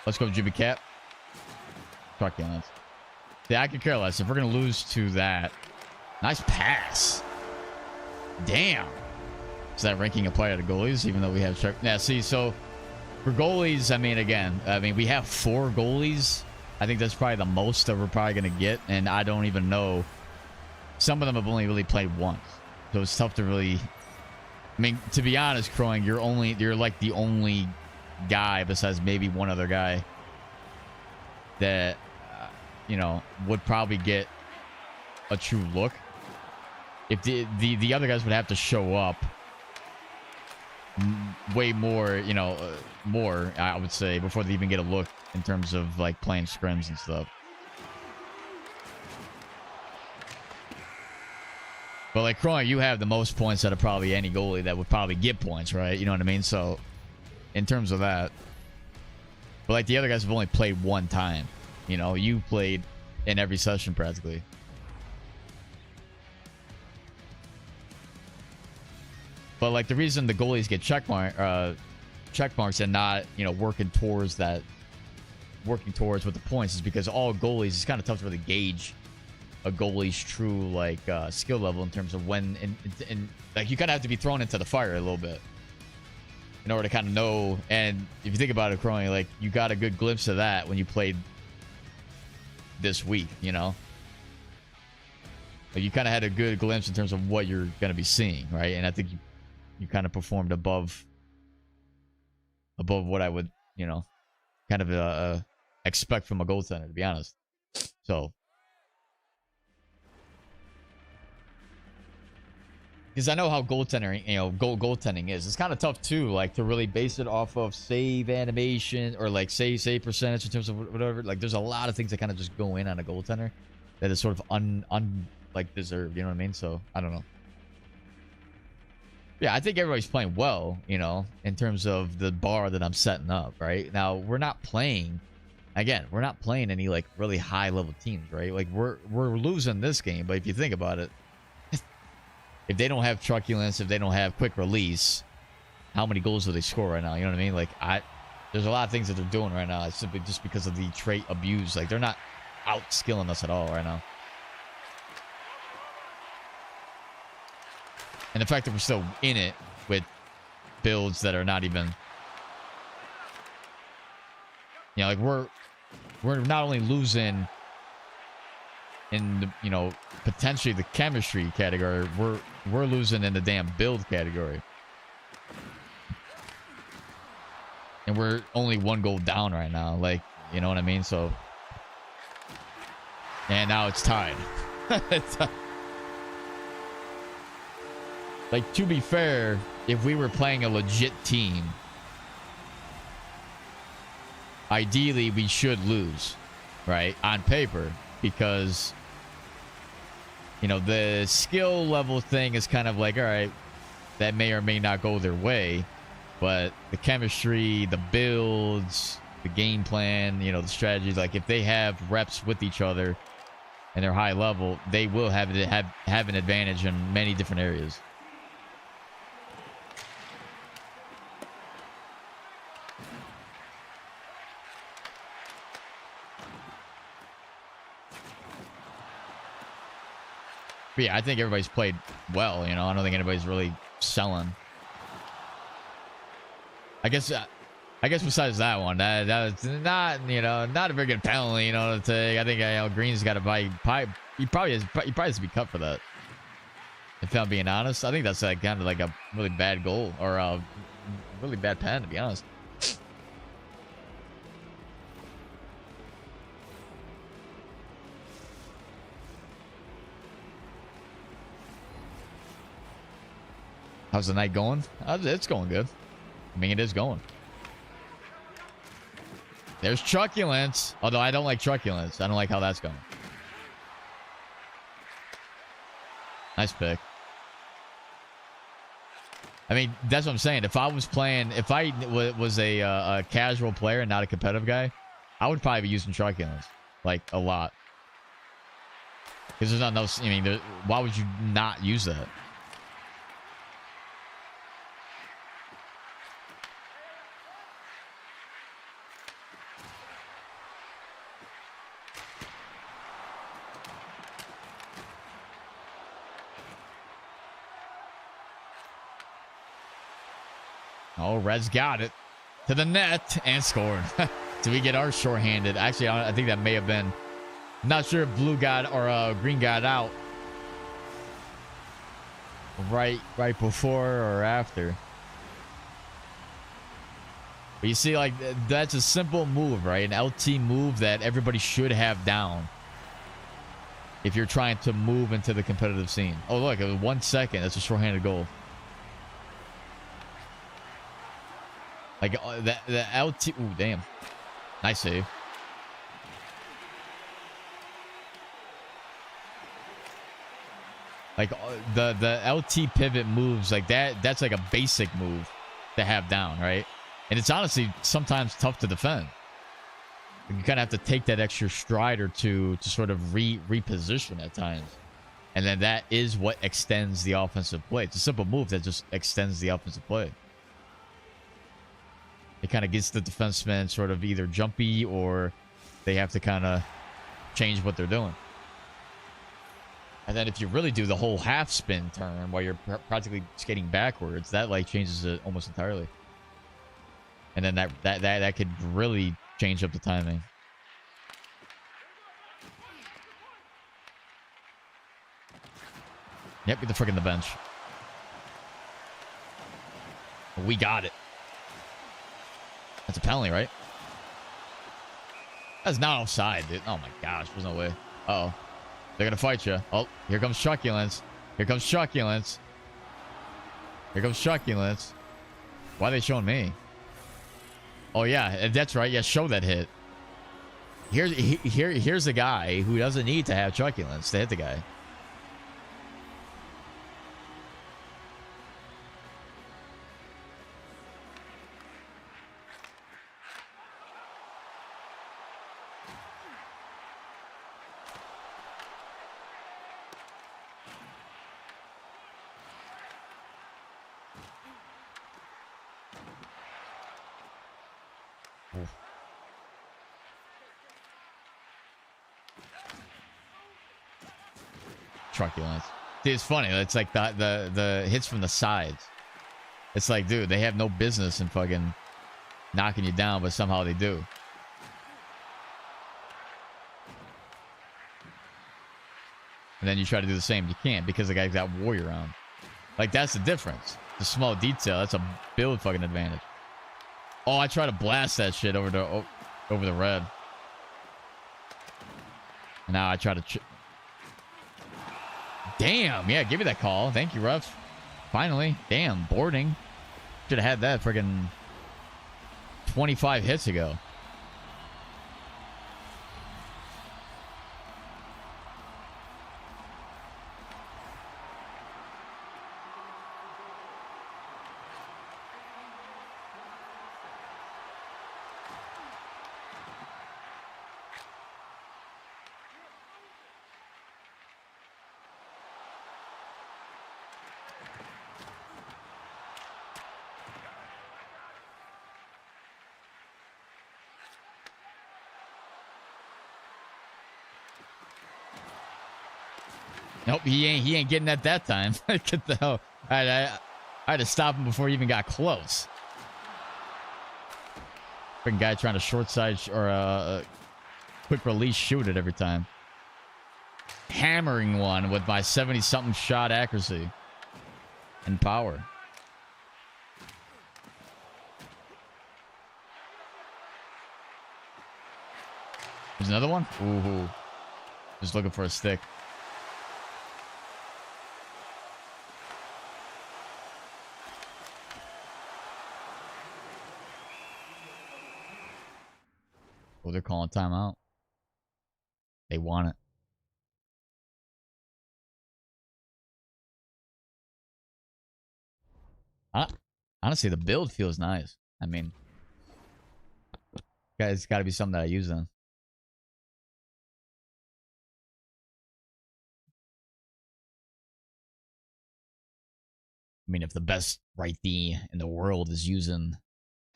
Let's go, Jimmy Cap. Truculence. Yeah, I could care less. If we're going to lose to that. Nice pass. Damn. Is that ranking a player to goalies, even though we have... Yeah, see, so for goalies, I mean, again, we have 4 goalies. I think that's probably the most that we're probably going to get, and I don't even know. Some of them have only really played once, so it's tough to really... I mean, to be honest, Crowing, you're like the only guy besides maybe one other guy that, you know, would probably get a true look. If the other guys would have to show up way more, you know, more, I would say, before they even get a look in terms of like playing scrims and stuff. But like Crowing, you have the most points out of probably any goalie that would probably get points, right? You know what I mean? So in terms of that, but like the other guys have only played one time. You know, you played in every session practically. But like the reason the goalies get check marks and not, you know, working towards with the points is because all goalies, it's kind of tough to really gauge a goalie's true like skill level in terms of when and like you kind of have to be thrown into the fire a little bit in order to kind of know. And if you think about it, Crowing, like you got a good glimpse of that when you played this week, you know, like you kind of had a good glimpse in terms of what you're going to be seeing, right? And I think you kind of performed above what I would, you know, kind of expect from a goaltender, to be honest. So because I know how goaltending, you know, goaltending is. It's kind of tough too, like to really base it off of save animation or like save percentage in terms of whatever. Like, there's a lot of things that kind of just go in on a goaltender that is sort of like deserved. You know what I mean? So I don't know. Yeah, I think everybody's playing well, you know, in terms of the bar that I'm setting up. Right now, we're not playing. Again, we're not playing any like really high level teams, right? Like we're losing this game, but if you think about it. If they don't have truculence, if they don't have quick release, how many goals do they score right now? You know what I mean? Like, there's a lot of things that they're doing right now. It's simply just because of the trait abuse. Like, they're not out-skilling us at all right now. And the fact that we're still in it with builds that are not even... You know, like, we're not only losing... in the, you know, potentially the chemistry category, we're losing in the damn build category, and we're only 1 goal down right now. Like, you know what I mean? So, and now it's tied. Like, to be fair, if we were playing a legit team, ideally we should lose, right, on paper, because you know, the skill level thing is kind of like, all right, that may or may not go their way, but the chemistry, the builds, the game plan, you know, the strategies, like if they have reps with each other and they're high level, they will have an advantage in many different areas. But yeah, I think everybody's played well, you know. I don't think anybody's really selling. I guess besides that one, that was not, you know, not a very good penalty, you know, to take. I think, you know, Green's got to buy. He probably has to be cut for that. If I'm being honest, I think that's like kind of like a really bad goal or a really bad pen, to be honest. How's the night going? It's going good. I mean, it is going. There's truculence. Although I don't like truculence. I don't like how that's going. Nice pick. I mean, that's what I'm saying. If I was playing, if I was a casual player and not a competitive guy, I would probably be using truculence. Like, a lot. Because there's not no... I mean, why would you not use that? Oh, Red's got it to the net and scored. So we get our shorthanded. Actually, I think that may have been. I'm not sure if blue got or green got out right before or after. But you see, like, that's a simple move, right? An LT move that everybody should have down if you're trying to move into the competitive scene. Oh, look, it was 1 second. That's a shorthanded goal. Like, the LT... Ooh, damn. Nice save. Like, the LT pivot moves, like, that's like a basic move to have down, right? And it's honestly sometimes tough to defend. You kind of have to take that extra stride or two to sort of reposition at times. And then that is what extends the offensive play. It's a simple move that just extends the offensive play. It kind of gets the defenseman sort of either jumpy or they have to kind of change what they're doing. And then if you really do the whole half spin turn while you're practically skating backwards, that like changes it almost entirely. And then that could really change up the timing. Yep, get the frick in the bench. We got it. That's a penalty, right? That's not offside, dude. Oh my gosh, there's no way. Uh-oh. They're gonna fight you. Oh, here comes Truculence. Here comes Truculence. Here comes Truculence. Why are they showing me? Oh yeah, that's right. Yeah, show that hit. Here's a guy who doesn't need to have Truculence to hit the guy. Truculence. See, it's funny. It's like the hits from the sides. It's like, dude, they have no business in fucking knocking you down, but somehow they do. And then you try to do the same. You can't because the guy's got warrior on. Like, that's the difference. The small detail. That's a build fucking advantage. Oh, I try to blast that shit over the red. And now I try to... Damn, yeah, give me that call. Thank you, ref. Finally. Damn, boarding. Should have had that freaking 25 hits ago. Nope, he ain't getting at that time. Get the hell. I had to stop him before he even got close. Freaking guy trying to short side or quick release shoot it every time. Hammering one with my 70-something shot accuracy and power. There's another one? Ooh. Just looking for a stick. Oh, they're calling timeout. They want it. Honestly, the build feels nice. I mean, guys, got to be something that I use then. I mean, if the best righty in the world is using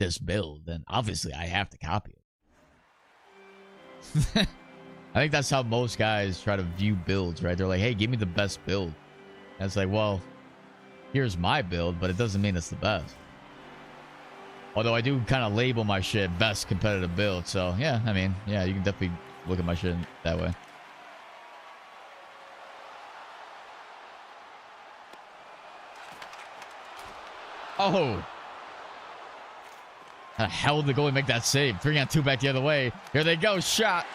this build, then obviously I have to copy it. I think that's how most guys try to view builds, right? They're like, hey, give me the best build. And it's like, well, here's my build, but it doesn't mean it's the best. Although I do kind of label my shit best competitive build. So, yeah, I mean, yeah, you can definitely look at my shit that way. Oh. How the hell did the goalie make that save? 3-on-2 back the other way. Here they go. Shot.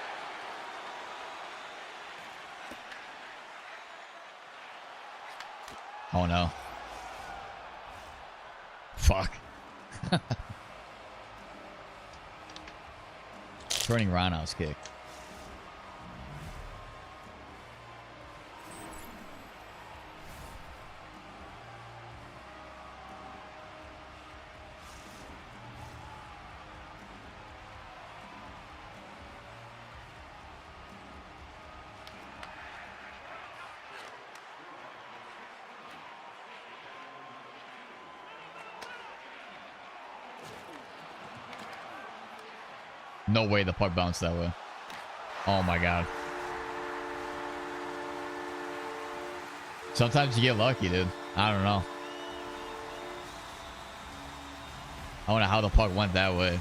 Oh, no. Fuck. Turning roundhouse kick. No way the puck bounced that way. Oh my god. Sometimes you get lucky, dude. I don't know. I wonder how the puck went that way.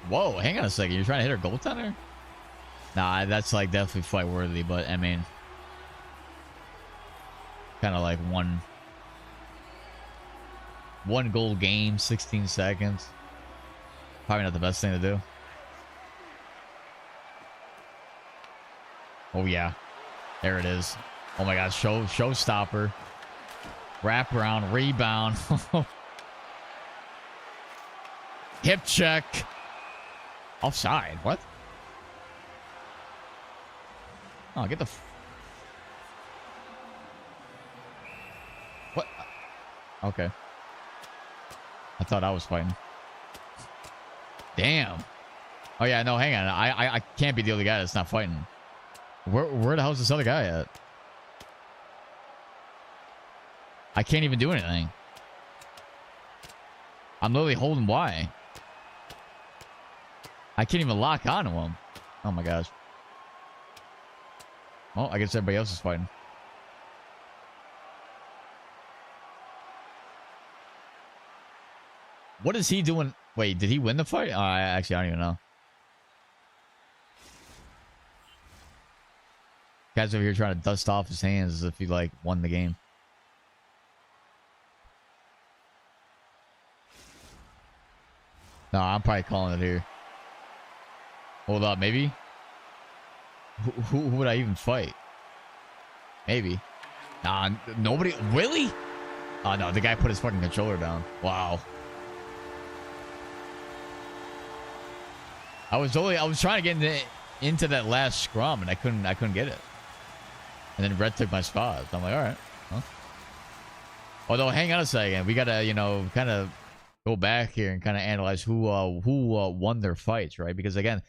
Whoa, hang on a second. You're trying to hit her goaltender? Nah, that's like definitely fight worthy, but I mean, kind of like one goal game, 16 seconds. Probably not the best thing to do. Oh yeah, there it is. Oh my god, showstopper, wrap around, rebound, hip check. Offside? What? Oh, get the... What? Okay. I thought I was fighting. Damn. Oh, yeah, no, hang on. I can't be the only guy that's not fighting. Where the hell is this other guy at? I can't even do anything. I'm literally holding Y. I can't even lock onto him. Oh my gosh. Well, I guess everybody else is fighting. What is he doing? Wait, did he win the fight? Oh, I don't even know. Guy's over here trying to dust off his hands as if he like won the game. No, I'm probably calling it here. Hold up, maybe? Who would I even fight? Maybe. Nah, nobody. Really? Oh, no, the guy put his fucking controller down. Wow. I was trying to get into that last scrum, and I couldn't get it. And then Red took my spot. So I'm like, all right. Huh? Although, hang on a second. We gotta, you know, kind of go back here and kind of analyze who won their fights, right? Because again,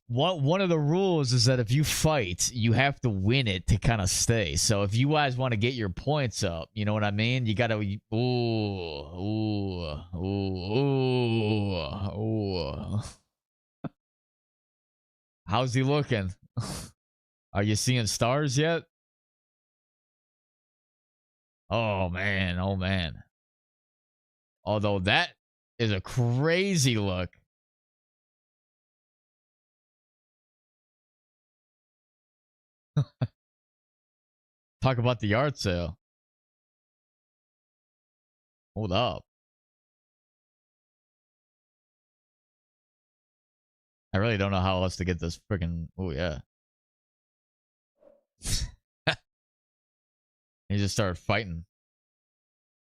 one of the rules is that if you fight, you have to win it to kind of stay. So if you guys want to get your points up, you know what I mean? You gotta ooh. How's he looking? Are you seeing stars yet? Oh man, oh man. Although that is a crazy look. Talk about the yard sale. Hold up. I really don't know how else to get this freaking... Oh, yeah. You just start fighting.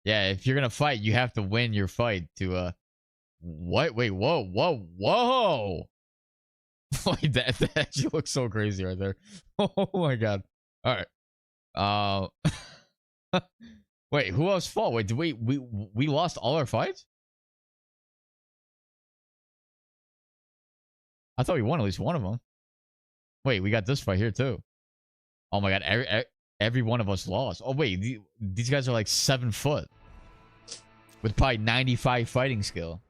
Yeah, if you're going to fight, you have to win your fight to... What? Wait, whoa. Wait, that actually looks so crazy right there. Oh, my God. All right. Wait, who else fought? Wait, did we lost all our fights? I thought we won at least one of them. Wait, we got this fight here too. Oh my god, every one of us lost. Oh wait, these guys are like 7 foot. with probably 95 fighting skill.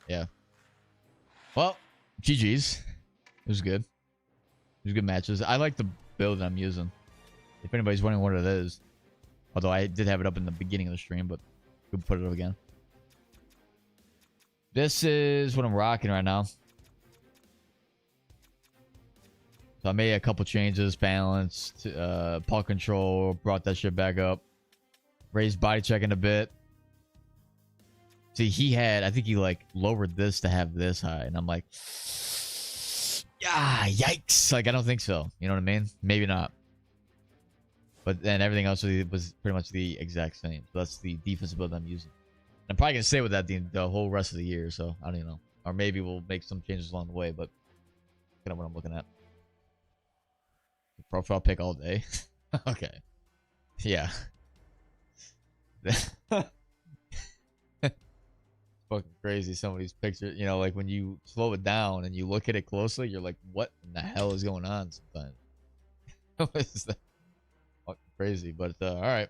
Yeah. Well, GG's. It was good. It was good matches. I like the build that I'm using. If anybody's wondering what it is. Although I did have it up in the beginning of the stream, but we'll put it up again. This is what I'm rocking right now. So I made a couple changes. Balanced, paw control, brought that shit back up. Raised body checking a bit. See, he had, I think he like lowered this to have this high. And I'm like, yeah, yikes. Like, I don't think so. You know what I mean? Maybe not. But then everything else was pretty much the exact same. So that's the defensive build I'm using. I'm probably going to stay with that the whole rest of the year. So I don't even know. Or maybe we'll make some changes along the way. But kind of what I'm looking at. Profile pic all day. Okay. Yeah. Fucking crazy. Some of these pictures, you know, like when you slow it down and you look at it closely, you're like, what in the hell is going on sometimes? What is that? Fucking crazy. But all right.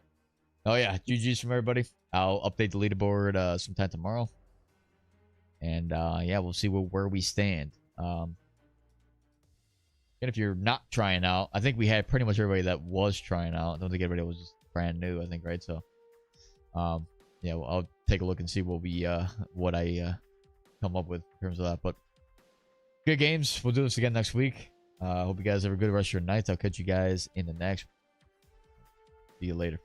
Oh yeah, GG's from everybody. I'll update the leaderboard sometime tomorrow. And yeah, we'll see where we stand. And if you're not trying out, I think we had pretty much everybody that was trying out. I don't think everybody was just brand new, I think, right? So yeah, well, I'll take a look and see what I come up with in terms of that. But good games. We'll do this again next week. Hope you guys have a good rest of your night. I'll catch you guys in the next. See you later.